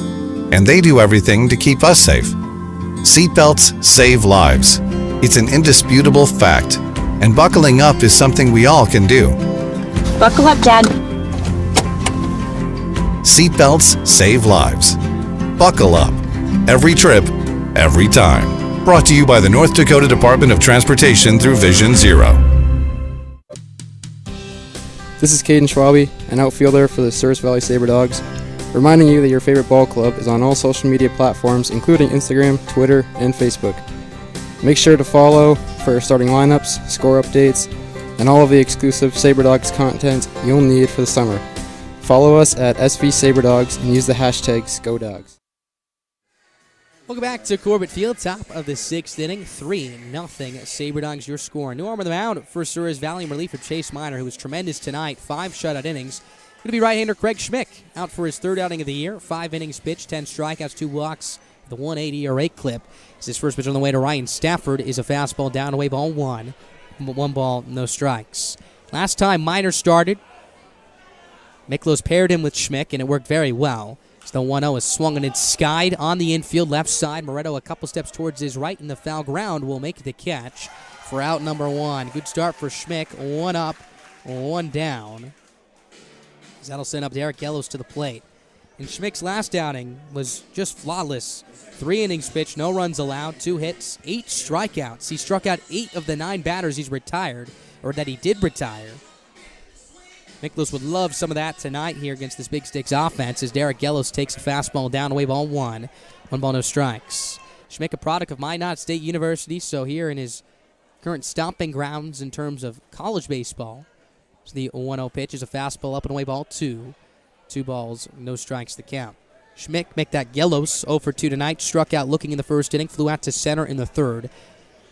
and they do everything to keep us safe. Seatbelts save lives. It's an indisputable fact, and buckling up is something we all can do. Buckle up, Dad. Seatbelts save lives. Buckle up. Every trip, every time. Brought to you by the North Dakota Department of Transportation through Vision Zero. This is Caden Schwabe, an outfielder for the Souris Valley SaberDogs, reminding you that your favorite ball club is on all social media platforms, including Instagram, Twitter, and Facebook. Make sure to follow for starting lineups, score updates, and all of the exclusive SaberDogs content you'll need for the summer. Follow us at SV SaberDogs and use the hashtag ScoDogs. Welcome back to Corbett Field, top of the 6th inning, 3-0 SaberDogs, your score. New arm on the mound for Souris Valley in relief of Chase Minor, who was tremendous tonight, 5 shutout innings. Going to be right-hander Craig Schmick, out for his 3rd outing of the year, 5 innings pitched, 10 strikeouts, 2 walks, the 180 ERA clip. As his first pitch on the way to Ryan Stafford is a fastball down away, ball 1. 1 ball, no strikes. Last time Minor started, Miklos paired him with Schmick, and it worked very well. The 1-0 is swung and it's skied on the infield left side. Moretto a couple steps towards his right, and the foul ground will make the catch for out number 1. Good start for Schmick. 1 up, 1 down. That'll send up Derek Ellos to the plate. And Schmick's last outing was just flawless. 3 innings pitched, no runs allowed, 2 hits, 8 strikeouts. He struck out 8 of the 9 batters he's retired, or that he did retire. Miklos would love some of that tonight here against this Big Sticks offense as Derek Ellos takes a fastball down away, ball 1. 1 ball, no strikes. Schmick, a product of Minot State University, so here in his current stomping grounds in terms of college baseball. So the 1-0 pitch is a fastball, up and away ball 2. 2 balls, no strikes to count. Schmick, make that yellows, 0 for 2 tonight. Struck out looking in the first inning, flew out to center in the third.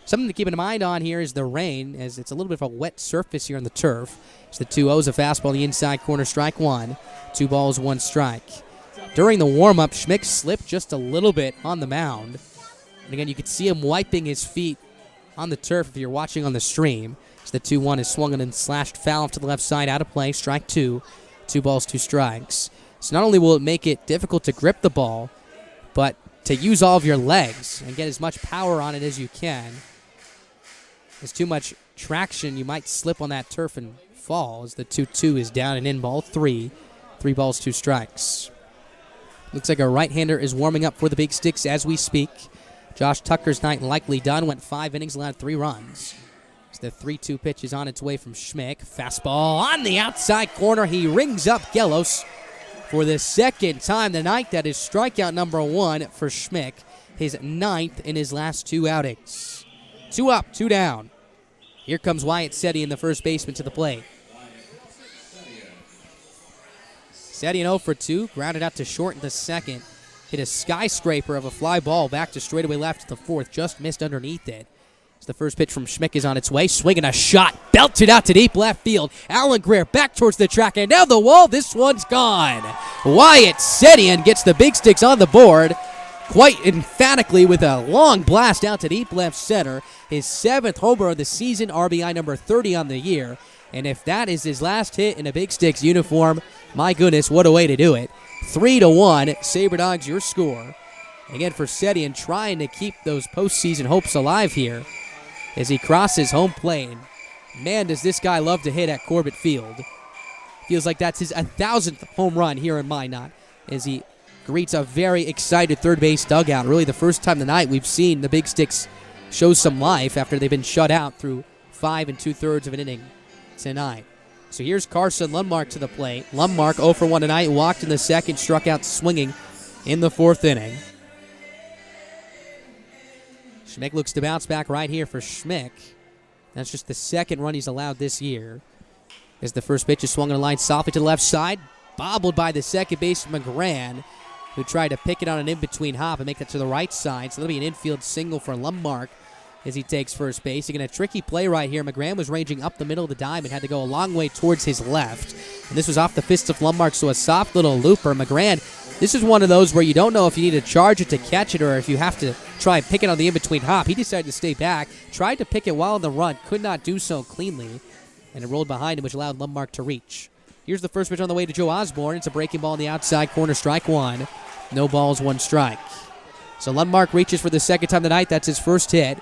Something to keep in mind on here is the rain, as it's a little bit of a wet surface here on the turf. It's the 2-0's a fastball in the inside corner, strike 1. 2 balls, 1 strike. During the warm-up, Schmick slipped just a little bit on the mound. And again, you could see him wiping his feet on the turf if you're watching on the stream. So the 2-1 is swung and slashed foul to the left side, out of play, strike 2. 2 balls, 2 strikes. So not only will it make it difficult to grip the ball, but to use all of your legs and get as much power on it as you can. There's too much traction, you might slip on that turf and fall, as the 2-2 is down and in, ball 3. 3 balls, 2 strikes. Looks like a right-hander is warming up for the Big Sticks as we speak. Josh Tucker's night likely done, went 5 innings, allowed 3 runs. So the 3-2 pitch is on its way from Schmick. Fastball on the outside corner. He rings up Gelos for the second time tonight. That is strikeout number 1 for Schmick, his 9th in his last 2 outings. 2 up, 2 down. Here comes Wyatt Setian, the first baseman, to the plate. Setian 0 for 2, grounded out to short in the second. Hit a skyscraper of a fly ball back to straightaway left to the fourth, just missed underneath it. So the first pitch from Schmick is on its way, swinging a shot, belted out to deep left field. Alan Greer back towards the track, and down the wall, this one's gone. Wyatt Setian gets the Big Sticks on the board, quite emphatically with a long blast out to deep left center. His 7th homer of the season, RBI number 30 on the year. And if that is his last hit in a Big Sticks uniform, my goodness, what a way to do it. 3-1, Sabre Dogs your score. Again for Setian, trying to keep those postseason hopes alive here as he crosses home plate. Man, does this guy love to hit at Corbett Field. Feels like that's his 1,000th home run here in Minot as he greets a very excited third base dugout. Really the first time tonight we've seen the Big Sticks show some life after they've been shut out through 5 2/3 of an inning tonight. So here's Carson Lundmark to the plate. Lundmark 0 for 1 tonight, walked in the second, struck out swinging in the 4th inning. Schmick looks to bounce back right here for Schmick. That's just the 2nd run he's allowed this year. As the first pitch is swung on the line softly to the left side, bobbled by the second baseman McGran, who tried to pick it on an in-between hop and make that to the right side. So that'll be an infield single for Lundmark as he takes first base. Again, a tricky play right here. McGran was ranging up the middle of the diamond, had to go a long way towards his left. And this was off the fist of Lundmark, so a soft little looper. McGran, this is one of those where you don't know if you need to charge it to catch it or if you have to try and pick it on the in-between hop. He decided to stay back, tried to pick it while on the run, could not do so cleanly, and it rolled behind him, which allowed Lundmark to reach. Here's the first pitch on the way to Joe Osborne. It's a breaking ball in the outside corner, strike 1. No balls, 1 strike. So Lundmark reaches for the 2nd time tonight. That's his first hit.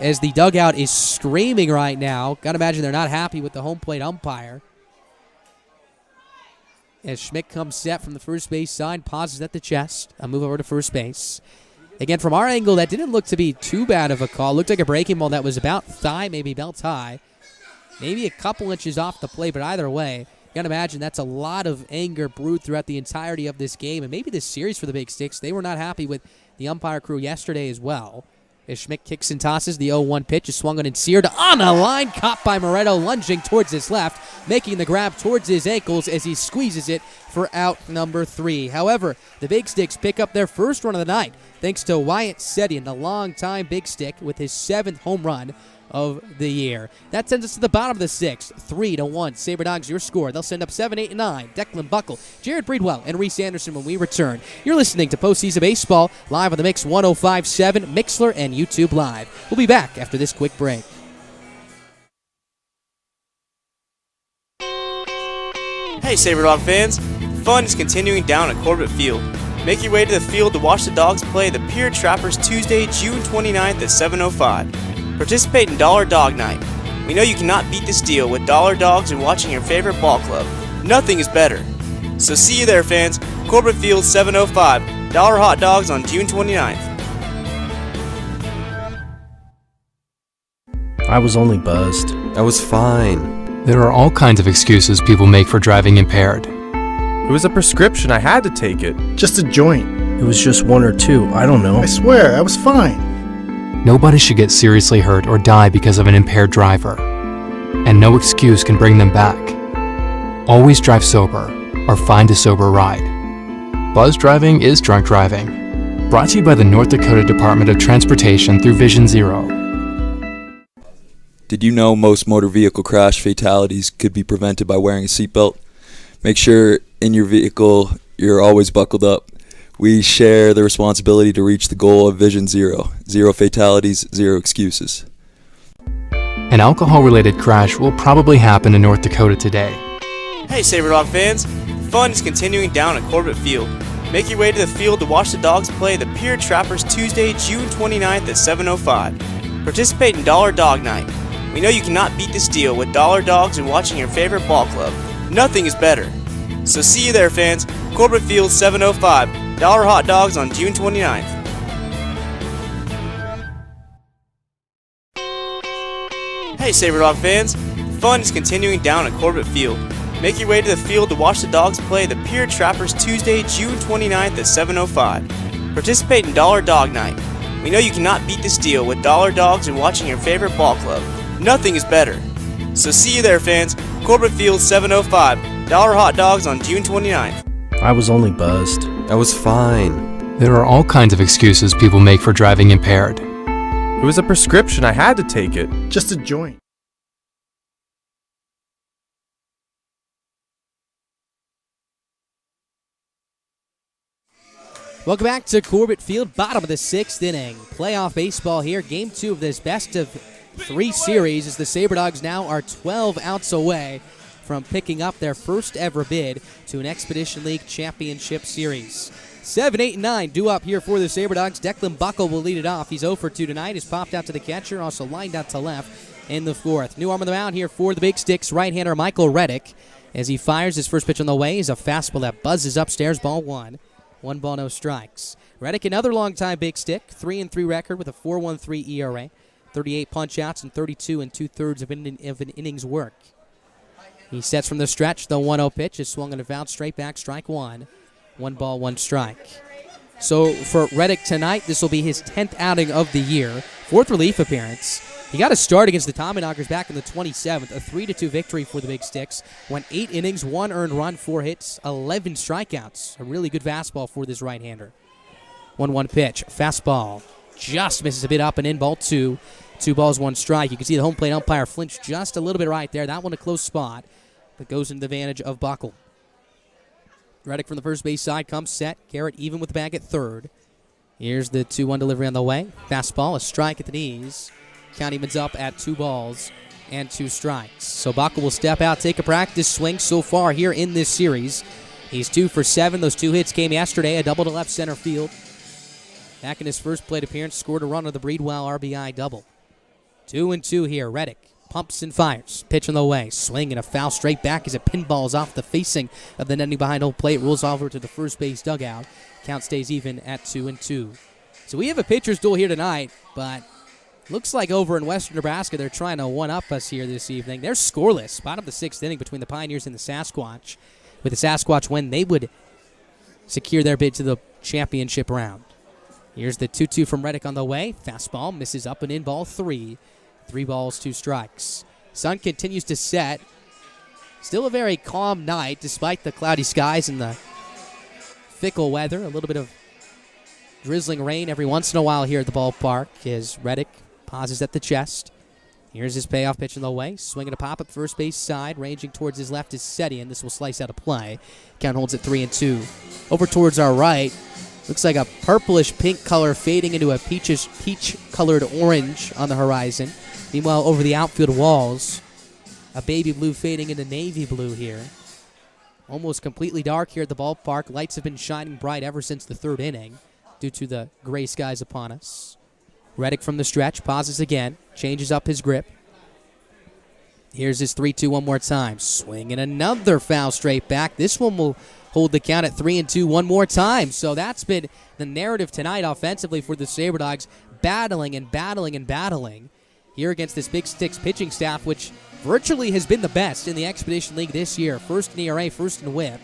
As the dugout is screaming right now. Got to imagine they're not happy with the home plate umpire. As Schmick comes set from the first base side, pauses at the chest. A move over to first base. Again, from our angle, that didn't look to be too bad of a call. Looked like a breaking ball that was about thigh, maybe belt high. Maybe a couple inches off the plate, but either way, you got to imagine that's a lot of anger brewed throughout the entirety of this game and maybe this series for the Big Sticks. They were not happy with the umpire crew yesterday as well. As Schmick kicks and tosses, the 0-1 pitch is swung on and seared on a line, caught by Moretto, lunging towards his left, making the grab towards his ankles as he squeezes it for out number 3. However, the Big Sticks pick up their first run of the night thanks to Wyatt Setian, the longtime Big Stick, with his 7th home run of the year. That sends us to the bottom of the 6th. 3-1. Sabre Dogs your score. They'll send up 7, 8, and 9. Declan Buckle, Jared Breedwell, and Reese Anderson when we return. You're listening to Postseason Baseball live on the Mix 105.7, Mixler, and YouTube Live. We'll be back after this quick break. Hey Sabre Dog fans, fun is continuing down at Corbett Field. Make your way to the field to watch the Dogs play the Pier Trappers Tuesday, June 29th at 7:05. Participate in Dollar Dog Night. We know you cannot beat this deal with Dollar Dogs and watching your favorite ball club. Nothing is better. So see you there, fans. Corbett Field, 7:05. Dollar hot dogs on June 29th. I was only buzzed. I was fine. There are all kinds of excuses people make for driving impaired. It was a prescription. I had to take it. Just a joint. It was just one or two, I don't know. I swear, I was fine. Nobody should get seriously hurt or die because of an impaired driver, and no excuse can bring them back. Always drive sober or find a sober ride. Buzz driving is drunk driving. Brought to you by the North Dakota Department of Transportation through Vision Zero. Did you know most motor vehicle crash fatalities could be prevented by wearing a seatbelt? Make sure in your vehicle you're always buckled up. We share the responsibility to reach the goal of Vision Zero. Zero fatalities, zero excuses. An alcohol-related crash will probably happen in North Dakota today. Hey Sabre Dog fans, fun is continuing down at Corbett Field. Make your way to the field to watch the Dogs play the Pier Trappers Tuesday, June 29th at 7:05. Participate in Dollar Dog Night. We know you cannot beat this deal with dollar dogs and watching your favorite ball club. Nothing is better. So see you there fans, Corbett Field 7:05, dollar hot dogs on June 29th. Hey Sabre Dog fans, fun is continuing down at Corbett Field. Make your way to the field to watch the Dogs play the Pier Trappers Tuesday, June 29th at 7:05. Participate in Dollar Dog Night. We know you cannot beat this deal with dollar dogs and watching your favorite ball club. Nothing is better. So see you there fans, Corbett Field 7:05, dollar hot dogs on June 29th. I was only buzzed. I was fine. There are all kinds of excuses people make for driving impaired. It was a prescription. I had to take it. Just a joint. Welcome back to Corbett Field, bottom of the sixth inning. Playoff baseball here. Game 2 of this best of 3 series as the Sabre Dogs now are 12 outs away from picking up their first ever bid to an Expedition League Championship Series. 7, 8, and 9 due up here for the Sabre Dogs. Declan Buckle will lead it off. He's 0 for 2 tonight. He's popped out to the catcher, also lined out to left in the fourth. New arm on the mound here for the Big Sticks, right-hander Michael Reddick. As he fires his first pitch on the way is a fastball that buzzes upstairs, ball one. 1 ball, no strikes. Reddick, another long-time Big Stick, 3-3 record with a 4.13 ERA, 38 punch-outs, and 32 2/3 of an inning's work. He sets from the stretch. The 1-0 pitch is swung and a foul straight back, strike one. 1 ball, 1 strike. So for Reddick tonight, this will be his 10th outing of the year, 4th relief appearance. He got a start against the Tommyknockers back in the 27th, a 3-2 victory for the Big Sticks. Went 8 innings, 1 earned run, 4 hits, 11 strikeouts. A really good fastball for this right-hander. 1-1 pitch, fastball, just misses a bit up and in, ball 2. 2 balls, 1 strike. You can see the home plate umpire flinch just a little bit right there. That one a close spot, but goes into the advantage of Buckle. Reddick from the first base side comes set. Garrett even with the bag at third. Here's the 2-1 delivery on the way. Fastball, a strike at the knees. Count evens up at 2 balls and 2 strikes. So Buckle will step out, take a practice swing so far here in this series. He's 2 for 7. Those 2 hits came yesterday, a double to left center field. Back in his first plate appearance, scored a run on the Breedwell RBI double. 2-2 here. Reddick pumps and fires. Pitch on the way. Swing and a foul straight back as it pinballs off the facing of the netting behind home plate. Rolls over to the first base dugout. Count stays even at 2-2. So we have a pitcher's duel here tonight, but looks like over in western Nebraska they're trying to one-up us here this evening. They're scoreless. Bottom of the 6th inning between the Pioneers and the Sasquatch. With the Sasquatch win, they would secure their bid to the championship round. Here's the 2-2 from Reddick on the way. Fastball misses up and in, ball 3. 3 balls, 2 strikes. Sun continues to set. Still a very calm night despite the cloudy skies and the fickle weather. A little bit of drizzling rain every once in a while here at the ballpark as Reddick pauses at the chest. Here's his payoff pitch in the way. Swinging a pop up first base side. Ranging towards his left is Setian. This will slice out of play. Count holds at 3-2. Over towards our right. Looks like a purplish pink color fading into a peach-colored orange on the horizon. Meanwhile, over the outfield walls, a baby blue fading into navy blue here. Almost completely dark here at the ballpark. Lights have been shining bright ever since the 3rd inning due to the gray skies upon us. Reddick from the stretch, pauses again, changes up his grip. Here's his 3-2 one more time. Swinging another foul straight back. This one will hold the count at 3-2 one more time. So that's been the narrative tonight offensively for the Sabre Dogs, battling and battling and battling here against this Big Sticks pitching staff, which virtually has been the best in the Expedition League this year. First in ERA, first in WHIP.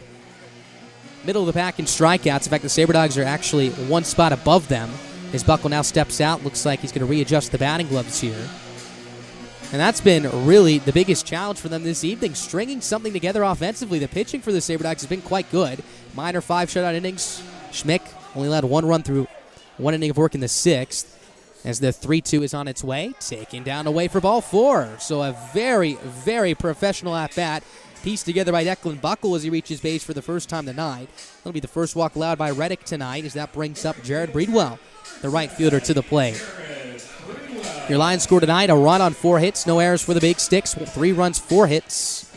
middle of the pack in strikeouts. In fact, the Sabre Dogs are actually one spot above them. As Buckle now steps out, looks like he's going to readjust the batting gloves here. And that's been really the biggest challenge for them this evening, stringing something together offensively. The pitching for the Sabre Dogs has been quite good. Minor 5 shutout innings. Schmick only allowed 1 run through 1 inning of work in the 6th. As the 3-2 is on its way, taken down away for ball 4. So a very, very professional at-bat pieced together by Declan Buckle as he reaches base for the first time tonight. That'll be the first walk allowed by Reddick tonight as that brings up Jared Breedwell, the right fielder, to the plate. Your line score tonight, a run on 4 hits, no errors for the Big Sticks, 3 runs, 4 hits.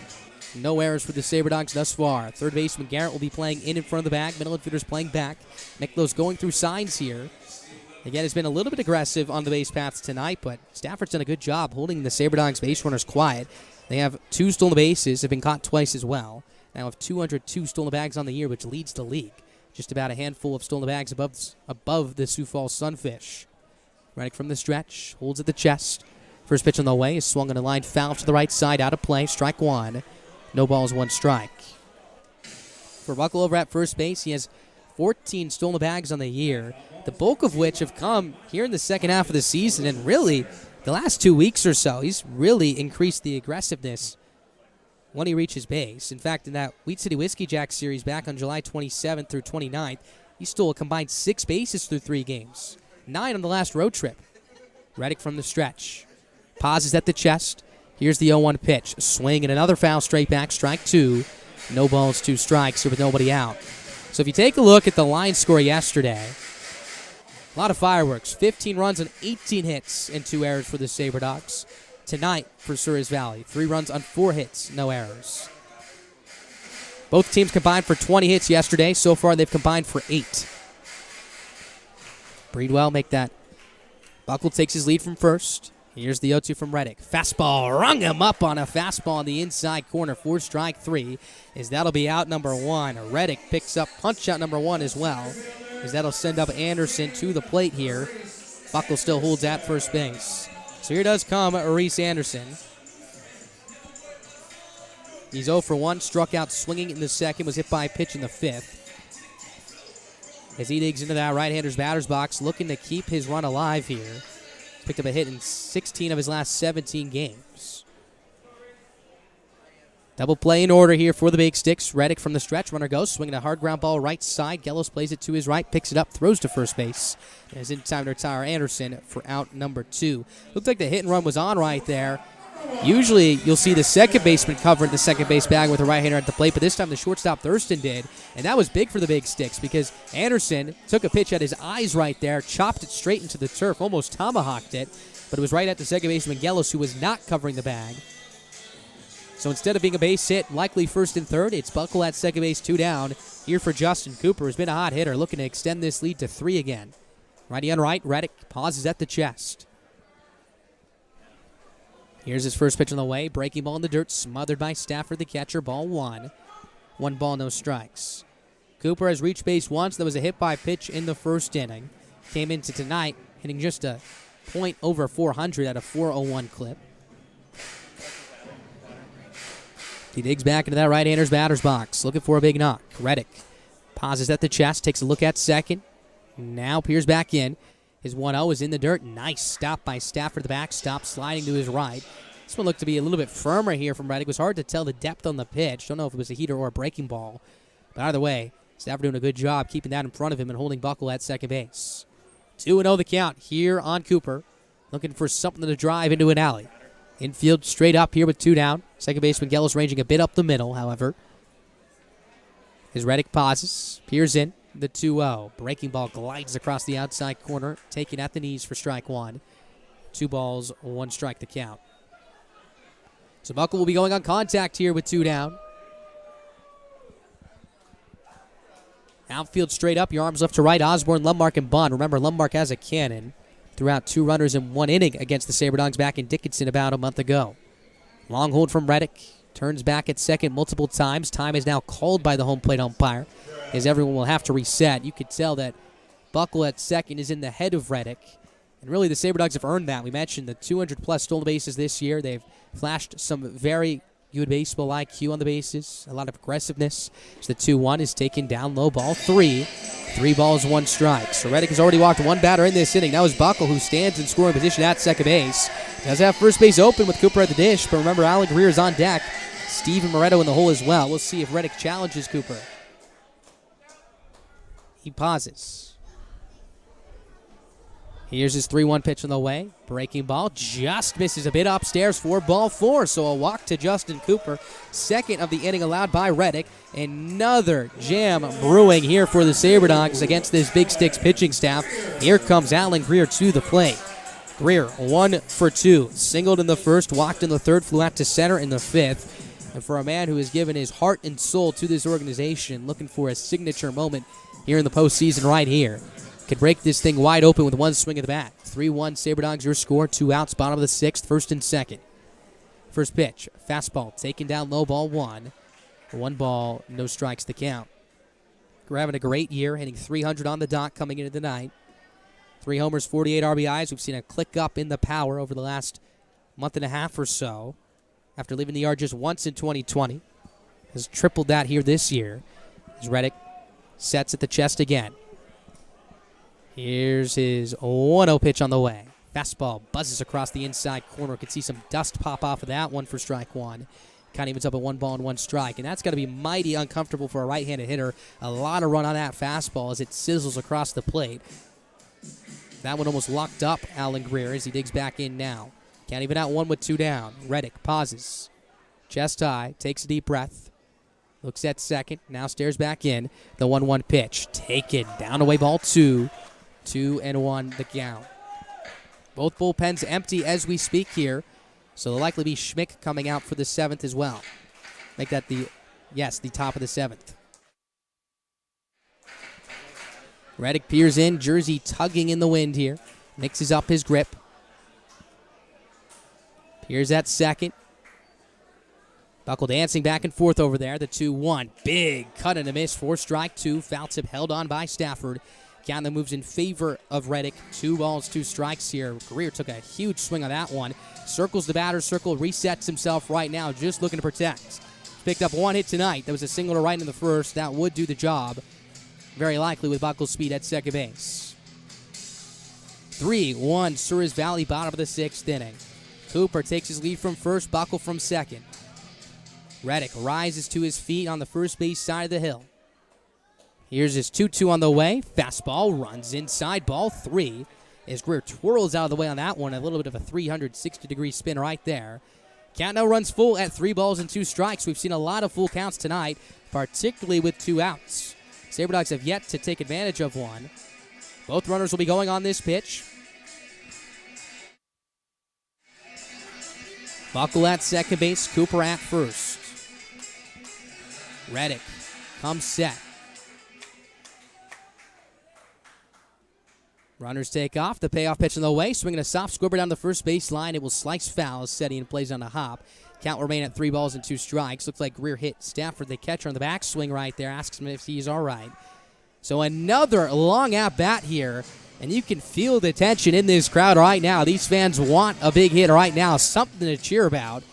No errors for the Sabre Dogs thus far. Third baseman Garrett will be playing in front of the bag. Middle infielders playing back. Nicholas going through signs here. Again, has been a little bit aggressive on the base paths tonight, but Stafford's done a good job holding the Sabre Dogs base runners quiet. They have 2 stolen bases, have been caught twice as well. Now have 202 stolen bags on the year, which leads the league. Just about a handful of stolen bags above the Sioux Falls Sunfish. Reddick from the stretch, holds at the chest. First pitch on the way is swung on a line foul to the right side, out of play. Strike 1. No balls, 1 strike. For Buckle over at first base, he has 14 stolen bags on the year, the bulk of which have come here in the second half of the season, and really the last 2 weeks or so, he's really increased the aggressiveness when he reaches base. In fact, in that Wheat City Whiskey Jack series back on July 27th through 29th, he stole a combined 6 bases through 3 games. 9 on the last road trip. Reddick from the stretch. Pauses at the chest. Here's the 0-1 pitch. Swing and another foul straight back. Strike 2. No balls, 2 strikes with nobody out. So if you take a look at the line score yesterday, a lot of fireworks. 15 runs and 18 hits and 2 errors for the Sabre Dogs. Tonight for Souris Valley, 3 runs on 4 hits, no errors. Both teams combined for 20 hits yesterday. So far they've combined for 8. Breedwell make that. Buckle takes his lead from first. Here's the 0-2 from Reddick. Fastball, rung him up on a fastball on the inside corner for strike 3, as that'll be out number 1. Reddick picks up punch out number 1 as well, as that'll send up Anderson to the plate here. Buckle still holds at first base. So here does come Reese Anderson. He's 0 for 1, struck out swinging in the second, was hit by a pitch in the 5th. As he digs into that right-hander's batter's box, looking to keep his run alive here. Picked up a hit in 16 of his last 17 games. Double play in order here for the Big Sticks. Reddick from the stretch. Runner goes, swinging a hard ground ball right side. Gellos plays it to his right, picks it up, throws to first base. And is in time to retire Anderson for out number 2. Looked like the hit and run was on right there. Usually you'll see the second baseman covering the second base bag with a right-hander at the plate, but this time the shortstop Thurston did, and that was big for the Big Sticks because Anderson took a pitch at his eyes right there, chopped it straight into the turf, almost tomahawked it, but it was right at the second baseman Gellos, who was not covering the bag. So instead of being a base hit, likely first and third, it's Buckle at second base, 2 down. Here for Justin Cooper, who's been a hot hitter, looking to extend this lead to 3 again. Righty on right, Reddick pauses at the chest. Here's his first pitch on the way. Breaking ball in the dirt, smothered by Stafford, the catcher. Ball 1. 1 ball, no strikes. Cooper has reached base once. There was a hit by pitch in the first inning. Came into tonight hitting just a point over 400 at a 401 clip. He digs back into that right-hander's batter's box, looking for a big knock. Reddick pauses at the chest, takes a look at second. Now peers back in. His 1-0 is in the dirt. Nice stop by Stafford, the backstop, sliding to his right. This one looked to be a little bit firmer here from Reddick. It was hard to tell the depth on the pitch. Don't know if it was a heater or a breaking ball. But either way, Stafford doing a good job keeping that in front of him and holding Buckle at second base. 2-0 the count here on Cooper. Looking for something to drive into an alley. Infield straight up here with 2 down. Second baseman Gellos ranging a bit up the middle, however. As Reddick pauses, peers in. The 2-0. Breaking ball glides across the outside corner, taken at the knees for strike 1. 2 balls, 1 strike to count. So Buckle will be going on contact here with 2 down. Outfield straight up, your arms left to right. Osborne, Lummark, and Bond. Remember, Lummark has a cannon. Threw out 2 runners in 1 inning against the Sabre Dogs back in Dickinson about a month ago. Long hold from Reddick. Turns back at second multiple times. Time is now called by the home plate umpire, as everyone will have to reset. You could tell that Buckle at second is in the head of Reddick. And really, the Sabre Dogs have earned that. We mentioned the 200-plus stolen bases this year. They've flashed some very good baseball IQ on the bases, a lot of aggressiveness. So the 2-1 is taken down low, ball 3. 3 balls, 1 strike. So Reddick has already walked one batter in this inning. That was Buckle, who stands in scoring position at second base. Does have first base open with Cooper at the dish, but remember, Alan Greer is on deck. Steven Moretto in the hole as well. We'll see if Reddick challenges Cooper. He pauses. Here's his 3-1 pitch on the way. Breaking ball just misses a bit upstairs for ball 4. So a walk to Justin Cooper. Second of the inning allowed by Reddick. Another jam brewing here for the SaberDogs against this Big Sticks pitching staff. Here comes Alan Greer to the plate. Greer 1 for 2. Singled in the first, walked in the third, flew out to center in the fifth. And for a man who has given his heart and soul to this organization, looking for a signature moment here in the postseason right here. Could break this thing wide open with one swing of the bat. 3-1 SaberDogs, your score. 2 outs, bottom of the 6th, first and second. First pitch, fastball, taken down low, ball 1. 1 ball, no strikes to count. We're having a great year, hitting 300 on the dot coming into the night. 3 homers, 48 RBIs. We've seen a click up in the power over the last month and a half or so. After leaving the yard just once in 2020. Has tripled that here this year. As Reddick sets at the chest again. Here's his 1-0 pitch on the way. Fastball buzzes across the inside corner. Could see some dust pop off of that one for strike 1. Kind of evens up at 1 ball and 1 strike. And that's going to be mighty uncomfortable for a right-handed hitter. A lot of run on that fastball as it sizzles across the plate. That one almost locked up Alan Greer as he digs back in now. Can't even out 1 with 2 down. Reddick pauses. Chest high. Takes a deep breath. Looks at second. Now stares back in. The 1-1 pitch. Taken. Down away ball 2. 2-1 the count. Both bullpens empty as we speak here. So there'll likely be Schmick coming out for the 7th as well. Make that the top of the 7th. Reddick peers in, jersey tugging in the wind here. Mixes up his grip. Peers at second. Buckle dancing back and forth over there. The 2-1. Big cut and a miss for strike 2. Foul tip held on by Stafford. Count that moves in favor of Reddick. 2 balls, 2 strikes here. Greer took a huge swing on that one. Circles the batter's circle, resets himself right now, just looking to protect. Picked up 1 hit tonight. That was a single to right in the first. That would do the job. Very likely with Buckle's speed at second base. 3-1, Souris Valley, bottom of the 6th inning. Cooper takes his lead from first, Buckle from second. Reddick rises to his feet on the first base side of the hill. Here's his 2-2 on the way. Fastball runs inside, ball 3. As Greer twirls out of the way on that one. A little bit of a 360-degree spin right there. Count now runs full at 3 balls and 2 strikes. We've seen a lot of full counts tonight, particularly with 2 outs. SaberDogs have yet to take advantage of one. Both runners will be going on this pitch. Buckle at second base, Cooper at first. Reddick comes set. Runners take off. The payoff pitch on the way. Swinging a soft squibber down the first base line. It will slice foul as Setting plays on the hop. Count will remain at 3 balls and 2 strikes. Looks like Greer hit Stafford, the catcher, on the backswing right there. Asks him if he's all right. So another long at-bat here. And you can feel the tension in this crowd right now. These fans want a big hit right now. Something to cheer about.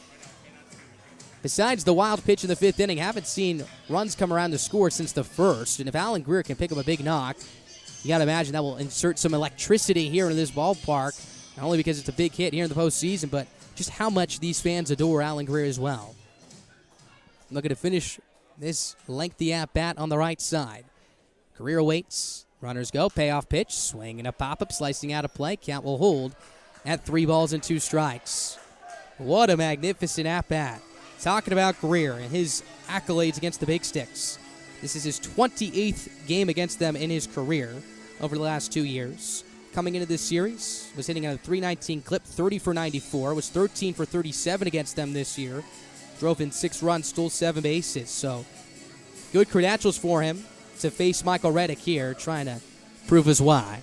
Besides the wild pitch in the 5th inning, haven't seen runs come around to score since the first. And if Alan Greer can pick up a big knock, you got to imagine that will insert some electricity here in this ballpark, not only because it's a big hit here in the postseason, but just how much these fans adore Alan Greer as well. Looking to finish this lengthy at-bat on the right side. Greer awaits. Runners go. Payoff pitch. Swing and a pop-up. Slicing out of play. Count will hold at 3 balls and 2 strikes. What a magnificent at-bat. Talking about Greer and his accolades against the Big Sticks. This is his 28th game against them in his career over the last 2 years. Coming into this series, was hitting at a .319 clip, 30 for 94, was 13 for 37 against them this year. Drove in 6 runs, stole 7 bases. So good credentials for him to face Michael Reddick here, trying to prove his why.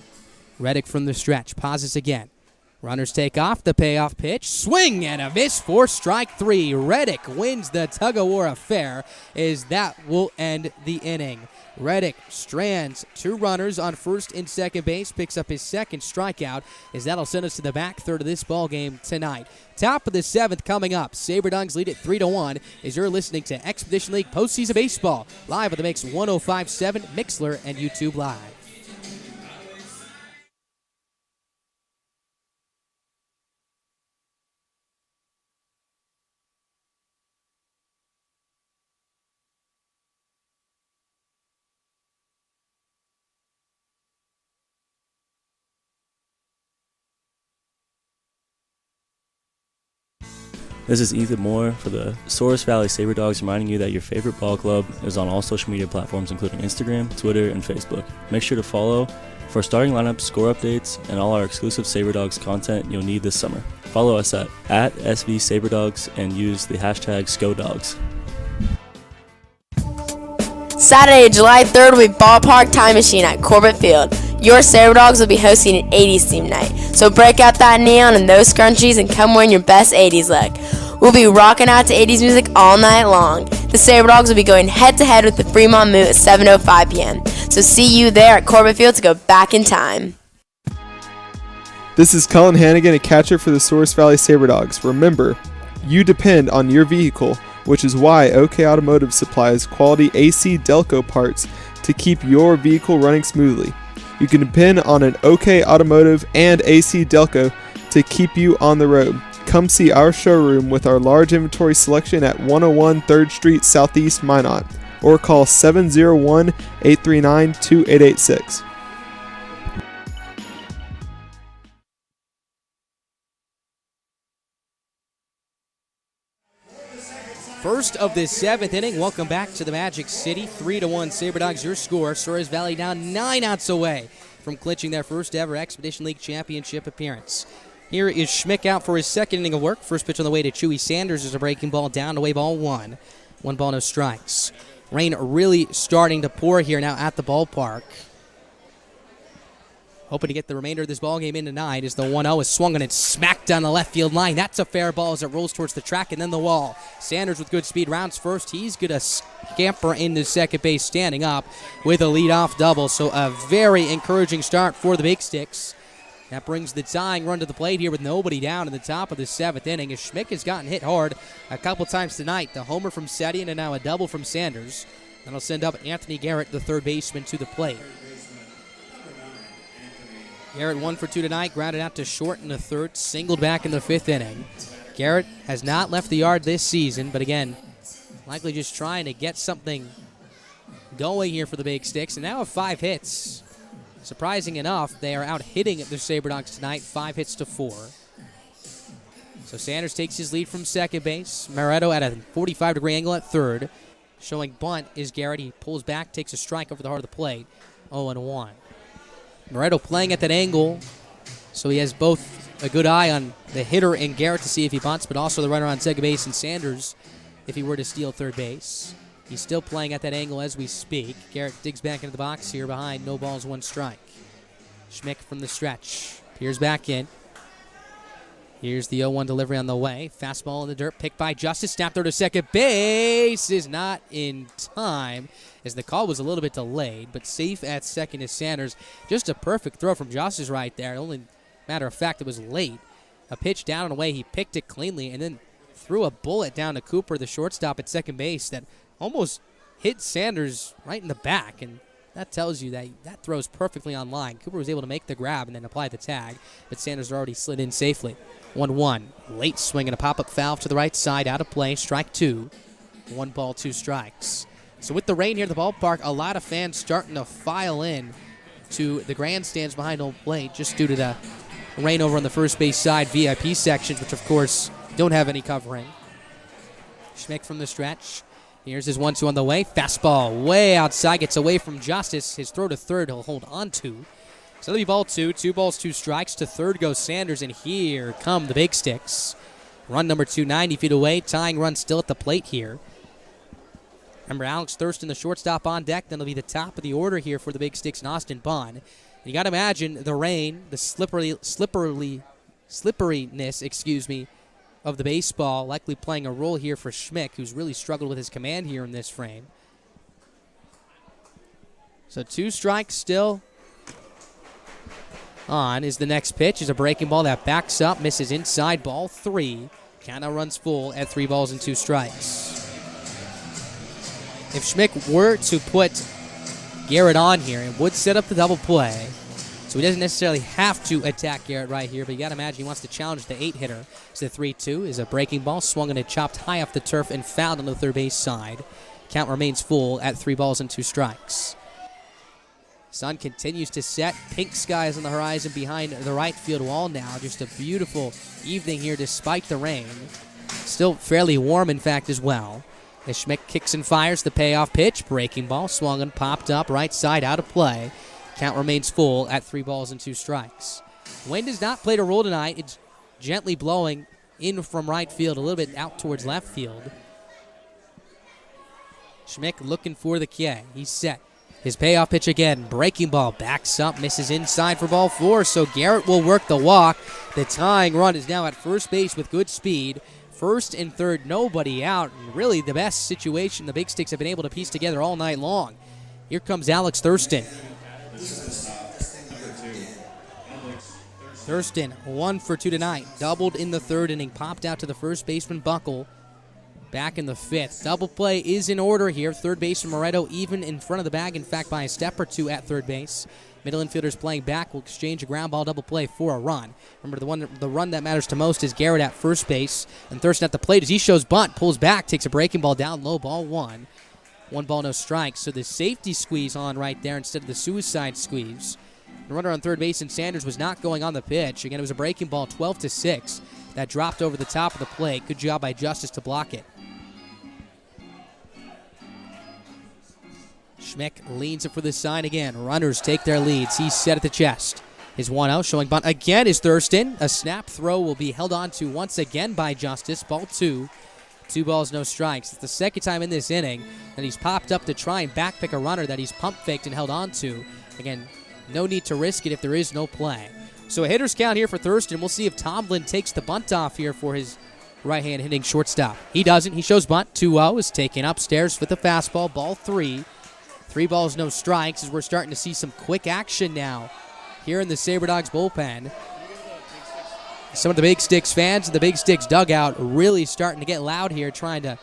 Reddick from the stretch, pauses again. Runners take off, the payoff pitch, swing and a miss for strike three. Reddick wins the tug-of-war affair as that will end the inning. Reddick strands two runners on first and second base, picks up his second strikeout as that'll send us to the back third of this ball game tonight. Top of the seventh coming up. Sabre Dogs lead at 3-1 as you're listening to Expedition League Postseason Baseball live on the Mix 105.7, Mixler, and YouTube Live. This is Ethan Moore for the Souris Valley Sabre Dogs, reminding you that your favorite ball club is on all social media platforms, including Instagram, Twitter, and Facebook. Make sure to follow for starting lineups, score updates, and all our exclusive Sabre Dogs content you'll need this summer. Follow us at SV Sabre Dogs and use the hashtag SCODogs. Saturday, July 3rd will be Ballpark Time Machine at Corbett Field. Your Sabre Dogs will be hosting an 80s theme night. So break out that neon and those scrunchies and come wearing your best 80s look. We'll be rocking out to 80s music all night long. The Sabre Dogs will be going head-to-head with the Fremont Moot at 7:05 p.m. So see you there at Corbett Field to go back in time. This is Cullen Hannigan, a catcher for the Souris Valley Sabre Dogs. Remember, you depend on your vehicle, which is why OK Automotive supplies quality AC Delco parts to keep your vehicle running smoothly. You can depend on an OK Automotive and AC Delco to keep you on the road. Come see our showroom with our large inventory selection at 101 3rd Street Southeast, Minot, or call 701-839-2886. First of this seventh inning. Welcome back to the Magic City. 3-1 Sabre Dogs, your score. Souris Valley down 9 outs away from clinching their first ever Expedition League Championship appearance. Here is Schmick out for his second inning of work. First pitch on the way to Chewy Sanders is a breaking ball down to way ball one. 1 ball, no strikes. Rain really starting to pour here now at the ballpark. Hoping to get the remainder of this ball game in tonight as the 1-0 is swung on and smacked down the left field line. That's a fair ball as it rolls towards the track and then the wall. Sanders with good speed rounds first. He's going to scamper into second base standing up with a leadoff double. So a very encouraging start for the Big Sticks. That brings the tying run to the plate here with nobody down in the top of the seventh inning as Schmick has gotten hit hard a couple times tonight. The homer from Setian and now a double from Sanders. That'll send up Anthony Garrett, the third baseman, to the plate. Garrett 1 for 2 tonight, grounded out to short in the third, singled back in the fifth inning. Garrett has not left the yard this season, but again, likely just trying to get something going here for the Big Sticks. And now have 5 hits. Surprising enough, they are out hitting the Sabre Dogs tonight, 5 hits to 4. So Sanders takes his lead from second base. Moretto at a 45-degree angle at third. Showing bunt is Garrett. He pulls back, takes a strike over the heart of the plate. 0-1. Moretto playing at that angle, so he has both a good eye on the hitter and Garrett to see if he bunts, but also the runner on second base and Sanders if he were to steal third base. He's still playing at that angle as we speak. Garrett digs back into the box here behind, no balls, 1 strike. Schmick from the stretch. Peers back in. Here's the 0-1 delivery on the way. Fastball in the dirt, picked by Justice. Snap throw to second base is not in time as the call was a little bit delayed, but safe at second is Sanders. Just a perfect throw from Justice right there. Only matter of fact, it was late. A pitch down and away. He picked it cleanly and then threw a bullet down to Cooper, the shortstop at second base, that almost hit Sanders right in the back, and that tells you that that throws perfectly on line. Cooper was able to make the grab and then apply the tag, but Sanders already slid in safely. 1-1. Late swing and a pop-up foul to the right side, out of play, strike 2. 1 ball, 2 strikes. So with the rain here at the ballpark, a lot of fans starting to file in to the grandstands behind home plate just due to the rain over on the first base side VIP sections, which of course don't have any covering. Schmick from the stretch. Here's his 1-2 on the way. Fastball way outside, gets away from Justice. His throw to third he'll hold on to. So that'll be ball 2. 2 balls, 2 strikes. To third goes Sanders, and here come the Big Sticks. Run number 2, 90 feet away. Tying run still at the plate here. Remember, Alex Thurston, the shortstop, on deck. Then it'll be the top of the order here for the Big Sticks and Austin Bond. And you got to imagine the rain, the slippery slipperiness, of the baseball, likely playing a role here for Schmick, who's really struggled with his command here in this frame. So 2 strikes still. On is the next pitch. Is a breaking ball that backs up, misses inside, ball 3. Count now runs full at 3 balls and 2 strikes. If Schmick were to put Garrett on here, it would set up the double play. So he doesn't necessarily have to attack Garrett right here, but you got to imagine he wants to challenge the 8-hitter. So the 3-2 is a breaking ball, swung and chopped high off the turf and fouled on the third base side. Count remains full at 3 balls and 2 strikes. Sun continues to set. Pink skies on the horizon behind the right field wall now. Just a beautiful evening here despite the rain. Still fairly warm, in fact, as well. As Schmick kicks and fires the payoff pitch. Breaking ball, swung and popped up, right side, out of play. Count remains full at 3 balls and 2 strikes. Wind has not played a role tonight. It's gently blowing in from right field, a little bit out towards left field. Schmick looking for the K. He's set. His payoff pitch again. Breaking ball backs up, misses inside for ball 4, so Garrett will work the walk. The tying run is now at first base with good speed. First and third, nobody out. And really the best situation the Big Sticks have been able to piece together all night long. Here comes Alex Thurston. Thurston, 1 for 2 tonight. Doubled in the third inning. Popped out to the first baseman, Buckle. Back in the 5th. Double play is in order here. Third baseman Moretto even in front of the bag, in fact, by a step or 2 at third base. Middle infielders playing back will exchange a ground ball double play for a run. Remember, the run that matters to most is Garrett at first base. And Thurston at the plate as he shows bunt, pulls back, takes a breaking ball down low, ball 1. 1 ball, no strikes. So the safety squeeze on right there instead of the suicide squeeze. The runner on third base, and Sanders, was not going on the pitch. Again, it was a breaking ball, 12-6. That dropped over the top of the plate. Good job by Justice to block it. Schmick leans it for the sign again. Runners take their leads. He's set at the chest. His 1-0 showing bunt again is Thurston. A snap throw will be held on to once again by Justice. Ball 2. 2 balls, no strikes. It's the second time in this inning that he's popped up to try and backpick a runner that he's pump faked and held on to. Again, no need to risk it if there is no play. So a hitter's count here for Thurston. We'll see if Tomlin takes the bunt off here for his right-hand hitting shortstop. He doesn't. He shows bunt. 2-0 is taken upstairs with the fastball. Ball 3. 3 balls, no strikes, as we're starting to see some quick action now here in the Sabre Dogs bullpen. Some of the Big Sticks fans and the Big Sticks dugout really starting to get loud here, trying to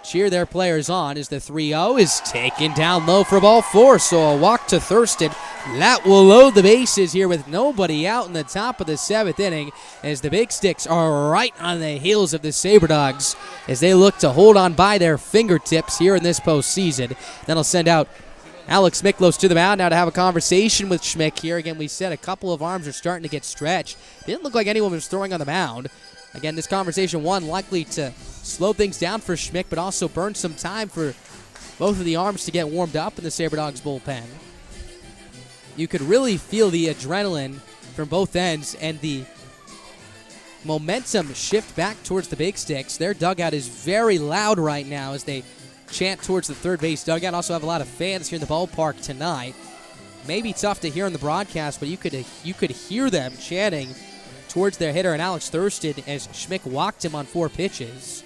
cheer their players on as the 3-0 is taken down low for ball 4. So a walk to Thurston. That will load the bases here with nobody out in the top of the 7th inning, as the Big Sticks are right on the heels of the Sabre Dogs as they look to hold on by their fingertips here in this postseason. That'll send out Alex Miklos to the mound now to have a conversation with Schmick here. Again, we said a couple of arms are starting to get stretched. Didn't look like anyone was throwing on the mound. Again, this conversation, one, likely to slow things down for Schmick, but also burn some time for both of the arms to get warmed up in the Sabre Dogs bullpen. You could really feel the adrenaline from both ends and the momentum shift back towards the Big Sticks. Their dugout is very loud right now as they chant towards the third base dugout. Also have a lot of fans here in the ballpark tonight. Maybe tough to hear on the broadcast, but you could hear them chanting towards their hitter and Alex Thurston as Schmick walked him on 4 pitches.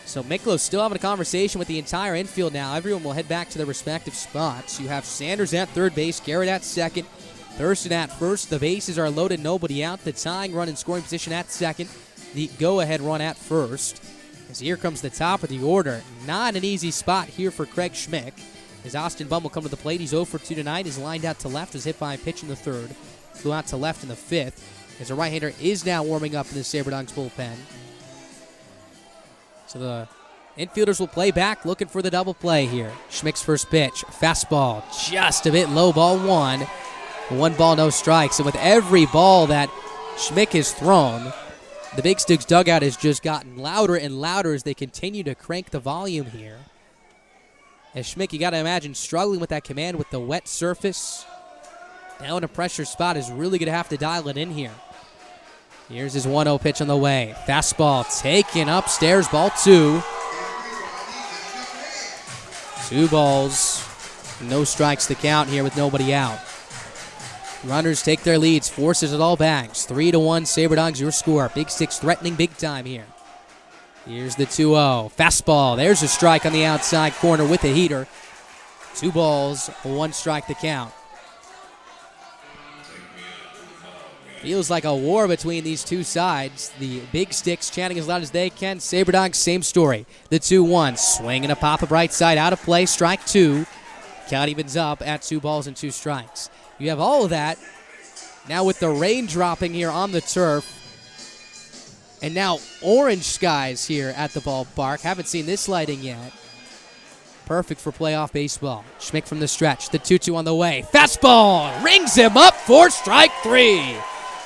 So Miklos still having a conversation with the entire infield now. Everyone will head back to their respective spots. You have Sanders at third base, Garrett at second, Thurston at first. The bases are loaded, nobody out. The tying run in scoring position at second. The go-ahead run at first. As here comes the top of the order. Not an easy spot here for Craig Schmick. As Austin Bum will come to the plate. He's 0 for 2 tonight. Is lined out to left. Was hit by a pitch in the third. Flew out to left in the 5th. As a right-hander is now warming up in the Sabre Dogs bullpen. So the infielders will play back, looking for the double play here. Schmick's first pitch. Fastball. Just a bit low. Ball 1. 1 ball, no strikes. And with every ball that Schmick has thrown, the Big Sticks dugout has just gotten louder and louder as they continue to crank the volume here. As Schmick, you got to imagine, struggling with that command with the wet surface. Down a pressure spot is really going to have to dial it in here. Here's his 1-0 pitch on the way. Fastball taken upstairs, ball 2. 2 balls, no strikes to count here with nobody out. Runners take their leads, forces it all bags. 3-1 Sabre Dogs, your score. Big Sticks threatening big time here. Here's the 2-0. Fastball. There's a strike on the outside corner with a heater. 2 balls, 1 strike to count. Feels like a war between these two sides. The Big Sticks chanting as loud as they can. Sabre Dogs, same story. The 2-1. Swing and a pop up right side. Out of play. Strike 2. Count evens up at 2 balls and 2 strikes. You have all of that. Now with the rain dropping here on the turf. And now orange skies here at the ballpark. Haven't seen this lighting yet. Perfect for playoff baseball. Schmick from the stretch. The 2-2 on the way. Fastball rings him up for strike 3.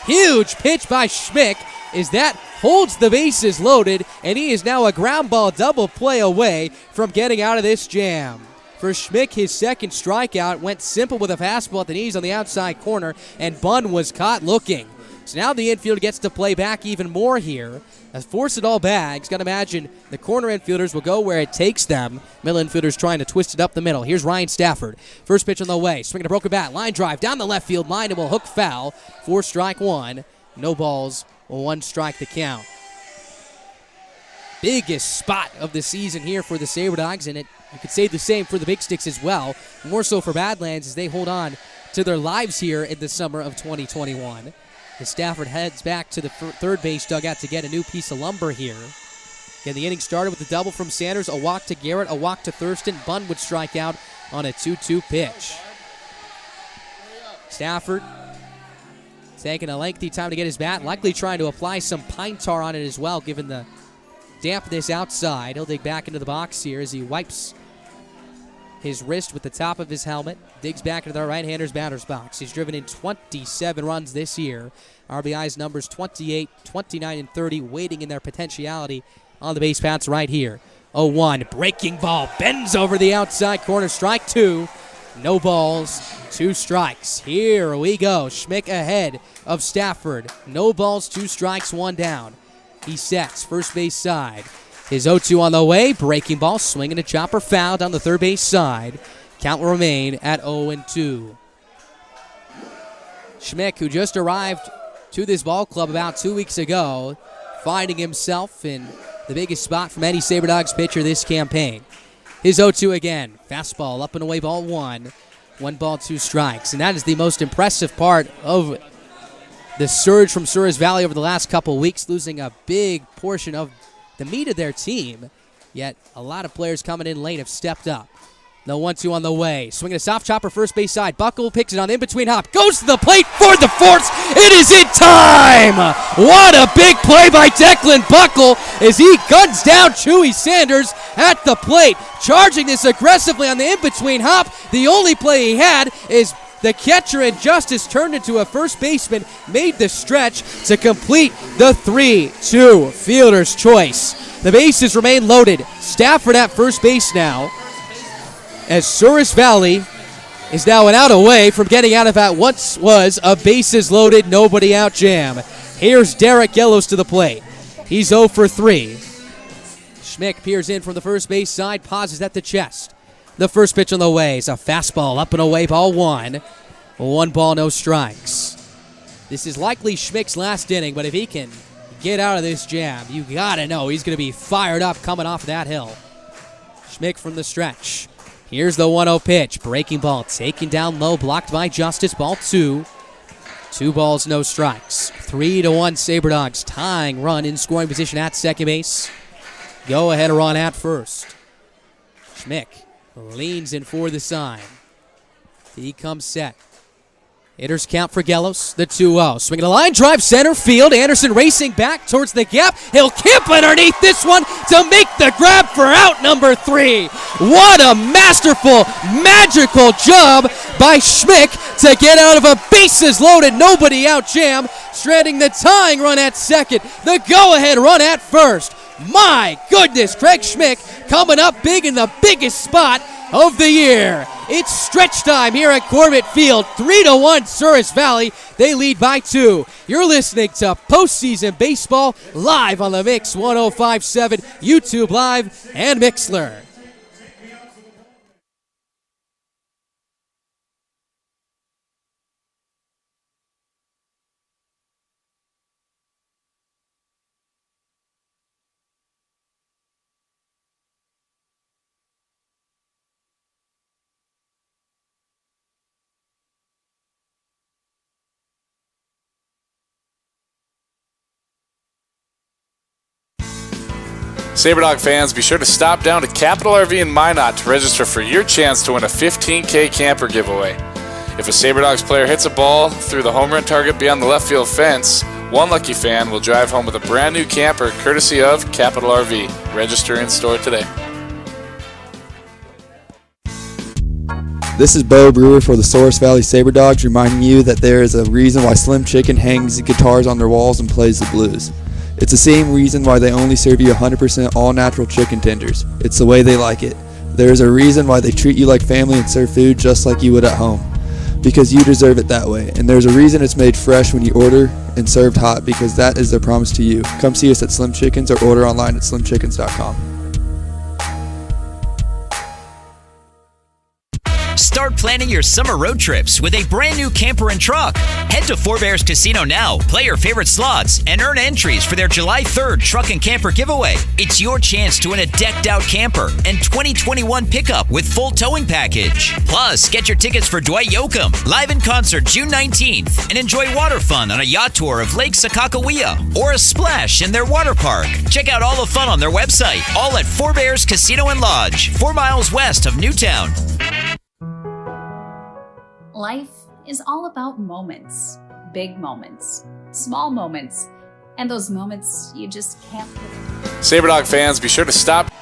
Huge pitch by Schmick as that holds the bases loaded, and he is now a ground ball double play away from getting out of this jam. For Schmick, his second strikeout went simple with a fastball at the knees on the outside corner, and Bunn was caught looking. So now the infield gets to play back even more here. As force it all bags, got to imagine the corner infielders will go where it takes them. Middle infielders trying to twist it up the middle. Here's Ryan Stafford. First pitch on the way. Swinging a broken bat. Line drive down the left field line and will hook foul for strike 1. No balls, 1 strike to count. Biggest spot of the season here for the Sabre Dogs, and you could say the same for the Big Sticks as well. More so for Badlands as they hold on to their lives here in the summer of 2021. As Stafford heads back to the third base dugout to get a new piece of lumber here. Again, the inning started with a double from Sanders, a walk to Garrett, a walk to Thurston. Bunn would strike out on a 2-2 pitch. Stafford taking a lengthy time to get his bat, likely trying to apply some pine tar on it as well, given the dampness outside. He'll dig back into the box here as he wipes his wrist with the top of his helmet, digs back into the right-hander's batter's box. He's driven in 27 runs this year. RBI's numbers 28, 29, and 30, waiting in their potentiality on the base paths right here. 0-1, breaking ball, bends over the outside corner, strike 2. No balls, 2 strikes. Here we go. Schmick ahead of Stafford. No balls, 2 strikes, 1 down. He sets first base side. His 0-2 on the way. Breaking ball, swinging a chopper, foul down the third base side. Count will remain at 0-2. Schmick, who just arrived to this ball club about 2 weeks ago, finding himself in the biggest spot from any Sabre Dogs pitcher this campaign. His 0-2 again. Fastball up and away, ball 1. 1 ball, 2 strikes. And that is the most impressive part of the surge from Souris Valley over the last couple weeks, losing a big portion of the meat of their team. Yet a lot of players coming in late have stepped up. The 1-2 on the way. Swinging a soft chopper first base side. Buckle picks it on the in-between hop. Goes to the plate for the force. It is in time! What a big play by Declan Buckle as he guns down Chewy Sanders at the plate. Charging this aggressively on the in-between hop. The only play he had is the catcher and Justice turned into a first baseman, made the stretch to complete the 3-2 fielder's choice. The bases remain loaded. Stafford at first base now, as Souris Valley is now an out away from getting out of that once was a bases loaded, nobody out jam. Here's Derek Yellows to the plate. He's 0 for 3. Schmick peers in from the first base side, pauses at the chest. The first pitch on the way is a fastball up and away, ball 1. 1 ball, no strikes. This is likely Schmick's last inning, but if he can get out of this jam, you gotta know he's gonna be fired up coming off that hill. Schmick from the stretch. Here's the 1-0 pitch. Breaking ball taken down low, blocked by Justice, ball 2. 2 balls, no strikes. 3-1 Sabre Dogs, tying run in scoring position at second base. Go ahead run at first. Schmick leans in for the sign. He comes set. Hitters count for Gellos. The 2-0. Swinging a line drive center field. Anderson racing back towards the gap. He'll camp underneath this one to make the grab for out number 3. What a masterful, magical job by Schmick to get out of a bases loaded, nobody out jam, stranding the tying run at second. The go-ahead run at first. My goodness, Craig Schmick coming up big in the biggest spot of the year. It's stretch time here at Corbett Field. 3-1 Souris Valley. They lead by 2. You're listening to Postseason Baseball live on the Mix 105.7, YouTube Live, and Mixler. SaberDog fans, be sure to stop down to Capital RV in Minot to register for your chance to win a $15K camper giveaway. If a SaberDogs player hits a ball through the home run target beyond the left field fence, one lucky fan will drive home with a brand new camper courtesy of Capital RV. Register in store today. This is Bo Brewer for the Souris Valley SaberDogs, reminding you that there is a reason why Slim Chicken hangs guitars on their walls and plays the blues. It's the same reason why they only serve you 100% all-natural chicken tenders. It's the way they like it. There is a reason why they treat you like family and serve food just like you would at home. Because you deserve it that way. And there's a reason it's made fresh when you order and served hot, because that is their promise to you. Come see us at Slim Chickens or order online at slimchickens.com. Start planning your summer road trips with a brand new camper and truck. Head to Four Bears Casino now, play your favorite slots, and earn entries for their July 3rd truck and camper giveaway. It's your chance to win a decked out camper and 2021 pickup with full towing package. Plus, get your tickets for Dwight Yoakam live in concert June 19th and enjoy water fun on a yacht tour of Lake Sakakawea or a splash in their water park. Check out all the fun on their website, all at Four Bears Casino and Lodge, 4 miles west of Newtown. Life is all about moments. Big moments, small moments, and those moments you just can't put. SaberDog fans, be sure to stop.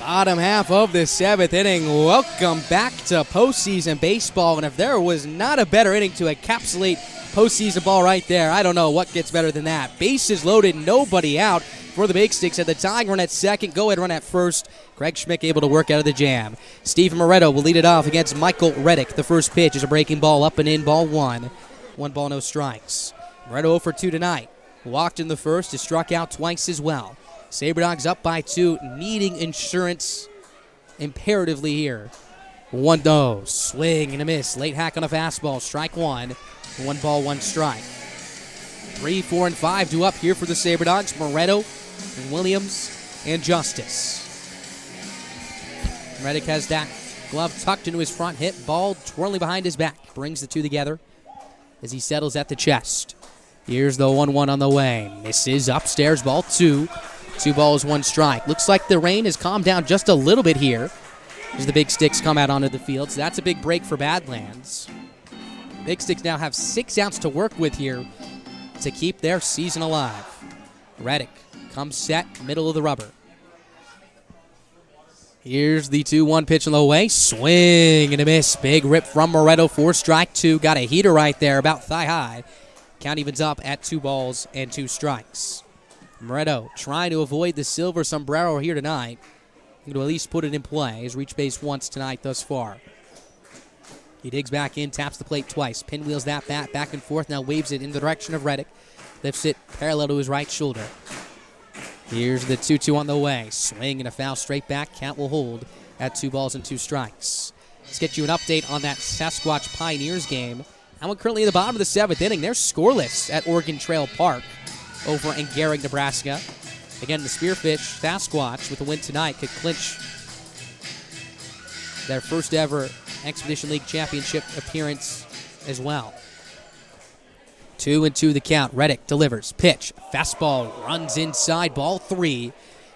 Bottom half of the 7th inning. Welcome back to postseason baseball. And if there was not a better inning to encapsulate postseason ball right there, I don't know what gets better than that. Bases loaded, nobody out for the Big Sticks at the tying run at second. Go ahead run at first. Greg Schmick able to work out of the jam. Steve Moretto will lead it off against Michael Reddick. The first pitch is a breaking ball up and in, ball one. 1 ball, no strikes. Moretto 0 for 2 tonight. Walked in the first, is struck out twice as well. SaberDogs up by 2, needing insurance imperatively here. 1-0, swing and a miss. Late hack on a fastball, strike 1. 1 ball, 1 strike. 3, 4, and 5 due up here for the SaberDogs. Moretto, and Williams, and Justice. Reddick has that glove tucked into his front hip, ball twirling behind his back. Brings the two together as he settles at the chest. Here's the 1-1 on the way. Misses upstairs, ball 2. 2 balls, 1 strike. Looks like the rain has calmed down just a little bit here as the Big Sticks come out onto the field. So that's a big break for Badlands. Big Sticks now have 6 outs to work with here to keep their season alive. Reddick comes set, middle of the rubber. Here's the 2-1 pitch on the way. Swing and a miss. Big rip from Moretto for strike 2. Got a heater right there, about thigh high. Count evens up at 2 balls and 2 strikes. Moretto trying to avoid the silver sombrero here tonight. Going to at least put it in play. He's reached base once tonight thus far. He digs back in, taps the plate twice. Pinwheels that bat back and forth. Now waves it in the direction of Reddick. Lifts it parallel to his right shoulder. Here's the 2-2 on the way. Swing and a foul straight back. Count will hold at 2 balls and 2 strikes. Let's get you an update on that Sasquatch Pioneers game. And we're currently at the bottom of the 7th inning. They're scoreless at Oregon Trail Park over in Gehrig, Nebraska. Again, the Spearfish Sasquatch with a win tonight could clinch their first ever Expedition League Championship appearance as well. 2-2 the count. Reddick delivers. Pitch. Fastball runs inside. Ball 3.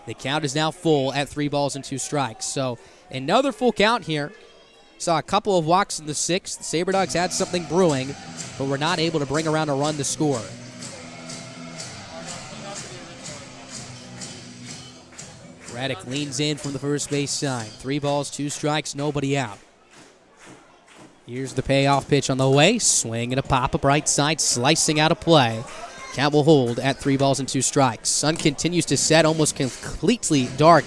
The count is now full at 3 balls and 2 strikes. So another full count here. Saw a couple of walks in the 6th. The SaberDogs had something brewing, but were not able to bring around a run to score. Reddick leans in from the first base side. 3 balls, 2 strikes, nobody out. Here's the payoff pitch on the way. Swing and a pop up right side, slicing out of play. Count will hold at 3 balls and 2 strikes. Sun continues to set, almost completely dark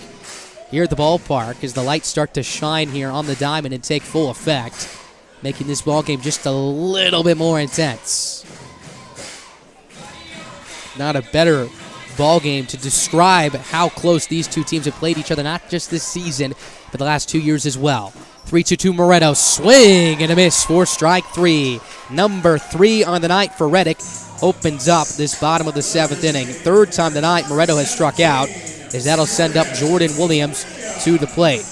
here at the ballpark as the lights start to shine here on the diamond and take full effect, making this ball game just a little bit more intense. Not a better ball game to describe how close these two teams have played each other, not just this season, but the last 2 years as well. 3-2 Moretto, swing and a miss for strike 3. Number 3 on the night for Reddick opens up this bottom of the 7th inning. 3rd time tonight Moretto has struck out, as that'll send up Jordan Williams to the plate.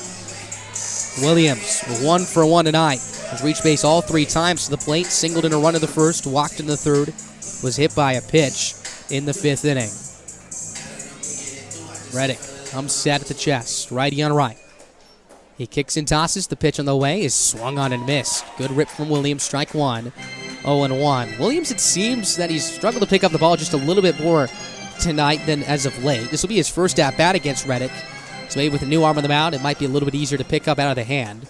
Williams, 1 for 1 tonight, has reached base all 3 times to the plate, singled in a run in the 1st, walked in the 3rd, was hit by a pitch in the 5th inning. Reddick comes set at the chest, righty on right. He kicks and tosses. The pitch on the way is swung on and missed. Good rip from Williams, strike one. 0-1. Williams, it seems that he's struggled to pick up the ball just a little bit more tonight than as of late. This will be his first at-bat against Reddick. So maybe with a new arm on the mound, it might be a little bit easier to pick up out of the hand.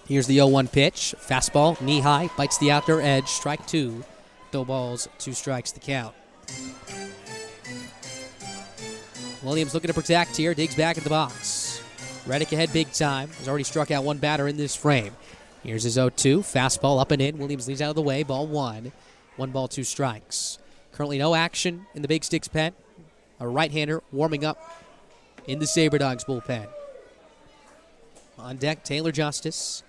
Here's the 0-1 pitch. Fastball, knee-high, bites the outdoor edge. Strike two. No balls, 2 strikes the count. Williams looking to protect here. Digs back at the box. Reddick ahead big time. Has already struck out one batter in this frame. Here's his 0-2. Fastball up and in. Williams leads out of the way. Ball 1. 1 ball, 2 strikes. Currently no action in the Big Sticks pen. A right-hander warming up in the Sabre Dogs bullpen. On deck, Taylor Justice.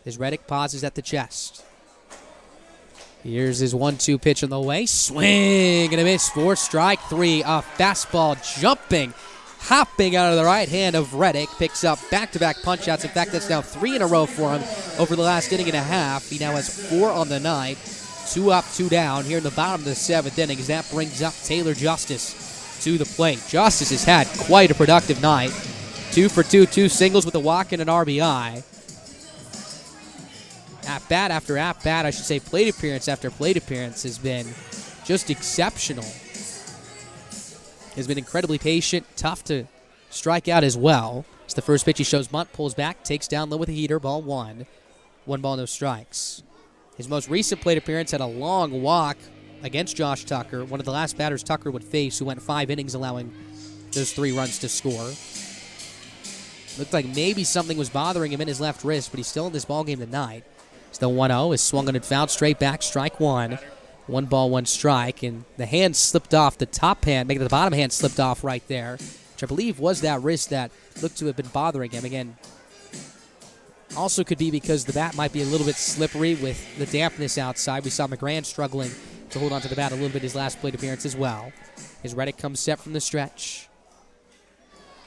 As Reddick pauses at the chest. Here's his 1-2 pitch on the way. Swing and a miss for strike 3. A fastball jumping, hopping out of the right hand of Reddick. Picks up back-to-back punch-outs. In fact, that's now 3 in a row for him over the last inning and a half. He now has 4 on the night. 2 up, 2 down here in the bottom of the 7th inning as that brings up Taylor Justice to the plate. Justice has had quite a productive night. 2 for 2, 2 singles with a walk and an RBI. At-bat after at-bat, I should say plate appearance after plate appearance has been just exceptional. Has been incredibly patient, tough to strike out as well. It's the first pitch he shows bunt, pulls back, takes down low with a heater, ball 1. 1 ball, no strikes. His most recent plate appearance had a long walk against Josh Tucker, one of the last batters Tucker would face, who went 5 innings allowing those 3 runs to score. Looked like maybe something was bothering him in his left wrist, but he's still in this ballgame tonight. Still 1-0, is swung on and fouled straight back, strike 1. 1 ball, 1 strike, and the hand slipped off, the top hand, making the bottom hand slipped off right there, which I believe was that wrist that looked to have been bothering him. Again, also could be because the bat might be a little bit slippery with the dampness outside. We saw McGran struggling to hold onto the bat a little bit his last plate appearance as well. As Reddick comes set from the stretch.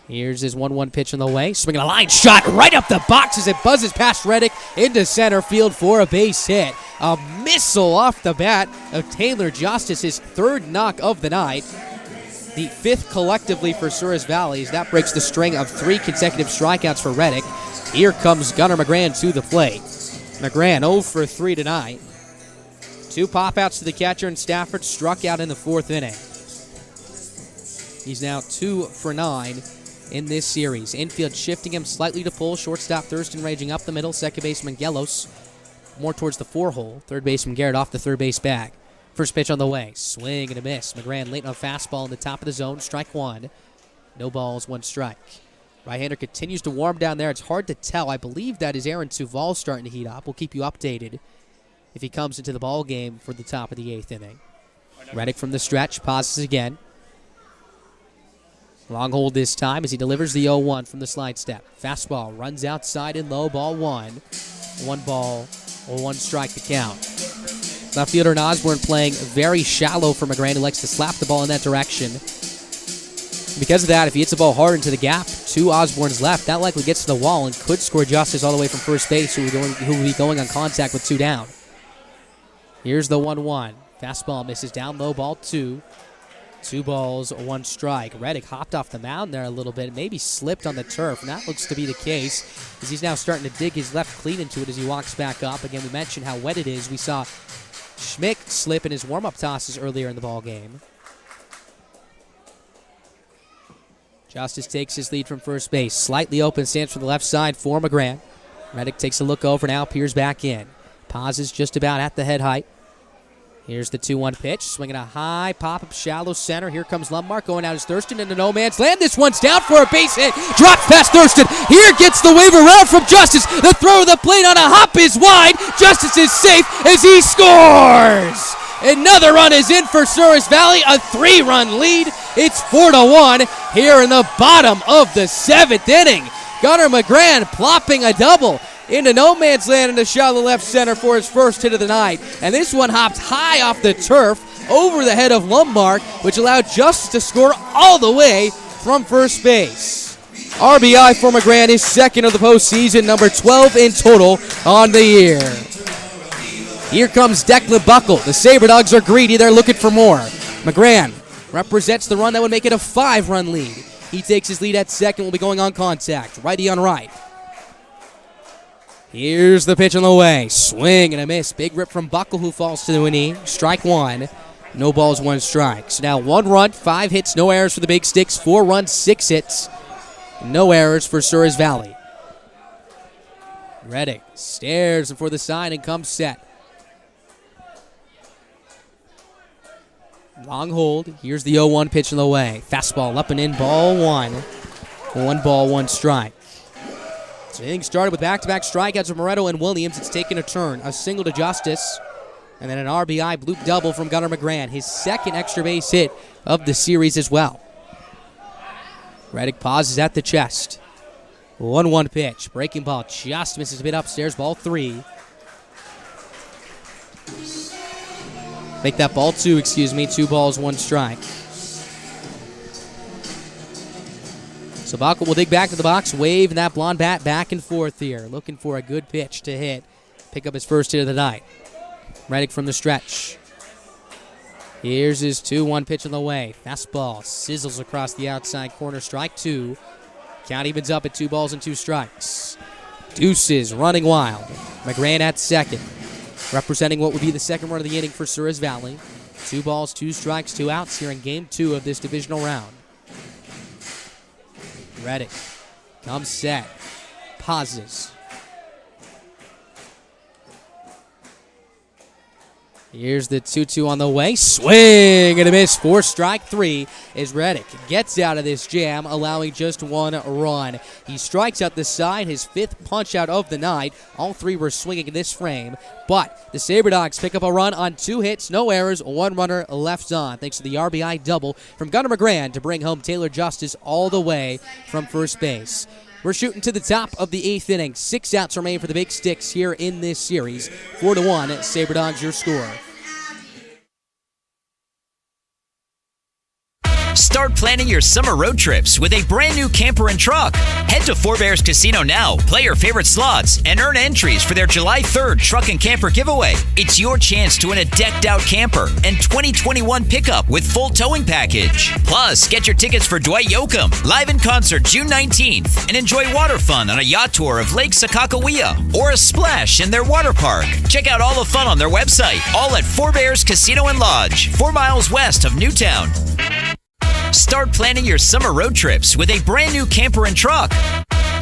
Here's his 1-1 pitch on the way. Swinging a line shot right up the box as it buzzes past Reddick into center field for a base hit. A missile off the bat of Taylor Justice, his 3rd knock of the night. The 5th collectively for Souris Valley. That breaks the string of 3 consecutive strikeouts for Reddick. Here comes Gunnar McGran to the plate. McGran 0 for 3 tonight. 2 pop-outs to the catcher, and Stafford struck out in the 4th inning. He's now 2 for 9 in this series. Infield shifting him slightly to pull. Shortstop Thurston raging up the middle. Second baseman Gelos more towards the 4-hole. Third baseman Garrett off the third base bag. First pitch on the way. Swing and a miss. McGran late on a fastball in the top of the zone. Strike 1. No balls, 1 strike. Right-hander continues to warm down there. It's hard to tell. I believe that is Aaron Suval starting to heat up. We'll keep you updated if he comes into the ball game for the top of the 8th inning. Reddick from the stretch. Pauses again. Long hold this time as he delivers the 0-1 from the slide step. Fastball runs outside and low, ball 1. 1 ball, 1 strike to count. Left fielder Osborne playing very shallow for McGran, who likes to slap the ball in that direction. Because of that, if he hits the ball hard into the gap to Osborne's left, that likely gets to the wall and could score Justice all the way from first base, who will be going on contact with 2 down. Here's the 1-1. Fastball misses down low, ball 2. 2 balls, 1 strike. Reddick hopped off the mound there a little bit, maybe slipped on the turf, and that looks to be the case as he's now starting to dig his left cleat into it as he walks back up. Again, we mentioned how wet it is. We saw Schmick slip in his warm-up tosses earlier in the ball game. Justice takes his lead from first base. Slightly open stance from the left side for McGran. Reddick takes a look over now, peers back in. Pauses just about at the head height. Here's the 2-1 pitch, swinging a high pop-up shallow center. Here comes Lundmark going out as Thurston into no man's land. This one's down for a base hit. Drops past Thurston. Here gets the wave around from Justice. The throw of the plate on a hop is wide. Justice is safe as he scores. Another run is in for Souris Valley. A 3-run lead. It's 4-1 here in the bottom of the 7th inning. Gunnar McGran plopping a double into no man's land in the shallow left center for his first hit of the night. And this one hopped high off the turf over the head of Lundmark, which allowed Justice to score all the way from first base. RBI for McGran is 2nd of the postseason, number 12 in total on the year. Here comes Declan Buckle. The Sabre Dogs are greedy. They're looking for more. McGran represents the run that would make it a 5-run lead. He takes his lead at second. Will be going on contact. Righty on right. Here's the pitch on the way. Swing and a miss. Big rip from Buckle, who falls to the knee. Strike one. No balls, 1 strike. So now 1 run, 5 hits, no errors for the Big Sticks. 4 runs, 6 hits. No errors for Souris Valley. Reddick stares for the sign and comes set. Long hold. Here's the 0-1 pitch on the way. Fastball up and in, ball 1. 1 ball, 1 strike. So inning started with back-to-back strikeouts from Moretto and Williams. It's taken a turn. A single to Justice, and then an RBI bloop double from Gunnar McGran. His second extra base hit of the series as well. Reddick pauses at the chest. 1-1 pitch. Breaking ball just misses a bit upstairs. Ball 3. Make that ball 2, 2 balls, 1 strike. So Baca will dig back to the box, wave that blonde bat back and forth here. Looking for a good pitch to hit. Pick up his first hit of the night. Reddick from the stretch. Here's his 2-1 pitch on the way. Fastball sizzles across the outside corner. Strike 2. Count evens up at 2 balls and 2 strikes. Deuces running wild. McGran at second. Representing what would be the second run of the inning for Souris Valley. 2 balls, 2 strikes, 2 outs here in Game 2 of this divisional round. Reddick comes set. Pauses. Here's the 2-2 on the way. Swing and a miss. 4 strike 3 as Reddick gets out of this jam, allowing just 1 run. He strikes out the side, his 5th punch out of the night. All 3 were swinging in this frame, but the Sabre Dogs pick up a run on 2 hits, no errors, 1 runner left on, thanks to the RBI double from Gunnar McGran to bring home Taylor Justice all the way from first base. We're shooting to the top of the 8th inning. 6 outs remain for the Big Sticks here in this series. 4-1, Sabre Dogs your score. Start planning your summer road trips with a brand new camper and truck. Head to Four Bears Casino now, play your favorite slots, and earn entries for their July 3rd truck and camper giveaway. It's your chance to win a decked out camper and 2021 pickup with full towing package. Plus, get your tickets for Dwight Yoakam live in concert June 19th and enjoy water fun on a yacht tour of Lake Sakakawea or a splash in their water park. Check out all the fun on their website, all at Four Bears Casino and Lodge, 4 miles west of Newtown. Start planning your summer road trips with a brand new camper and truck.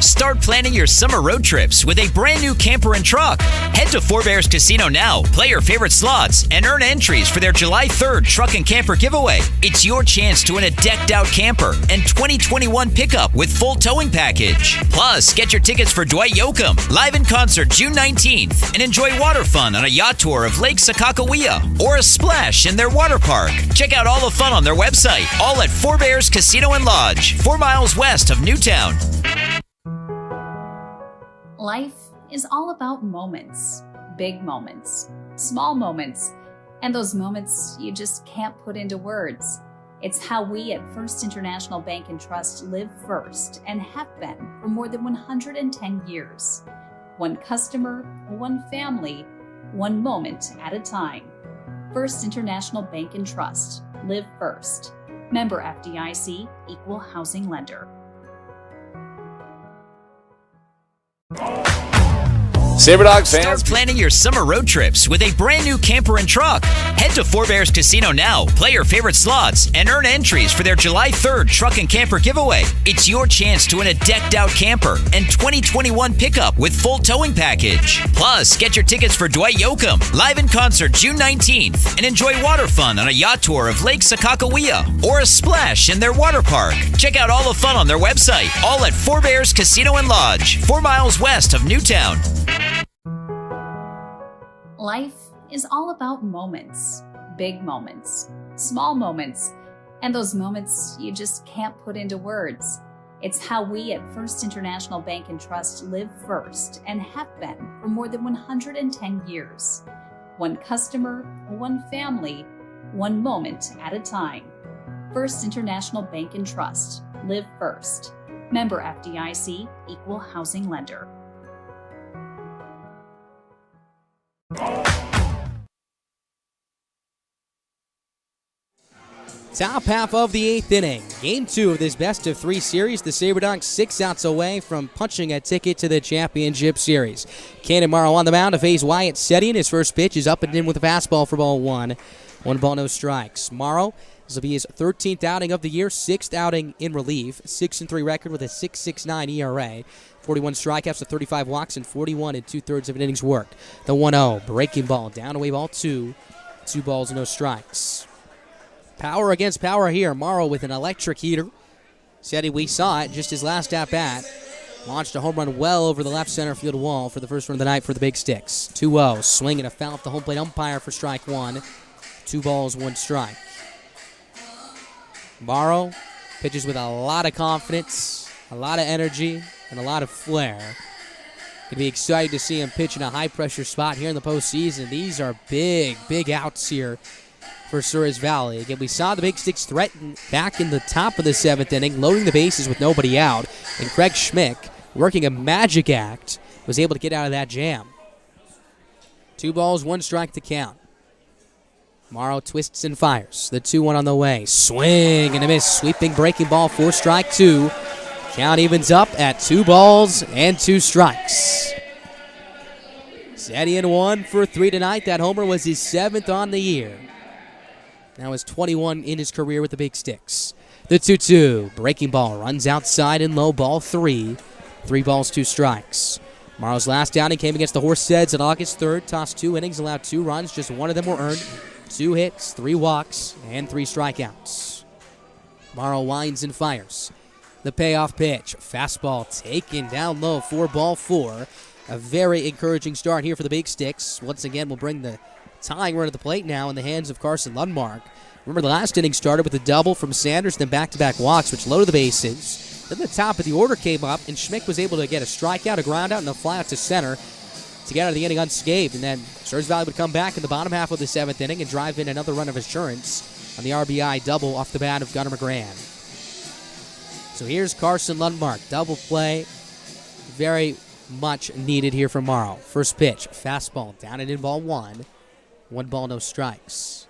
Start planning your summer road trips with a brand new camper and truck. Head to Four Bears Casino now, play your favorite slots, and earn entries for their July 3rd truck and camper giveaway. It's your chance to win a decked out camper and 2021 pickup with full towing package. Plus, get your tickets for Dwight Yoakam live in concert June 19th and enjoy water fun on a yacht tour of Lake Sakakawea or a splash in their water park. Check out all the fun on their website, all at Four Bears Casino and Lodge, 4 miles west of Newtown. Life is all about moments. Big moments, small moments, and those moments you just can't put into words. It's how we at First International Bank and Trust live first and have been for more than 110 years. One customer, one family, one moment at a time. First International Bank and Trust. Live first. Member FDIC, Equal Housing Lender. Sabre Dog fans, start planning your summer road trips with a brand new camper and truck. Head to Four Bears Casino now, play your favorite slots, and earn entries for their July 3rd truck and camper giveaway. It's your chance to win a decked out camper and 2021 pickup with full towing package. Plus, get your tickets for Dwight Yoakam live in concert June 19th and enjoy water fun on a yacht tour of Lake Sakakawea or a splash in their water park. Check out all the fun on their website, all at Four Bears Casino and Lodge, 4 miles west of Newtown. Life is all about moments. Big moments, small moments, and those moments you just can't put into words. It's how we at First International Bank and Trust live first and have been for more than 110 years. One customer, one family, one moment at a time. First International Bank and Trust. Live first. Member FDIC, Equal Housing Lender. Top half of the 8th inning. Game 2 of this best-of-3 series. The Sabre Dogs 6 outs away from punching a ticket to the championship series. Cannon Morrow on the mound to face Wyatt Setian. His first pitch is up and in with a fastball for ball 1. 1 ball, no strikes. Morrow, this will be his 13th outing of the year, 6th outing in relief. 6-3 record with a 6.69 ERA. 41 strikeouts to 35 walks and 41 2/3 of an innings worked. The 1-0, breaking ball, down away ball 2. 2 balls, no strikes. Power against power here. Morrow with an electric heater. Said we saw it just his last at-bat. Launched a home run well over the left center field wall for the first run of the night for the Big Sticks. 2-0, swing and a foul off the home plate umpire for strike 1. 2 balls, 1 strike. Morrow pitches with a lot of confidence, a lot of energy, and a lot of flair. Going to be excited to see him pitch in a high-pressure spot here in the postseason. These are big, big outs here for Souris Valley. Again, we saw the Big Sticks threaten back in the top of the 7th inning, loading the bases with nobody out, and Craig Schmick, working a magic act, was able to get out of that jam. 2 balls, 1 strike to count. Morrow twists and fires. The 2-1 on the way. Swing and a miss. Sweeping breaking ball for strike 2. Count evens up at 2 balls and 2 strikes. Setian 1 for 3 tonight. That homer was his 7th on the year. Now his 21 in his career with the Big Sticks. The 2-2. Breaking ball runs outside and low, ball 3. 3 balls, 2 strikes. Morrow's last outing came against the Horseds on August 3rd. Tossed 2 innings, allowed 2 runs. Just 1 of them were earned. 2 hits, 3 walks, and 3 strikeouts. Morrow winds and fires. The payoff pitch. Fastball taken down low, 4 ball 4. A very encouraging start here for the Big Sticks. Once again, we'll bring the tying run to the plate now in the hands of Carson Lundmark. Remember, the last inning started with a double from Sanders, then back-to-back walks, which loaded the bases. Then the top of the order came up, and Schmick was able to get a strikeout, a ground out, and a fly out to center to get out of the inning unscathed. And then Souris Valley would come back in the bottom half of the 7th inning and drive in another run of assurance on the RBI double off the bat of Gunnar McGran. So here's Carson Lundmark. Double play. Very much needed here from Morrow. First pitch, fastball, down and in ball 1. 1 ball, no strikes.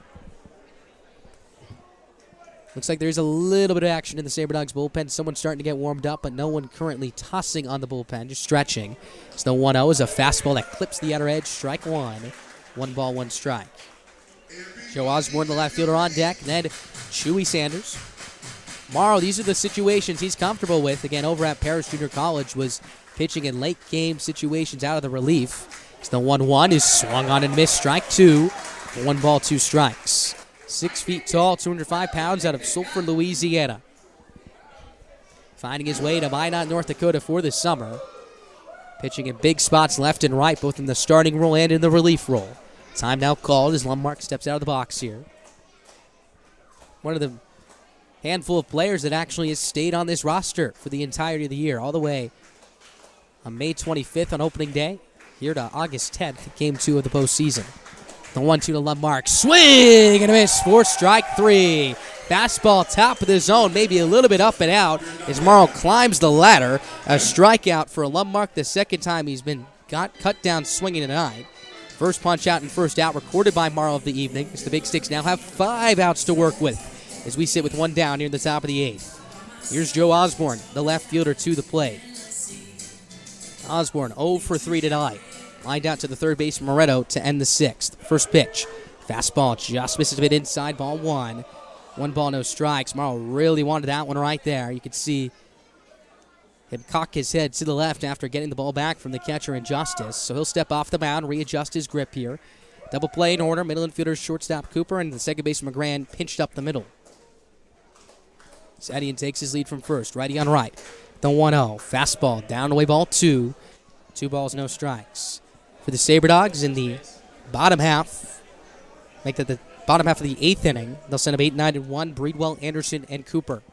Looks like there's a little bit of action in the Sabre Dogs bullpen. Someone starting to get warmed up, but no one currently tossing on the bullpen, just stretching. So the 1-0 is a fastball that clips the outer edge. Strike 1. 1 ball, 1 strike. Joe Osborne, the left fielder, on deck. Then Chewy Sanders. Morrow, these are the situations he's comfortable with. Again, over at Paris Junior College, was pitching in late game situations out of the relief. So the 1-1 is swung on and missed. Strike 2. 1 ball, 2 strikes. 6 feet tall, 205 pounds, out of Sulphur, Louisiana. Finding his way to Minot, North Dakota for the summer. Pitching in big spots left and right, both in the starting role and in the relief role. Time now called as Lundmark steps out of the box here. One of the handful of players that actually has stayed on this roster for the entirety of the year, all the way on May 25th on opening day, here to August 10th, game 2 of the postseason. The 1-2 to Lundmark. Swing and a miss for strike 3. Fastball top of the zone, maybe a little bit up and out as Morrow climbs the ladder. A strikeout for Lundmark, the second time he's been cut down swinging tonight. First punch out and first out recorded by Morrow of the evening as the Big Sticks now have 5 outs to work with as we sit with 1 down near the top of the 8th. Here's Joe Osborne, the left fielder, to the plate. Osborne 0 for 3 tonight. Lined out to the third base Moretto to end the 6th. First pitch. Fastball just misses a bit inside, ball 1. 1 ball, no strikes. Morrow really wanted that one right there. You could see him cock his head to the left after getting the ball back from the catcher in Justice. So he'll step off the mound, readjust his grip here. Double play in order. Middle infielder shortstop Cooper and the second baseman McGran pinched up the middle. Setian takes his lead from first. Righty on right. The 1-0. Fastball down away ball 2. 2 balls, no strikes. For the Sabre Dogs in the bottom half, make that the bottom half of the 8th inning. They'll send up 8, 9, and 1. Breedwell, Anderson, and Cooper.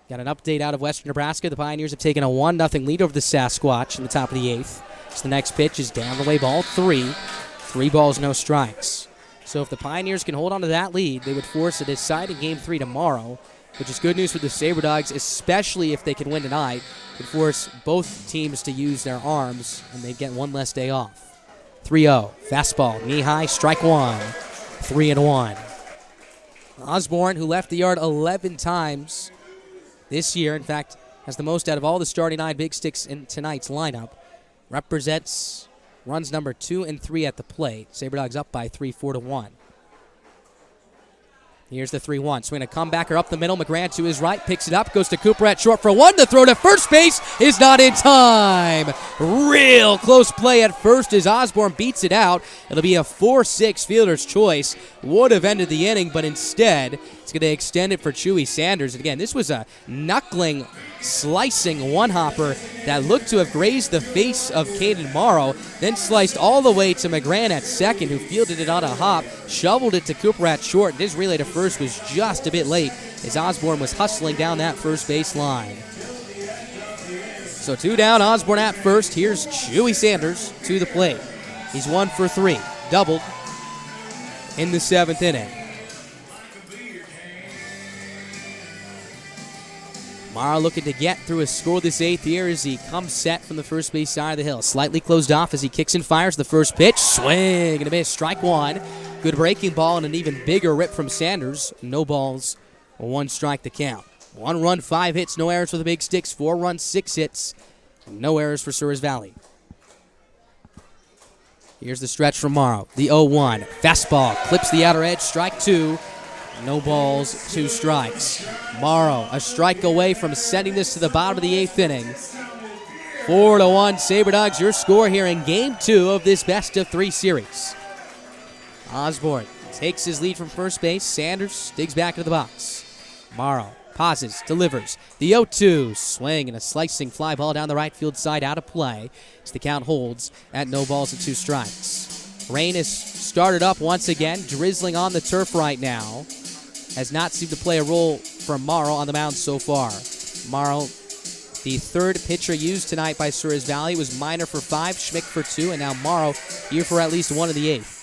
Got an update out of Western Nebraska. The Pioneers have taken a 1-0 lead over the Sasquatch in the top of the 8th. So the next pitch is down the way, ball 3. 3 balls, no strikes. So if the Pioneers can hold on to that lead, they would force a deciding Game 3 tomorrow, which is good news for the Sabre Dogs, especially if they can win tonight. It would force both teams to use their arms, and they'd get 1 less day off. 3-0, fastball, knee high, strike 1. 3-1. Osborne, who left the yard 11 times this year, in fact, has the most out of all the starting 9 big sticks in tonight's lineup, represents runs number 2 and 3 at the plate. SaberDogs up by 3, 4-1. Here's the 3-1. Swing a comebacker up the middle. McGrann to his right, picks it up, goes to Cooper at short for 1. The throw to first base is not in time. Real close play at first as Osborne beats it out. It'll be a 4-6 fielder's choice. Would have ended the inning, but instead it's going to extend it for Chewy Sanders. And again, this was a knuckling, slicing one-hopper that looked to have grazed the face of Caden Morrow, then sliced all the way to McGrann at second, who fielded it on a hop, shoveled it to Cooper at short, and his relay to first was just a bit late as Osborne was hustling down that first base line. So 2 down, Osborne at first. Here's Chewy Sanders to the plate. He's 1 for 3, doubled in the 7th inning. Morrow looking to get through a scoreless 8th here as he comes set from the first base side of the hill. Slightly closed off as he kicks and fires the first pitch. Swing and a miss. Strike 1. Good breaking ball and an even bigger rip from Sanders. No balls, 1 strike to count. 1 run, 5 hits, no errors for the Big Sticks. 4 runs, 6 hits, no errors for Souris Valley. Here's the stretch from Morrow. The 0-1. Fastball clips the outer edge. Strike 2. No balls, 2 strikes. Morrow, a strike away from sending this to the bottom of the 8th inning. 4-1, SaberDogs, your score here in Game 2 of this best-of-3 series. Osborne takes his lead from first base. Sanders digs back into the box. Morrow pauses, delivers. The 0-2, swing and a slicing fly ball down the right field side, out of play as the count holds at no balls and 2 strikes. Rain has started up once again, drizzling on the turf right now. Has not seemed to play a role for Morrow on the mound so far. Morrow, the 3rd pitcher used tonight by Souris Valley, was Minor for 5, Schmick for 2, and now Morrow here for at least 1 in the 8th.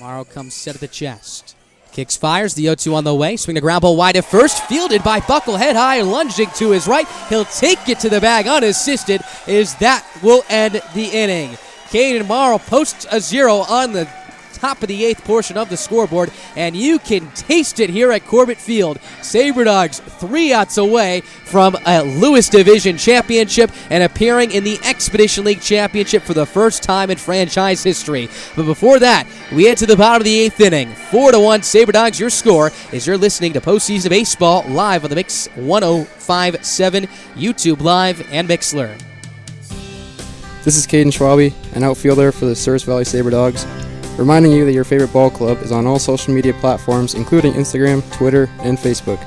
Morrow comes set at the chest. Kicks, fires, the 0-2 on the way. Swing the ground ball wide at first. Fielded by Buckle, head high, lunging to his right. He'll take it to the bag unassisted, as that will end the inning. Caden Morrow posts a 0 on the top of the 8th portion of the scoreboard, and you can taste it here at Corbett Field. SaberDogs 3 outs away from a Lewis Division championship and appearing in the Expedition League championship for the first time in franchise history. But before that, we head to the bottom of the 8th inning. 4-1 SaberDogs, your score, as you're listening to Postseason Baseball live on the Mix 105.7 YouTube Live and Mixler. This is Caden Schwabe, an outfielder for the Souris Valley SaberDogs, reminding you that your favorite ball club is on all social media platforms, including Instagram, Twitter, and Facebook.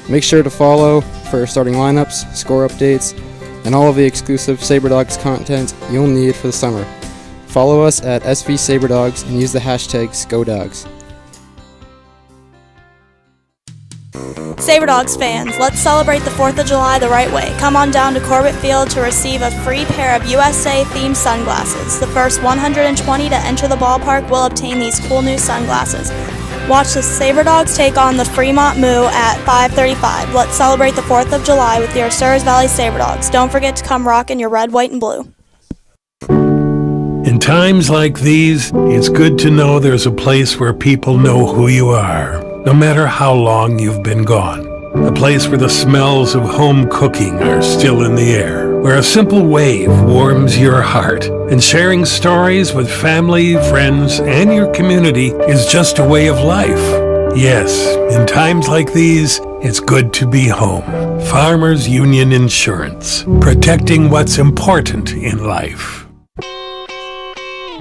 Make sure to follow for starting lineups, score updates, and all of the exclusive SaberDogs content you'll need for the summer. Follow us at SV SaberDogs and use the hashtag ScoDogs. SaberDogs fans, let's celebrate the 4th of July the right way. Come on down to Corbett Field to receive a free pair of USA-themed sunglasses. The first 120 to enter the ballpark will obtain these cool new sunglasses. Watch the SaberDogs take on the Fremont Moo at 5:35. Let's celebrate the 4th of July with your Souris Valley SaberDogs. Don't forget to come rock in your red, white, and blue. In times like these, it's good to know there's a place where people know who you are, no matter how long you've been gone. A place where the smells of home cooking are still in the air, where a simple wave warms your heart, and sharing stories with family, friends, and your community is just a way of life. Yes, in times like these, it's good to be home. Farmers Union Insurance, protecting what's important in life.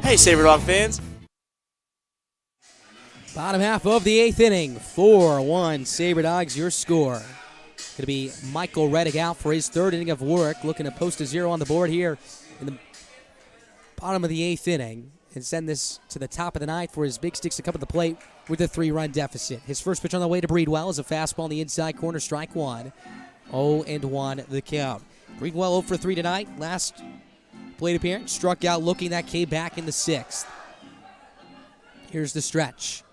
Hey, SaberDog fans. Bottom half of the 8th inning, 4-1 SaberDogs, your score. Going to be Michael Reddick out for his 3rd inning of work, looking to post a 0 on the board here in the bottom of the 8th inning and send this to the top of the 9th for his Big Sticks to come to the plate with a 3-run deficit. His first pitch on the way to Breedwell is a fastball in the inside corner, strike 1. 0-1 the count. Breedwell 0 for 3 tonight. Last plate appearance, struck out looking, that came back in the 6th. Here's the stretch.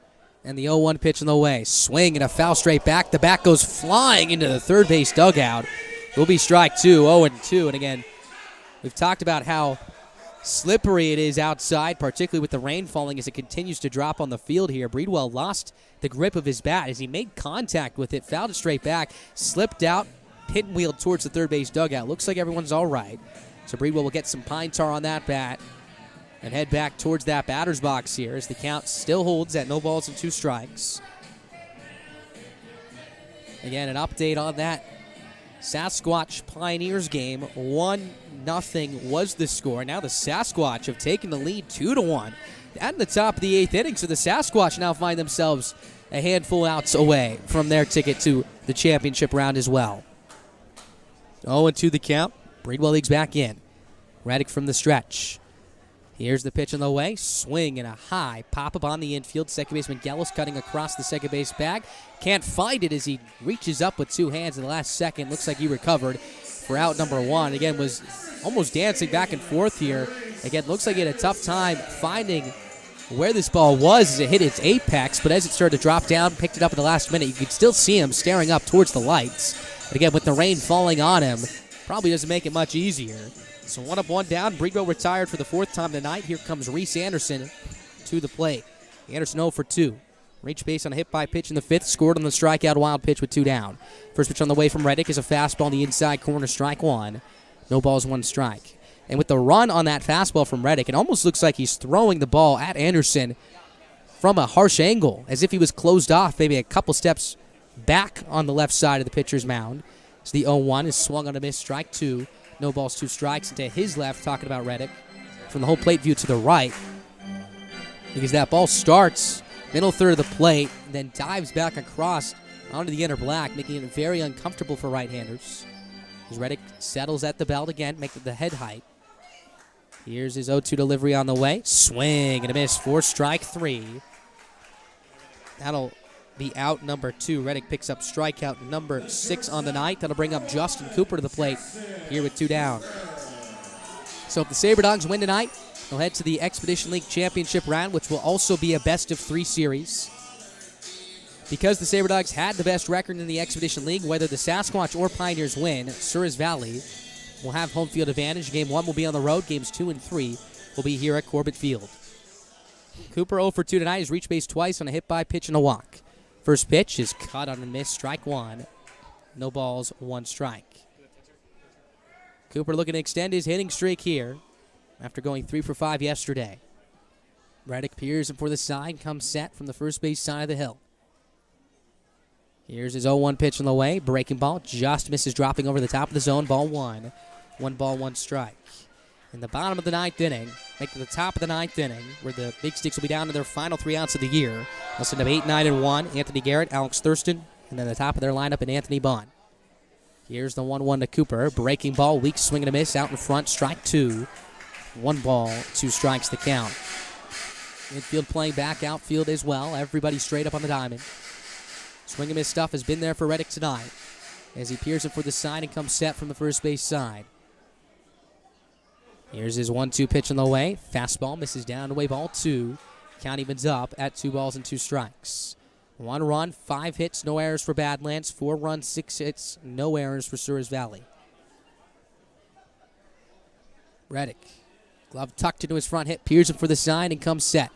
And the 0-1 pitch in the way. Swing and a foul straight back. The bat goes flying into the third base dugout. Will be strike 2, 0-2. And again, we've talked about how slippery it is outside, particularly with the rain falling as it continues to drop on the field here. Breedwell lost the grip of his bat as he made contact with it, fouled it straight back, slipped out, pinwheeled towards the third base dugout. Looks like everyone's all right. So Breedwell will get some pine tar on that bat and head back towards that batter's box here as the count still holds at 0 strikes. Again, an update on that Sasquatch Pioneers game. 1-0 was the score. Now the Sasquatch have taken the lead 2-1 at the top of the 8th inning. So the Sasquatch now find themselves a handful outs away from their ticket to the championship round as well. 0-2 the count. Breedwell leagues back in. Reddick from the stretch. Here's the pitch on the way. Swing and a high pop-up on the infield. Second baseman Gellis cutting across the second base bag. Can't find it as he reaches up with two hands in the last second. Looks like he recovered for out number one. Again, was almost dancing back and forth here. Again, looks like he had a tough time finding where this ball was as it hit its apex, but as it started to drop down, picked it up at the last minute. You could still see him staring up towards the lights. But again, with the rain falling on him, probably doesn't make it much easier. So 1 up, 1 down. Breedwell retired for the 4th time tonight. Here comes Reese Anderson to the plate. Anderson 0 for 2. Reached base on a hit by pitch in the 5th. Scored on the strikeout wild pitch with 2 down. First pitch on the way from Reddick is a fastball on the inside corner, strike 1. No balls, 1 strike. And with the run on that fastball from Reddick, it almost looks like he's throwing the ball at Anderson from a harsh angle, as if he was closed off maybe a couple steps back on the left side of the pitcher's mound. So the 0-1 is swung on a miss, strike 2. No balls, 2 strikes. To his left, talking about Reddick. From the whole plate view to the right. Because that ball starts middle third of the plate, then dives back across onto the inner black, making it very uncomfortable for right-handers. As Reddick settles at the belt again, making the head height. Here's his 0-2 delivery on the way. Swing and a miss, 4 strike 3. That'll be out number 2. Reddick picks up strikeout number 6 on the night. That'll bring up Justin Cooper to the plate here with 2 down. So if the Sabre Dogs win tonight, they'll head to the Expedition League Championship round, which will also be a best-of-3 series. Because the Sabre Dogs had the best record in the Expedition League, whether the Sasquatch or Pioneers win, Souris Valley will have home field advantage. Game 1 will be on the road. Games 2 and 3 will be here at Corbett Field. Cooper 0 for 2 tonight. He's reached base twice on a hit by pitch and a walk. First pitch is cut on a miss, strike 1. No balls, 1 strike. Cooper looking to extend his hitting streak here after going 3 for 5 yesterday. Reddick peers for the side, comes set from the first base side of the hill. Here's his 0-1 pitch on the way. Breaking ball just misses, dropping over the top of the zone. Ball 1. 1 ball, 1 strike. In the bottom of the 9th inning, make to the top of the 9th inning, where the Big Sticks will be down to their final 3 outs of the year. They'll send up 8, 9, and 1. Anthony Garrett, Alex Thurston, and then the top of their lineup in Anthony Bond. Here's the 1-1 to Cooper. Breaking ball, weak swing and a miss, out in front, strike 2. 1 ball, 2 strikes the count. Midfield playing back, outfield as well. Everybody straight up on the diamond. Swing and miss stuff has been there for Reddick tonight as he peers it for the side and comes set from the first base side. Here's his 1-2 pitch on the way. Fastball misses down away, ball 2. Count evens up at 2 balls and 2 strikes. 1 run, 5 hits, no errors for Badlands. 4 runs, 6 hits, no errors for Souris Valley. Reddick, glove tucked into his front hip, peers it for the side and comes set.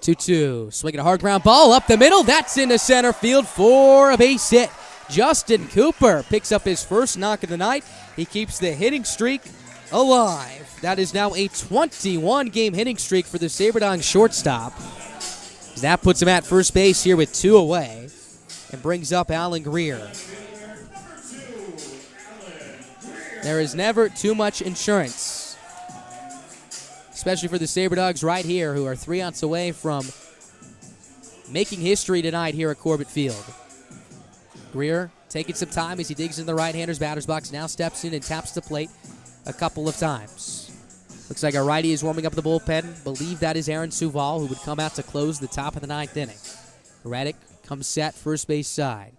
2-2, swinging a hard ground ball up the middle. That's into center field for a base hit. Justin Cooper picks up his first knock of the night. He keeps the hitting streak alive. That is now a 21-game hitting streak for the Sabre Dogs shortstop. That puts him at first base here with 2 away and brings up Alan Greer. There is never too much insurance, especially for the Sabre Dogs right here, who are 3 outs away from making history tonight here at Corbett Field. Greer taking some time as he digs in the right-hander's batter's box, now steps in and taps the plate a couple of times. Looks like a righty is warming up the bullpen. Believe that is Aaron Suval, who would come out to close the top of the 9th inning. Reddick comes set first base side.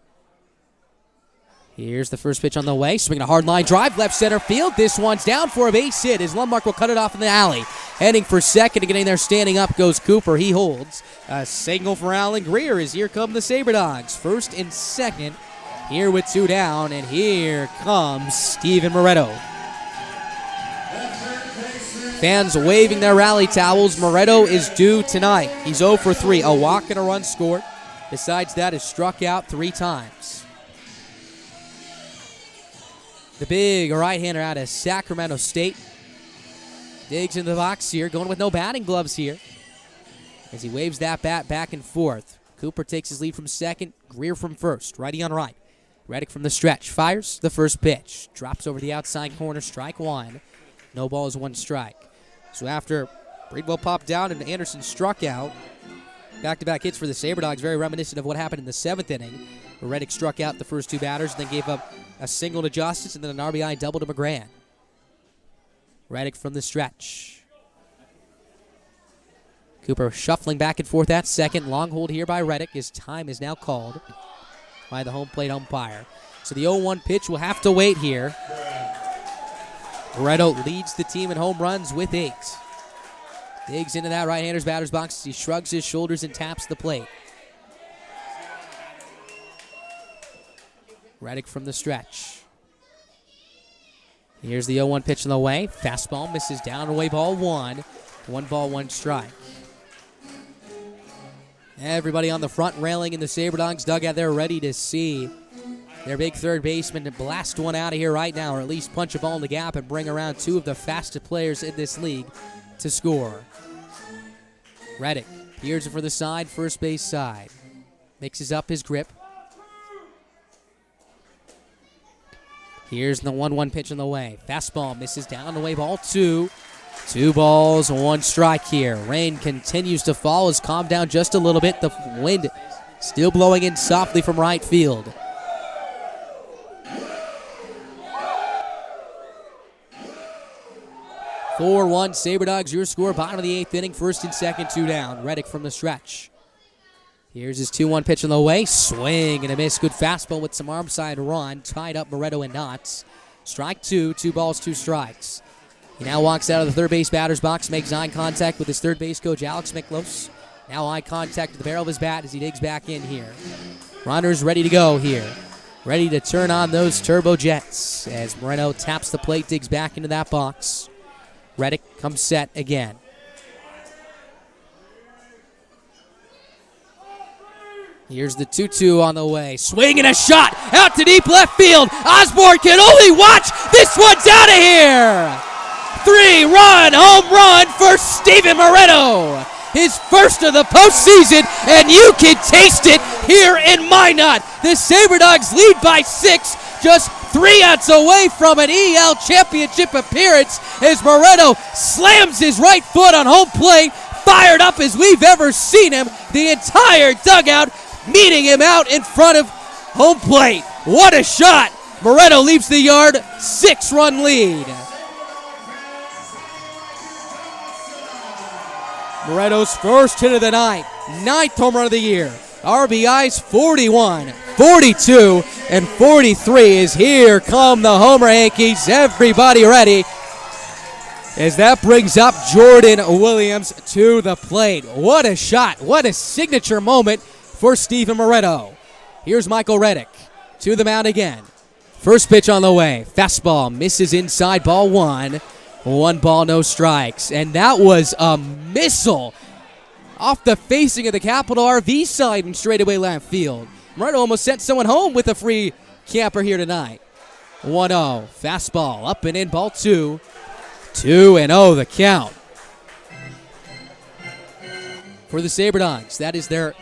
Here's the first pitch on the way. Swinging a hard line drive, left center field. This one's down for a base hit as Lundmark will cut it off in the alley. Heading for second and getting there, standing up goes Cooper. He holds. A signal for Alan Greer as here come the Sabre Dogs. First and second here with 2 down, and here comes Steven Moretto. Fans waving their rally towels. Moretto is due tonight. He's 0 for 3. A walk and a run scored. Besides that, is struck out 3 times. The big right-hander out of Sacramento State digs into the box here, going with no batting gloves here as he waves that bat back and forth. Cooper takes his lead from second, Greer from first, righty on right. Reddick from the stretch, fires the first pitch, drops over the outside corner, strike 1. No balls, 1 strike. So after Breedwell popped down and Anderson struck out, back-to-back hits for the Sabre Dogs, very reminiscent of what happened in the 7th inning, where Reddick struck out the first 2 batters and then gave up a single to Justice and then an RBI double to McGran. Reddick from the stretch. Cooper shuffling back and forth at second. Long hold here by Reddick. His time is now called by the home plate umpire. So the 0-1 pitch will have to wait here. Moretto leads the team in home runs with 8. Digs into that right-hander's batter's box as he shrugs his shoulders and taps the plate. Reddick from the stretch. Here's the 0-1 pitch in the way. Fastball misses down and away, ball 1. 1 ball, 1 strike. Everybody on the front railing in the Sabre Dogs dugout, they're ready to see their big third baseman to blast one out of here right now, or at least punch a ball in the gap and bring around 2 of the fastest players in this league to score. Reddick peers it for the side, first base side. Mixes up his grip. Here's the 1-1 pitch in the way. Fastball misses down the way, ball 2. 2 balls, 1 strike here. Rain continues to fall, has calmed down just a little bit. The wind still blowing in softly from right field. (4-1) Sabre Dogs, your score, bottom of the 8th inning, first and second, 2 down. Reddick from the stretch. Here's his 2-1 pitch in the way. Swing and a miss. Good fastball with some arm side run. Tied up Moretto and Knotts. Strike 2, 2 balls, 2 strikes. He now walks out of the third base batter's box, makes eye contact with his third base coach, Alex Miklos. Now eye contact with the barrel of his bat as he digs back in here. Runners ready to go here. Ready to turn on those turbo jets as Moretto taps the plate, digs back into that box. Reddick comes set again. Here's the 2-2 on the way. Swing and a shot out to deep left field. Osborne can only watch. This one's out of here. 3-run home run for Steven Moretto. His first of the postseason, and you can taste it here in Minot. The Sabre Dogs lead by 6, just 3 outs away from an EL championship appearance as Moretto slams his right foot on home plate, fired up as we've ever seen him. The entire dugout meeting him out in front of home plate. What a shot! Moretto leaves the yard, 6-run lead. Moretto's first hit of the night, 9th home run of the year. RBIs 41, 42, and 43 is here come the Homer Yankees. Everybody ready as that brings up Jordan Williams to the plate. What a shot. What a signature moment for Steven Moretto. Here's Michael Reddick to the mound again. First pitch on the way. Fastball misses inside, ball 1. 1 ball, no strikes. And that was a missile off the facing of the Capital RV side in straightaway left field. Moretto almost sent someone home with a free camper here tonight. 1-0. Fastball up and in, ball 2. 2-0 the count for the Sabre Dogs. That is their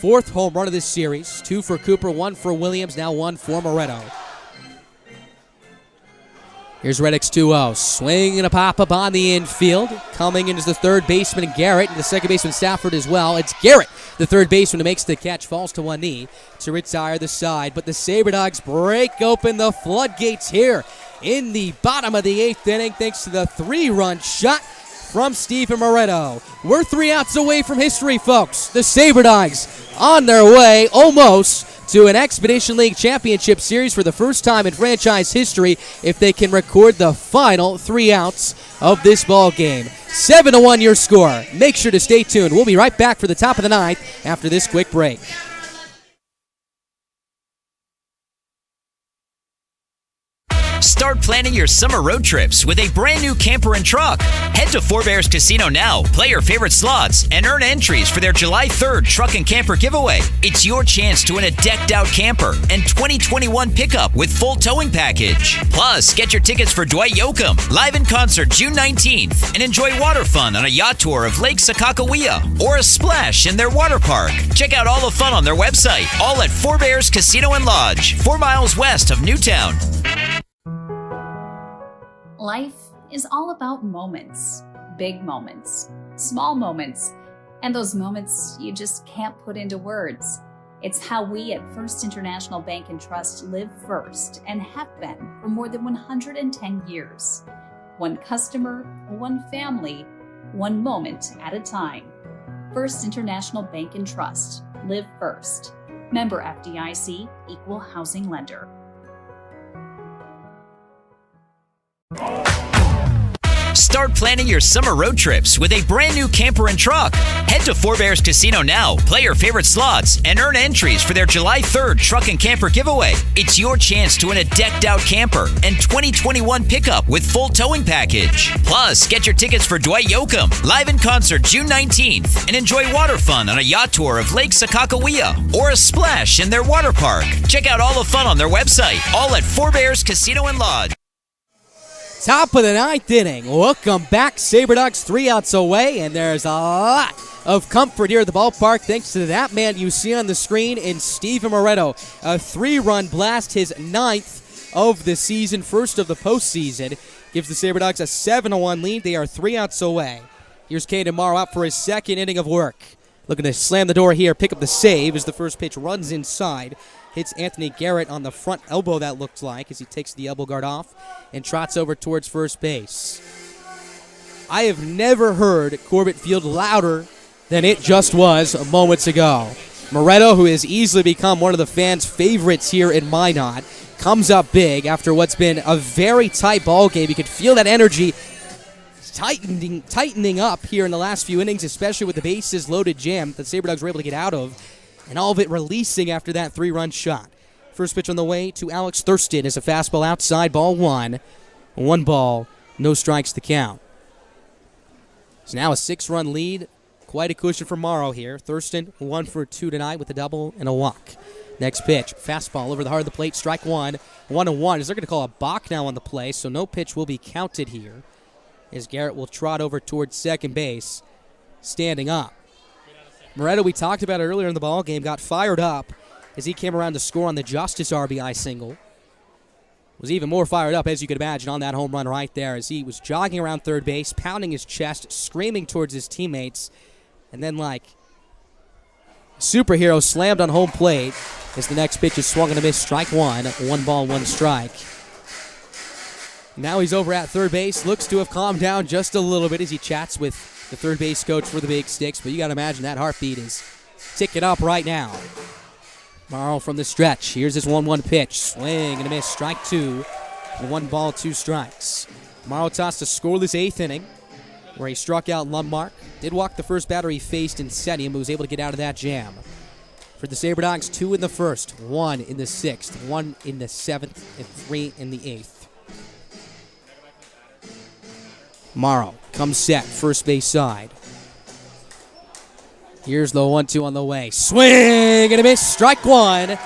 4th home run of this series. 2 for Cooper, 1 for Williams, now 1 for Moretto. Here's Reddick's 2-0. Swing and a pop-up on the infield. Coming in is the third baseman, Garrett, and the second baseman, Stafford, as well. It's Garrett, the third baseman, who makes the catch, falls to one knee to retire the side. But the Sabre Dogs break open the floodgates here in the bottom of the 8th inning thanks to the 3-run shot from Steven Moretto. We're 3 outs away from history, folks. The Sabre Dogs on their way almost to an Expedition League Championship Series for the first time in franchise history if they can record the final 3 outs of this ball game. 7-1 your score. Make sure to stay tuned. We'll be right back for the top of the 9th after this quick break. Start planning your summer road trips with a brand new camper and truck. Head to Four Bears Casino now, play your favorite slots, and earn entries for their July 3rd truck and camper giveaway. It's your chance to win a decked out camper and 2021 pickup with full towing package. Plus, get your tickets for Dwight Yoakam live in concert June 19th and enjoy water fun on a yacht tour of Lake Sakakawea or a splash in their water park. Check out all the fun on their website, all at Four Bears Casino and Lodge, 4 miles west of Newtown. Life is all about moments. Big moments, small moments, and those moments you just can't put into words. It's how we at First International Bank and Trust live first and have been for more than 110 years. One customer, one family, one moment at a time. First International Bank and Trust. Live first. Member FDIC, Equal Housing Lender. Start planning your summer road trips with a brand new camper and truck. Head to Four Bears Casino now, play your favorite slots, and earn entries for their July 3rd truck and camper giveaway. It's your chance to win a decked out camper and 2021 pickup with full towing package. Plus, get your tickets for Dwight Yoakam live in concert June 19th and enjoy water fun on a yacht tour of Lake Sakakawea or a splash in their water park. Check out all the fun on their website, all at Four Bears Casino and Lodge. Top of the ninth inning. Welcome back. Sabre Dogs 3 outs away, and there's a lot of comfort here at the ballpark thanks to that man you see on the screen in Steven Moretto. A 3-run blast, his 9th of the season, first of the postseason. Gives the Sabre Dogs a 7-1 lead. They are 3 outs away. Here's Caden Morrow out for his second inning of work. Looking to slam the door here, pick up the save as the first pitch runs inside. Hits Anthony Garrett on the front elbow, that looked like, as he takes the elbow guard off and trots over towards first base. I have never heard Corbett Field louder than it just was moments ago. Moretto, who has easily become one of the fans' favorites here in Minot, comes up big after what's been a very tight ball game. You could feel that energy tightening up here in the last few innings, especially with the bases loaded jam that Sabre Dogs were able to get out of, and all of it releasing after that 3-run shot. First pitch on the way to Alex Thurston is a fastball outside, ball 1. 1 ball, no strikes to count. It's now a 6-run lead. Quite a cushion for Morrow here. Thurston 1 for 2 tonight with a double and a walk. Next pitch, fastball over the heart of the plate, strike 1. 1-1. Is they're going to call a balk now on the play, so no pitch will be counted here, as Garrett will trot over towards second base, standing up. Moretto, we talked about it earlier in the ball game, got fired up as he came around to score on the Justice RBI single. Was even more fired up, as you could imagine, on that home run right there, as he was jogging around third base, pounding his chest, screaming towards his teammates, and then like superhero slammed on home plate as the next pitch is swung and a miss, strike 1. 1 ball, 1 strike. Now he's over at third base, looks to have calmed down just a little bit as he chats with the third base coach for the Big Sticks, but you got to imagine that heartbeat is ticking up right now. Morrow from the stretch. Here's his 1-1 pitch. Swing and a miss, strike 2. 1 ball, 2 strikes. Morrow tossed a scoreless 8th inning where he struck out Lundmark. Did walk the first batter he faced in Setium, but was able to get out of that jam. For the Sabre Dogs, 2 in the first, 1 in the 6th, 1 in the 7th, and 3 in the 8th. Morrow comes set, first base side. Here's the 1-2 on the way. Swing and a miss, strike 1.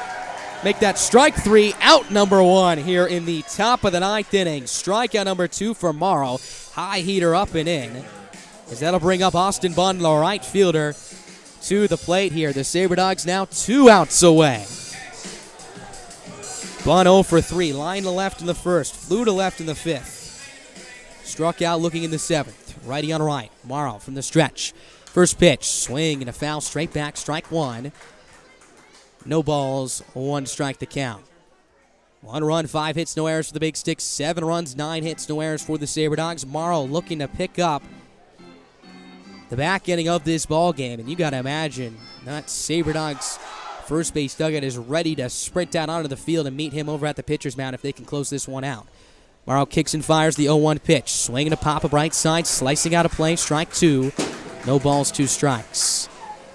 Make that strike 3, out number 1 here in the top of the 9th inning. Strikeout number 2 for Morrow. High heater up and in, as that'll bring up Austin Bunn, the right fielder, to the plate here. The Sabre Dogs now 2 outs away. Bunn 0 for 3, line to left in the first, flew to left in the 5th. Struck out looking in the 7th. Righty on right. Morrow from the stretch. First pitch. Swing and a foul. Straight back. Strike 1. No balls. 1 strike to count. 1 run, 5 hits, no errors for the Big Sticks. 7 runs, 9 hits, no errors for the Sabre Dogs. Morrow looking to pick up the back ending of this ball game. And you got to imagine that Sabre Dogs first base dugout is ready to sprint out onto the field and meet him over at the pitcher's mound if they can close this one out. Morrow kicks and fires the 0-1 pitch. Swinging a pop up right side, slicing out of play, strike 2. No balls, 2 strikes.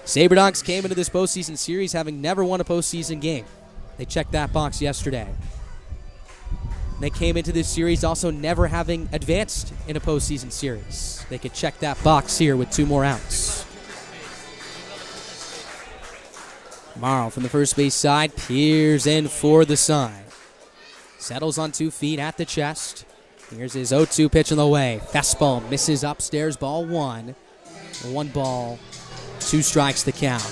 Sabre Dogs came into this postseason series having never won a postseason game. They checked that box yesterday. They came into this series also never having advanced in a postseason series. They could check that box here with 2 more outs. Morrow from the first base side, peers in for the sign. Settles on 2 feet at the chest. Here's his 0-2 pitch on the way. Fastball misses upstairs, ball 1. 1 ball, 2 strikes the count.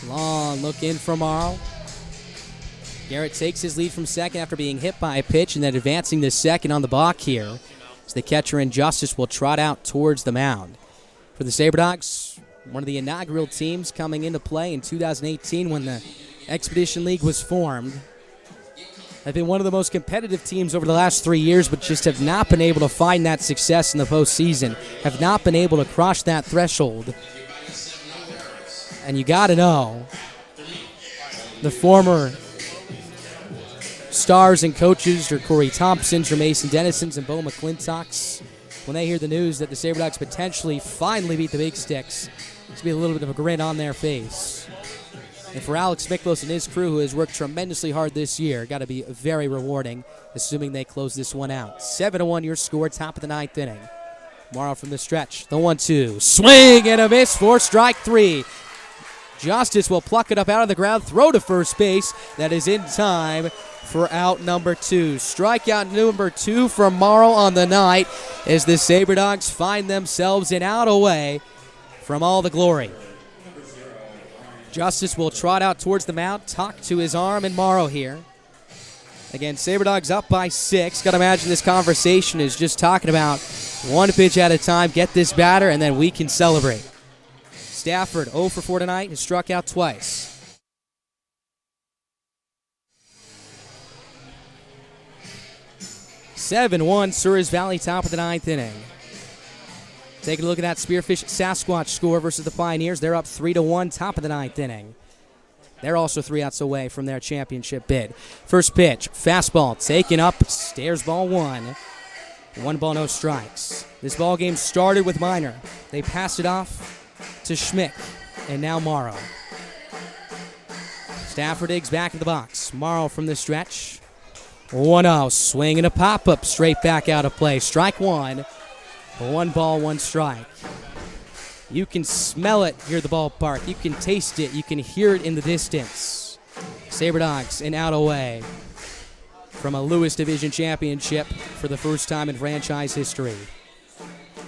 Long look in for Morrow. Garrett takes his lead from second after being hit by a pitch and then advancing to second on the balk here. As the catcher Injustice will trot out towards the mound. For the SaberDogs, one of the inaugural teams coming into play in 2018 when the Expedition League was formed. They've been one of the most competitive teams over the last 3 years, but just have not been able to find that success in the postseason. Have not been able to cross that threshold. And you got to know, the former stars and coaches, or Corey Thompsons, or Mason Dennisons, and Bo McClintocks, when they hear the news that the SaberDogs potentially finally beat the Big Sticks, there's going to be a little bit of a grin on their face. And for Alex Miklos and his crew, who has worked tremendously hard this year, got to be very rewarding, assuming they close this one out. 7-1 your score, top of the 9th inning. Morrow from the stretch, the 1-2. Swing and a miss for strike 3. Justice will pluck it up out of the ground, throw to first base. That is in time for out number 2. Strikeout number 2 from Morrow on the night as the SaberDogs find themselves an out away from all the glory. Justice will trot out towards the mound, talk to his arm, and Morrow here. Again, SaberDogs up by 6. Got to imagine this conversation is just talking about 1 pitch at a time, get this batter, and then we can celebrate. Stafford 0 for 4 tonight, has struck out twice. (7-1) Souris Valley, top of the 9th inning. Taking a look at that Spearfish Sasquatch score versus the Pioneers. They're up 3-1, top of the 9th inning. They're also 3 outs away from their championship bid. First pitch, fastball taken up, stairs ball 1. 1 ball, no strikes. This ball game started with Minor. They passed it off to Schmidt, and now Morrow. Stafford digs back in the box. Morrow from the stretch. 1-0, swing and a pop-up straight back out of play. Strike 1. 1 ball, 1 strike. You can smell it here at the ballpark. You can taste it. You can hear it in the distance. SaberDogs an out away from a Lewis Division championship for the first time in franchise history.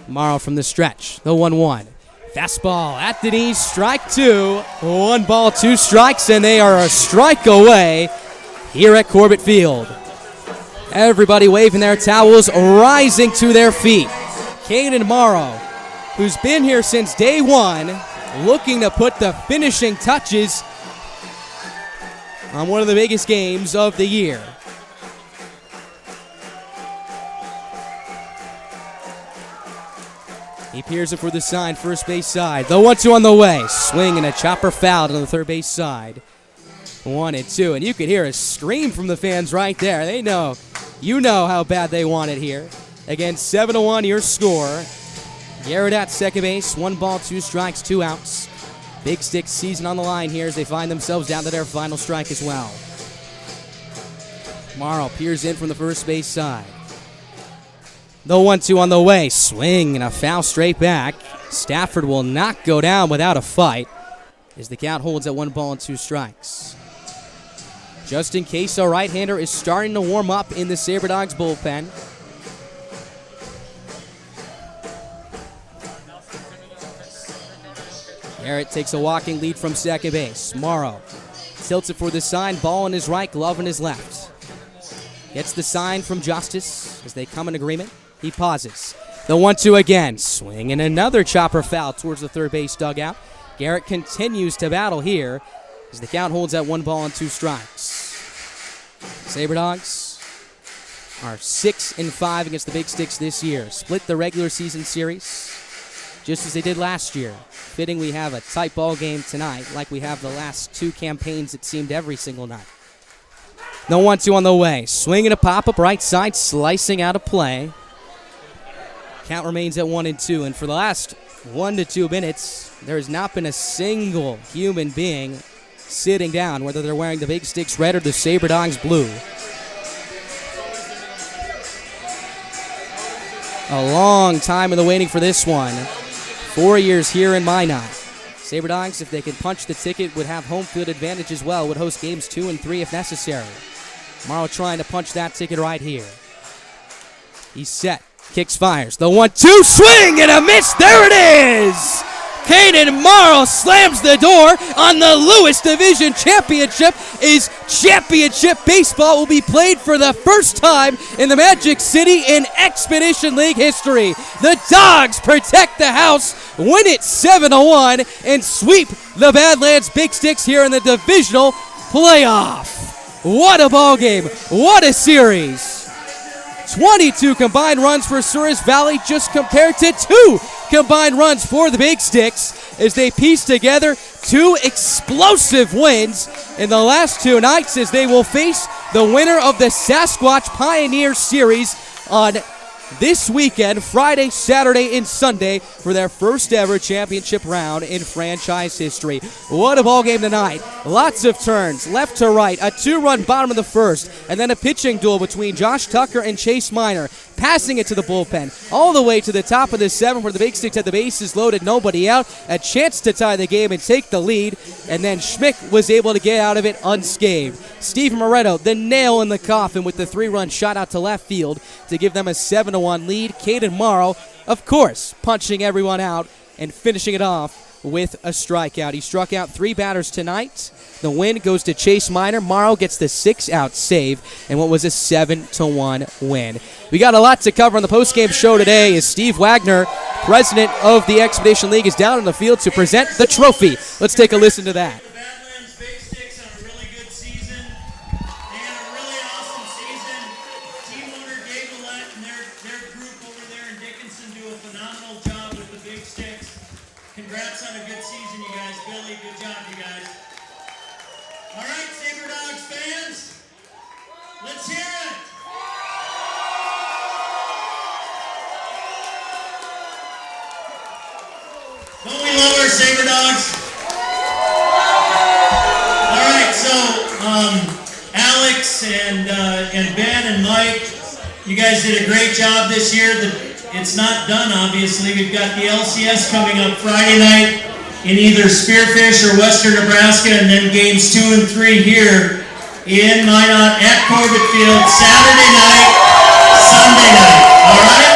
Morrow from the stretch, the 1-1. Fastball at the knees, strike 2. 1 ball, 2 strikes, and they are a strike away here at Corbett Field. Everybody waving their towels, rising to their feet. Caden Morrow, who's been here since day 1, looking to put the finishing touches on one of the biggest games of the year. He peers it for the sign, first base side. The 1-2 on the way. Swing and a chopper fouled on the third base side. 1-2, and you could hear a scream from the fans right there. They know, you know how bad they want it here. Again, 7-1 your score. Garrett at second base, 1 ball, 2 strikes, 2 outs. Big Stick season on the line here as they find themselves down to their final strike as well. Morrow peers in from the first base side. The 1-2 on the way. Swing and a foul straight back. Stafford will not go down without a fight as the count holds at 1 ball and 2 strikes. Just in case a right-hander is starting to warm up in the SaberDogs bullpen. Garrett takes a walking lead from second base. Morrow tilts it for the sign. Ball in his right, glove in his left. Gets the sign from Justice as they come in agreement. He pauses. The 1-2 again. Swing and another chopper foul towards the third base dugout. Garrett continues to battle here as the count holds at 1 ball and 2 strikes. SaberDogs are 6-5 against the Big Sticks this year. Split the regular season series just as they did last year. Fitting we have a tight ball game tonight like we have the last 2 campaigns, it seemed, every single night. The 1-2 on the way. Swing and a pop-up right side, slicing out of play. Count remains at 1-2, and for the last 1 to 2 minutes, there has not been a single human being sitting down, whether they're wearing the Big Sticks red or the Sabre Dogs blue. A long time in the waiting for this one. 4 years here in Minot. Sabre Dogs, if they can punch the ticket, would have home field advantage as well, would host games 2 and 3 if necessary. Morrow trying to punch that ticket right here. He's set. Kicks, fires. The 1-2 swing and a miss. There it is. Caden Morrow slams the door on the Lewis Division Championship. Is championship baseball will be played for the first time in the Magic City in Expedition League history. The Dogs protect the house, win it 7-1, and sweep the Badlands Big Sticks here in the divisional playoff. What a ball game. What a series. 22 combined runs for Souris Valley just compared to 2 combined runs for the Big Sticks as they piece together 2 explosive wins in the last 2 nights as they will face the winner of the Sasquatch Pioneer Series on this weekend, Friday, Saturday, and Sunday for their first ever championship round in franchise history. What a ball game tonight. Lots of turns, left to right, a 2-run bottom of the first, and then a pitching duel between Josh Tucker and Chase Miner, passing it to the bullpen, all the way to the top of the 7th where the Big Sticks had the bases loaded, nobody out, a chance to tie the game and take the lead, and then Schmick was able to get out of it unscathed. Steve Moretto, the nail in the coffin with the 3-run shot out to left field to give them a 7-1 lead. Caden Morrow, of course, punching everyone out and finishing it off with a strikeout. He struck out 3 batters tonight. The win goes to Chase Miner. Morrow gets the 6-out save and what was a 7-1 win. We got a lot to cover on the postgame show today as Steve Wagner, president of the Expedition League, is down in the field to present the trophy. Let's take a listen to that. Congrats on a good season, you guys. Billy, good job, you guys. All right, Sabre Dogs fans, let's hear it. Don't we love our Sabre Dogs? All right, so Alex and Ben and Mike, you guys did a great job this year. It's not done, obviously. We've got the LCS coming up Friday night in either Spearfish or Western Nebraska, and then games 2 and 3 here in Minot at Corbett Field, Saturday night, Sunday night. All right?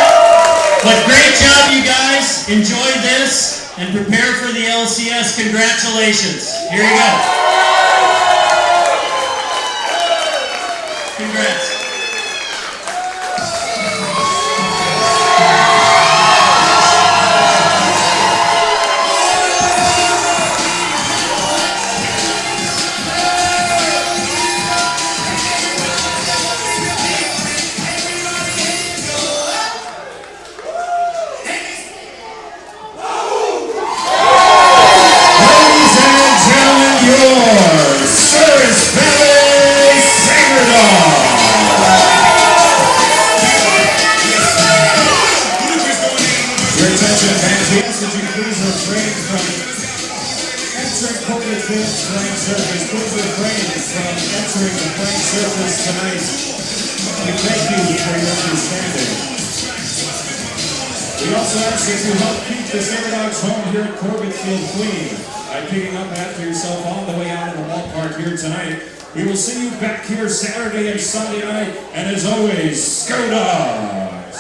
But great job, you guys. Enjoy this and prepare for the LCS. Congratulations. Here you go. Congrats. We also ask that you help keep the Sabre Dogs home here at Corbett Field clean by picking up after yourself on the way out of the ballpark here tonight. We will see you back here Saturday and Sunday night, and as always, go Dogs!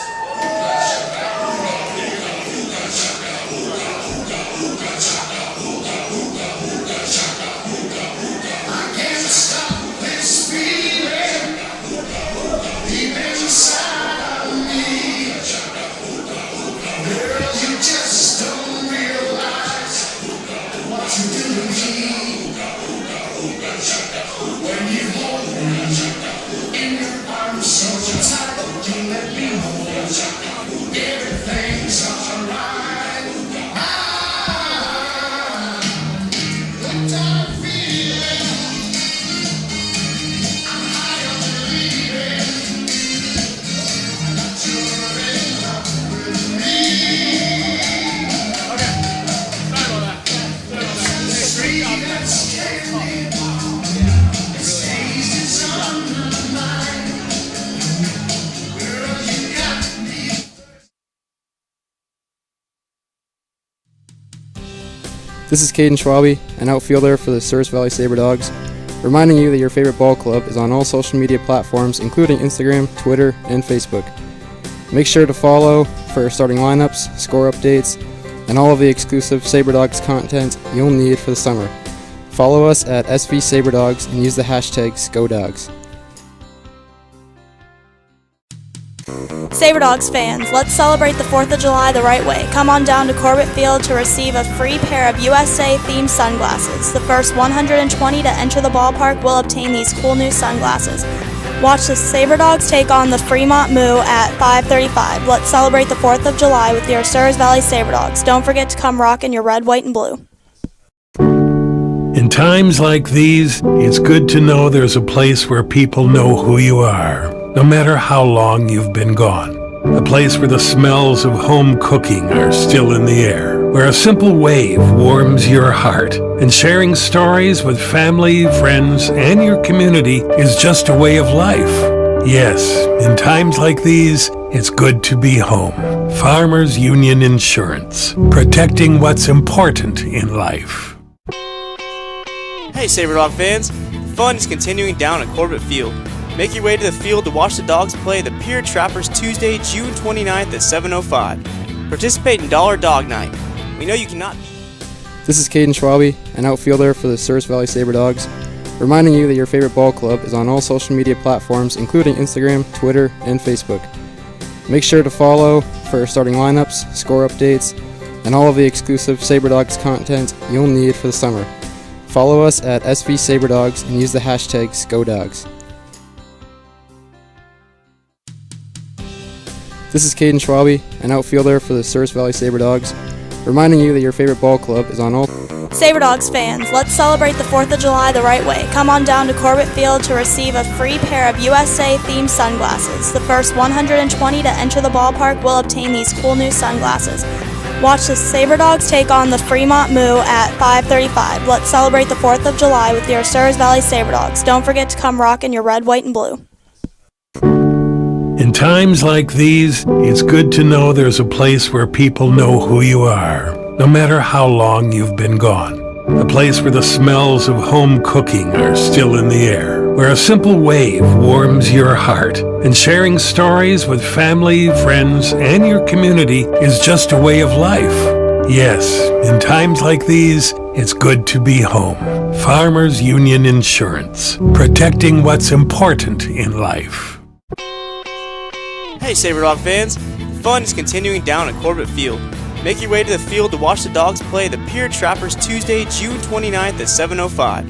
I can't stop this feeling deep inside of me. Girl, you just don't realize what you do to me. When you hold me in your arms so tight, you let me hold This is Caden Schwabe, an outfielder for the Souris Valley Sabre Dogs, reminding you that your favorite ball club is on all social media platforms, including Instagram, Twitter, and Facebook. Make sure to follow for starting lineups, score updates, and all of the exclusive Sabre Dogs content you'll need for the summer. Follow us at SV Sabre Dogs and use the hashtag SCODogs. Sabre Dogs fans, let's celebrate the 4th of July the right way. Come on down to Corbett Field to receive a free pair of USA-themed sunglasses. The first 120 to enter the ballpark will obtain these cool new sunglasses. Watch the Sabre Dogs take on the Fremont Moo at 5:35. Let's celebrate the 4th of July with your Souris Valley Sabre Dogs. Don't forget to come rock in your red, white, and blue. In times like these, it's good to know there's a place where people know who you are, no matter how long you've been gone. A place where the smells of home cooking are still in the air, where a simple wave warms your heart, and sharing stories with family, friends, and your community is just a way of life. Yes, in times like these, it's good to be home. Farmers Union Insurance, protecting what's important in life. Hey Sabre Dog fans, fun is continuing down at Corbett Field. Make your way to the field to watch the Dogs play the Pier Trappers Tuesday, June 29th at 7:05. Participate in Dollar Dog Night. We know you cannot beat. This is Caden Schwabe, an outfielder for the Souris Valley Sabre Dogs, reminding you that your favorite ball club is on all social media platforms, including Instagram, Twitter, and Facebook. Make sure to follow for starting lineups, score updates, and all of the exclusive Sabre Dogs content you'll need for the summer. Follow us at SV Sabre Dogs and use the hashtag SCODogs. This is Caden Schwabe, an outfielder for the Souris Valley Sabre Dogs, reminding you that your favorite ball club is on all. Sabre Dogs fans, let's celebrate the 4th of July the right way. Come on down to Corbett Field to receive a free pair of USA-themed sunglasses. The first 120 to enter the ballpark will obtain these cool new sunglasses. Watch the Sabre Dogs take on the Fremont Moo at 5:35. Let's celebrate the 4th of July with your Souris Valley Sabre Dogs. Don't forget to come rock in your red, white, and blue. In times like these, it's good to know there's a place where people know who you are, no matter how long you've been gone. A place where the smells of home cooking are still in the air, where a simple wave warms your heart, and sharing stories with family, friends, and your community is just a way of life. Yes, in times like these, it's good to be home. Farmers Union Insurance, protecting what's important in life. Hey Sabre Dog fans, fun is continuing down at Corbett Field. Make your way to the field to watch the Dogs play the Pier Trappers Tuesday, June 29th at 7:05.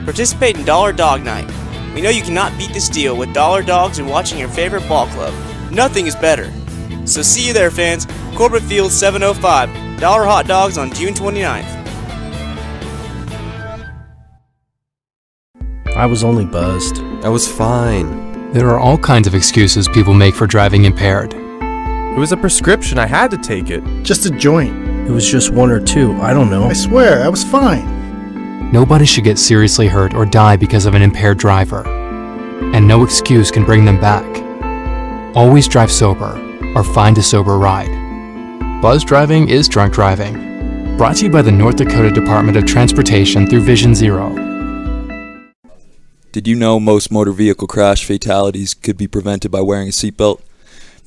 Participate in Dollar Dog Night. We know you cannot beat this deal with dollar dogs and watching your favorite ball club. Nothing is better. So see you there fans, Corbett Field 7:05, dollar hot dogs on June 29th. I was only buzzed. I was fine. There are all kinds of excuses people make for driving impaired. It was a prescription. I had to take it. Just a joint. It was just one or two, I don't know. I swear, I was fine. Nobody should get seriously hurt or die because of an impaired driver, and no excuse can bring them back. Always drive sober or find a sober ride. Buzz driving is drunk driving. Brought to you by the North Dakota Department of Transportation through Vision Zero. Did you know most motor vehicle crash fatalities could be prevented by wearing a seatbelt?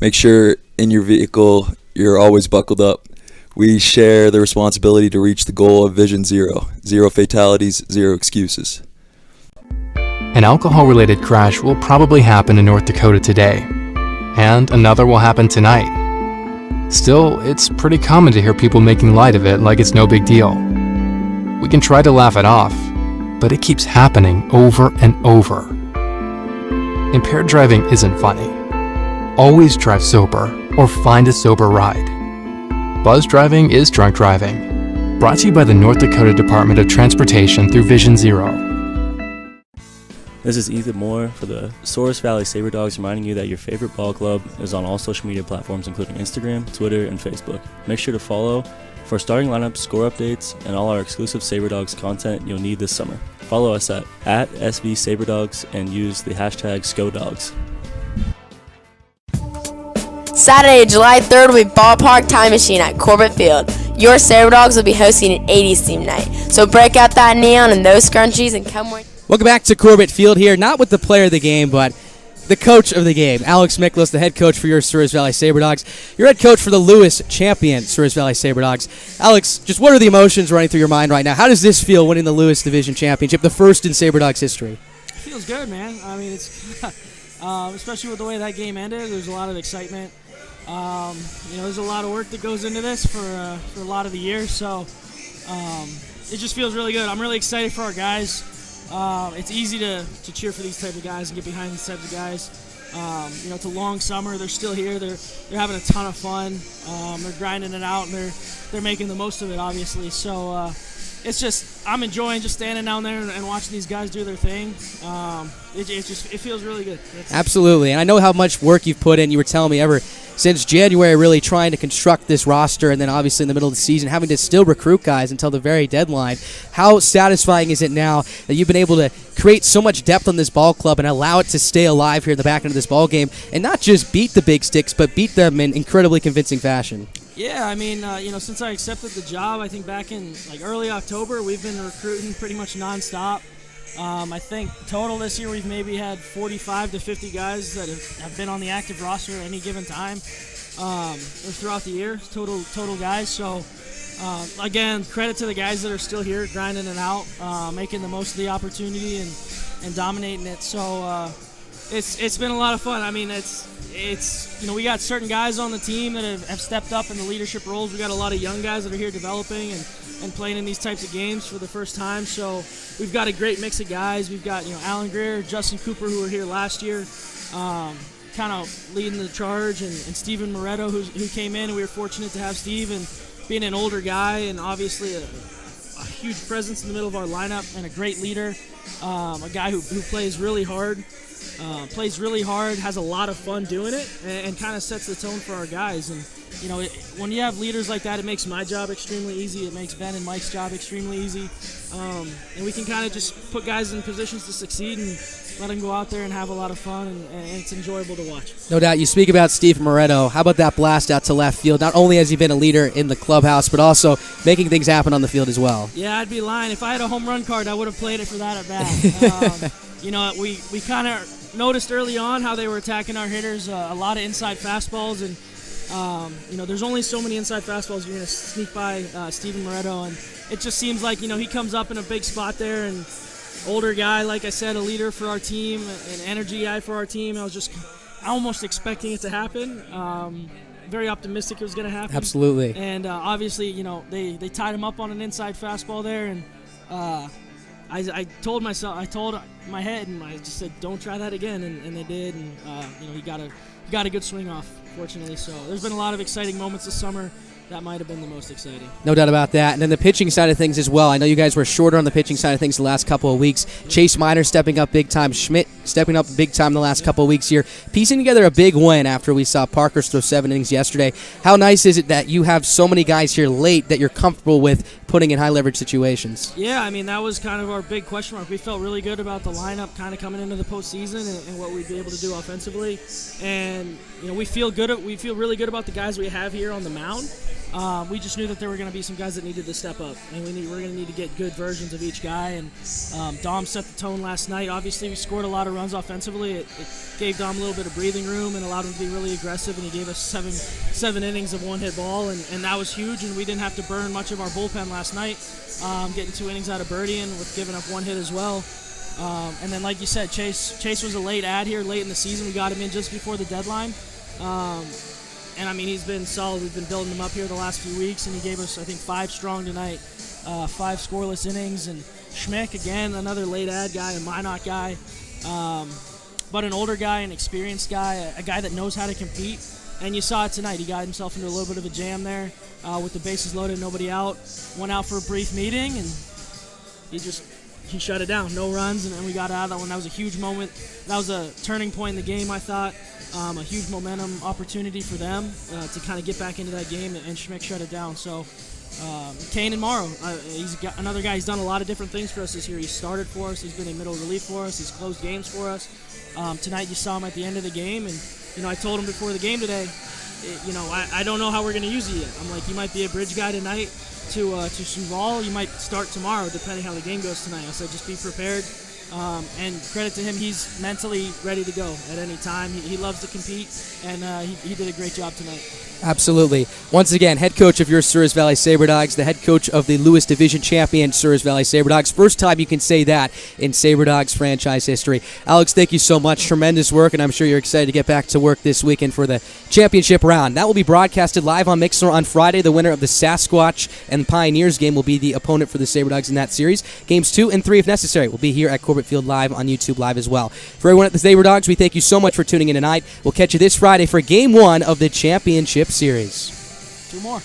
Make sure in your vehicle you're always buckled up. We share the responsibility to reach the goal of Vision Zero. Zero fatalities, zero excuses. An alcohol-related crash will probably happen in North Dakota today, and another will happen tonight. Still, it's pretty common to hear people making light of it like it's no big deal. We can try to laugh it off, but it keeps happening over and over. Impaired driving isn't funny. Always drive sober or find a sober ride. Buzz driving is drunk driving. Brought to you by the North Dakota Department of Transportation through Vision Zero. This is Ethan Moore for the Souris Valley Sabre Dogs, reminding you that your favorite ball club is on all social media platforms, including Instagram, Twitter, and Facebook. Make sure to follow for starting lineups, score updates, and all our exclusive Sabre Dogs content you'll need this summer. Follow us at SV Sabre Dogs and use the hashtag SCODogs. Saturday, July 3rd will be Ballpark Time Machine at Corbett Field. your Sabre Dogs will be hosting an 80s theme night. So break out that neon and those scrunchies and come wear. Welcome back to Corbett Field here, not with the player of the game, but the coach of the game, Alex Miklas, the head coach for your Souris Valley Sabre Dogs. Your head coach for the Lewis champion Souris Valley Sabre Dogs. Alex, just what are the emotions running through your mind right now? How does this feel winning the Lewis Division Championship, the first in Sabre Dogs history? It feels good, man. I mean, it's especially with the way that game ended, there's a lot of excitement. There's a lot of work that goes into this for a lot of the year, so it just feels really good. I'm really excited for our guys. It's easy to cheer for these type of guys and get behind these types of guys. It's a long summer. They're still here. They're having a ton of fun. They're grinding it out, and they're making the most of it, obviously. So it's just I'm enjoying just standing down there and watching these guys do their thing. It feels really good. Absolutely, and I know how much work you've put in. You were telling me ever since January, really trying to construct this roster, and then obviously in the middle of the season having to still recruit guys until the very deadline. How satisfying is it now that you've been able to create so much depth on this ball club and allow it to stay alive here in the back end of this ball game, and not just beat the big sticks, but beat them in incredibly convincing fashion? Yeah, I mean, since I accepted the job, I think back in early October, we've been recruiting pretty much nonstop. I think total this year we've maybe had 45 to 50 guys that have been on the active roster at any given time or throughout the year, total guys. So, again, credit to the guys that are still here, grinding it out, making the most of the opportunity and dominating it. So it's been a lot of fun. I mean, we got certain guys on the team that have stepped up in the leadership roles. We got a lot of young guys that are here developing and playing in these types of games for the first time. So we've got a great mix of guys. We've got Alan Greer, Justin Cooper, who were here last year, kind of leading the charge, and Steven Moretto, who came in, and we were fortunate to have Steve, and being an older guy and obviously a huge presence in the middle of our lineup and a great leader, a guy who plays really hard, has a lot of fun doing it, and kind of sets the tone for our guys. And when you have leaders like that, it makes my job extremely easy. It makes Ben and Mike's job extremely easy, and we can kind of just put guys in positions to succeed and let them go out there and have a lot of fun, and it's enjoyable to watch. No doubt. You speak about Steve Moretto. How about that blast out to left field? Not only has he been a leader in the clubhouse, but also making things happen on the field as well. Yeah, I'd be lying. If I had a home run card, I would have played it for that at bat. We kind of noticed early on how they were attacking our hitters, a lot of inside fastballs, and there's only so many inside fastballs you're going to sneak by Steven Moretto, and it just seems like he comes up in a big spot there, and older guy, like I said, a leader for our team, an energy guy for our team. I was almost expecting it to happen. Very optimistic it was going to happen. Absolutely. And obviously, they tied him up on an inside fastball there, and I told my head, and I just said, don't try that again, and they did, and he got a good swing off, fortunately. So there's been a lot of exciting moments this summer. That might have been the most exciting. No doubt about that. And then the pitching side of things as well. I know you guys were shorter on the pitching side of things the last couple of weeks. Chase Miner stepping up big time. Schmidt stepping up big time the last couple of weeks here. Piecing together a big win after we saw Parkers throw 7 innings yesterday. How nice is it that you have so many guys here late that you're comfortable with putting in high leverage situations? Yeah, I mean, that was kind of our big question mark. We felt really good about the lineup kind of coming into the postseason and what we'd be able to do offensively. And, we feel really good about the guys we have here on the mound. We just knew that there were going to be some guys that needed to step up, and we're going to need to get good versions of each guy. And Dom set the tone last night. Obviously, we scored a lot of runs offensively. It gave Dom a little bit of breathing room and allowed him to be really aggressive, and he gave us seven innings of one-hit ball, and that was huge, and we didn't have to burn much of our bullpen last night, getting 2 innings out of Birdie and with giving up 1 hit as well. And then, like you said, Chase was a late add here late in the season. We got him in just before the deadline. And, I mean, he's been solid. We've been building him up here the last few weeks, and he gave us, I think, 5 strong tonight, 5 scoreless innings. And Schmick, again, another late ad guy, a Minot guy, but an older guy, an experienced guy, a guy that knows how to compete. And you saw it tonight. He got himself into a little bit of a jam there with the bases loaded, nobody out. Went out for a brief meeting, and he shut it down. No runs, and we got out of that one. That was a huge moment. That was a turning point in the game, I thought. A huge momentum opportunity for them to kind of get back into that game, and Schmick shut it down. So Kane and Morrow, he's got another guy. He's done a lot of different things for us this year. He's started for us. He's been in middle relief for us. He's closed games for us. Tonight you saw him at the end of the game, and I told him before the game today, I don't know how we're going to use it yet. I'm like, you might be a bridge guy tonight to Suval. You might start tomorrow, depending how the game goes tonight. I said, just be prepared. And credit to him, he's mentally ready to go at any time. He loves to compete, and he did a great job tonight. Absolutely. Once again, head coach of your Souris Valley Sabre Dogs, the head coach of the Lewis Division champion Souris Valley Sabre Dogs. First time you can say that in Sabre Dogs franchise history. Alex, thank you so much. Tremendous work, and I'm sure you're excited to get back to work this weekend for the championship round. That will be broadcasted live on Mixer on Friday. The winner of the Sasquatch and Pioneers game will be the opponent for the Sabre Dogs in that series. Games 2 and 3, if necessary, will be here at Corbett Field Live on YouTube Live as well. For everyone at the Sabre Dogs, we thank you so much for tuning in tonight. We'll catch you this Friday for Game 1 of the championship series. 2 more.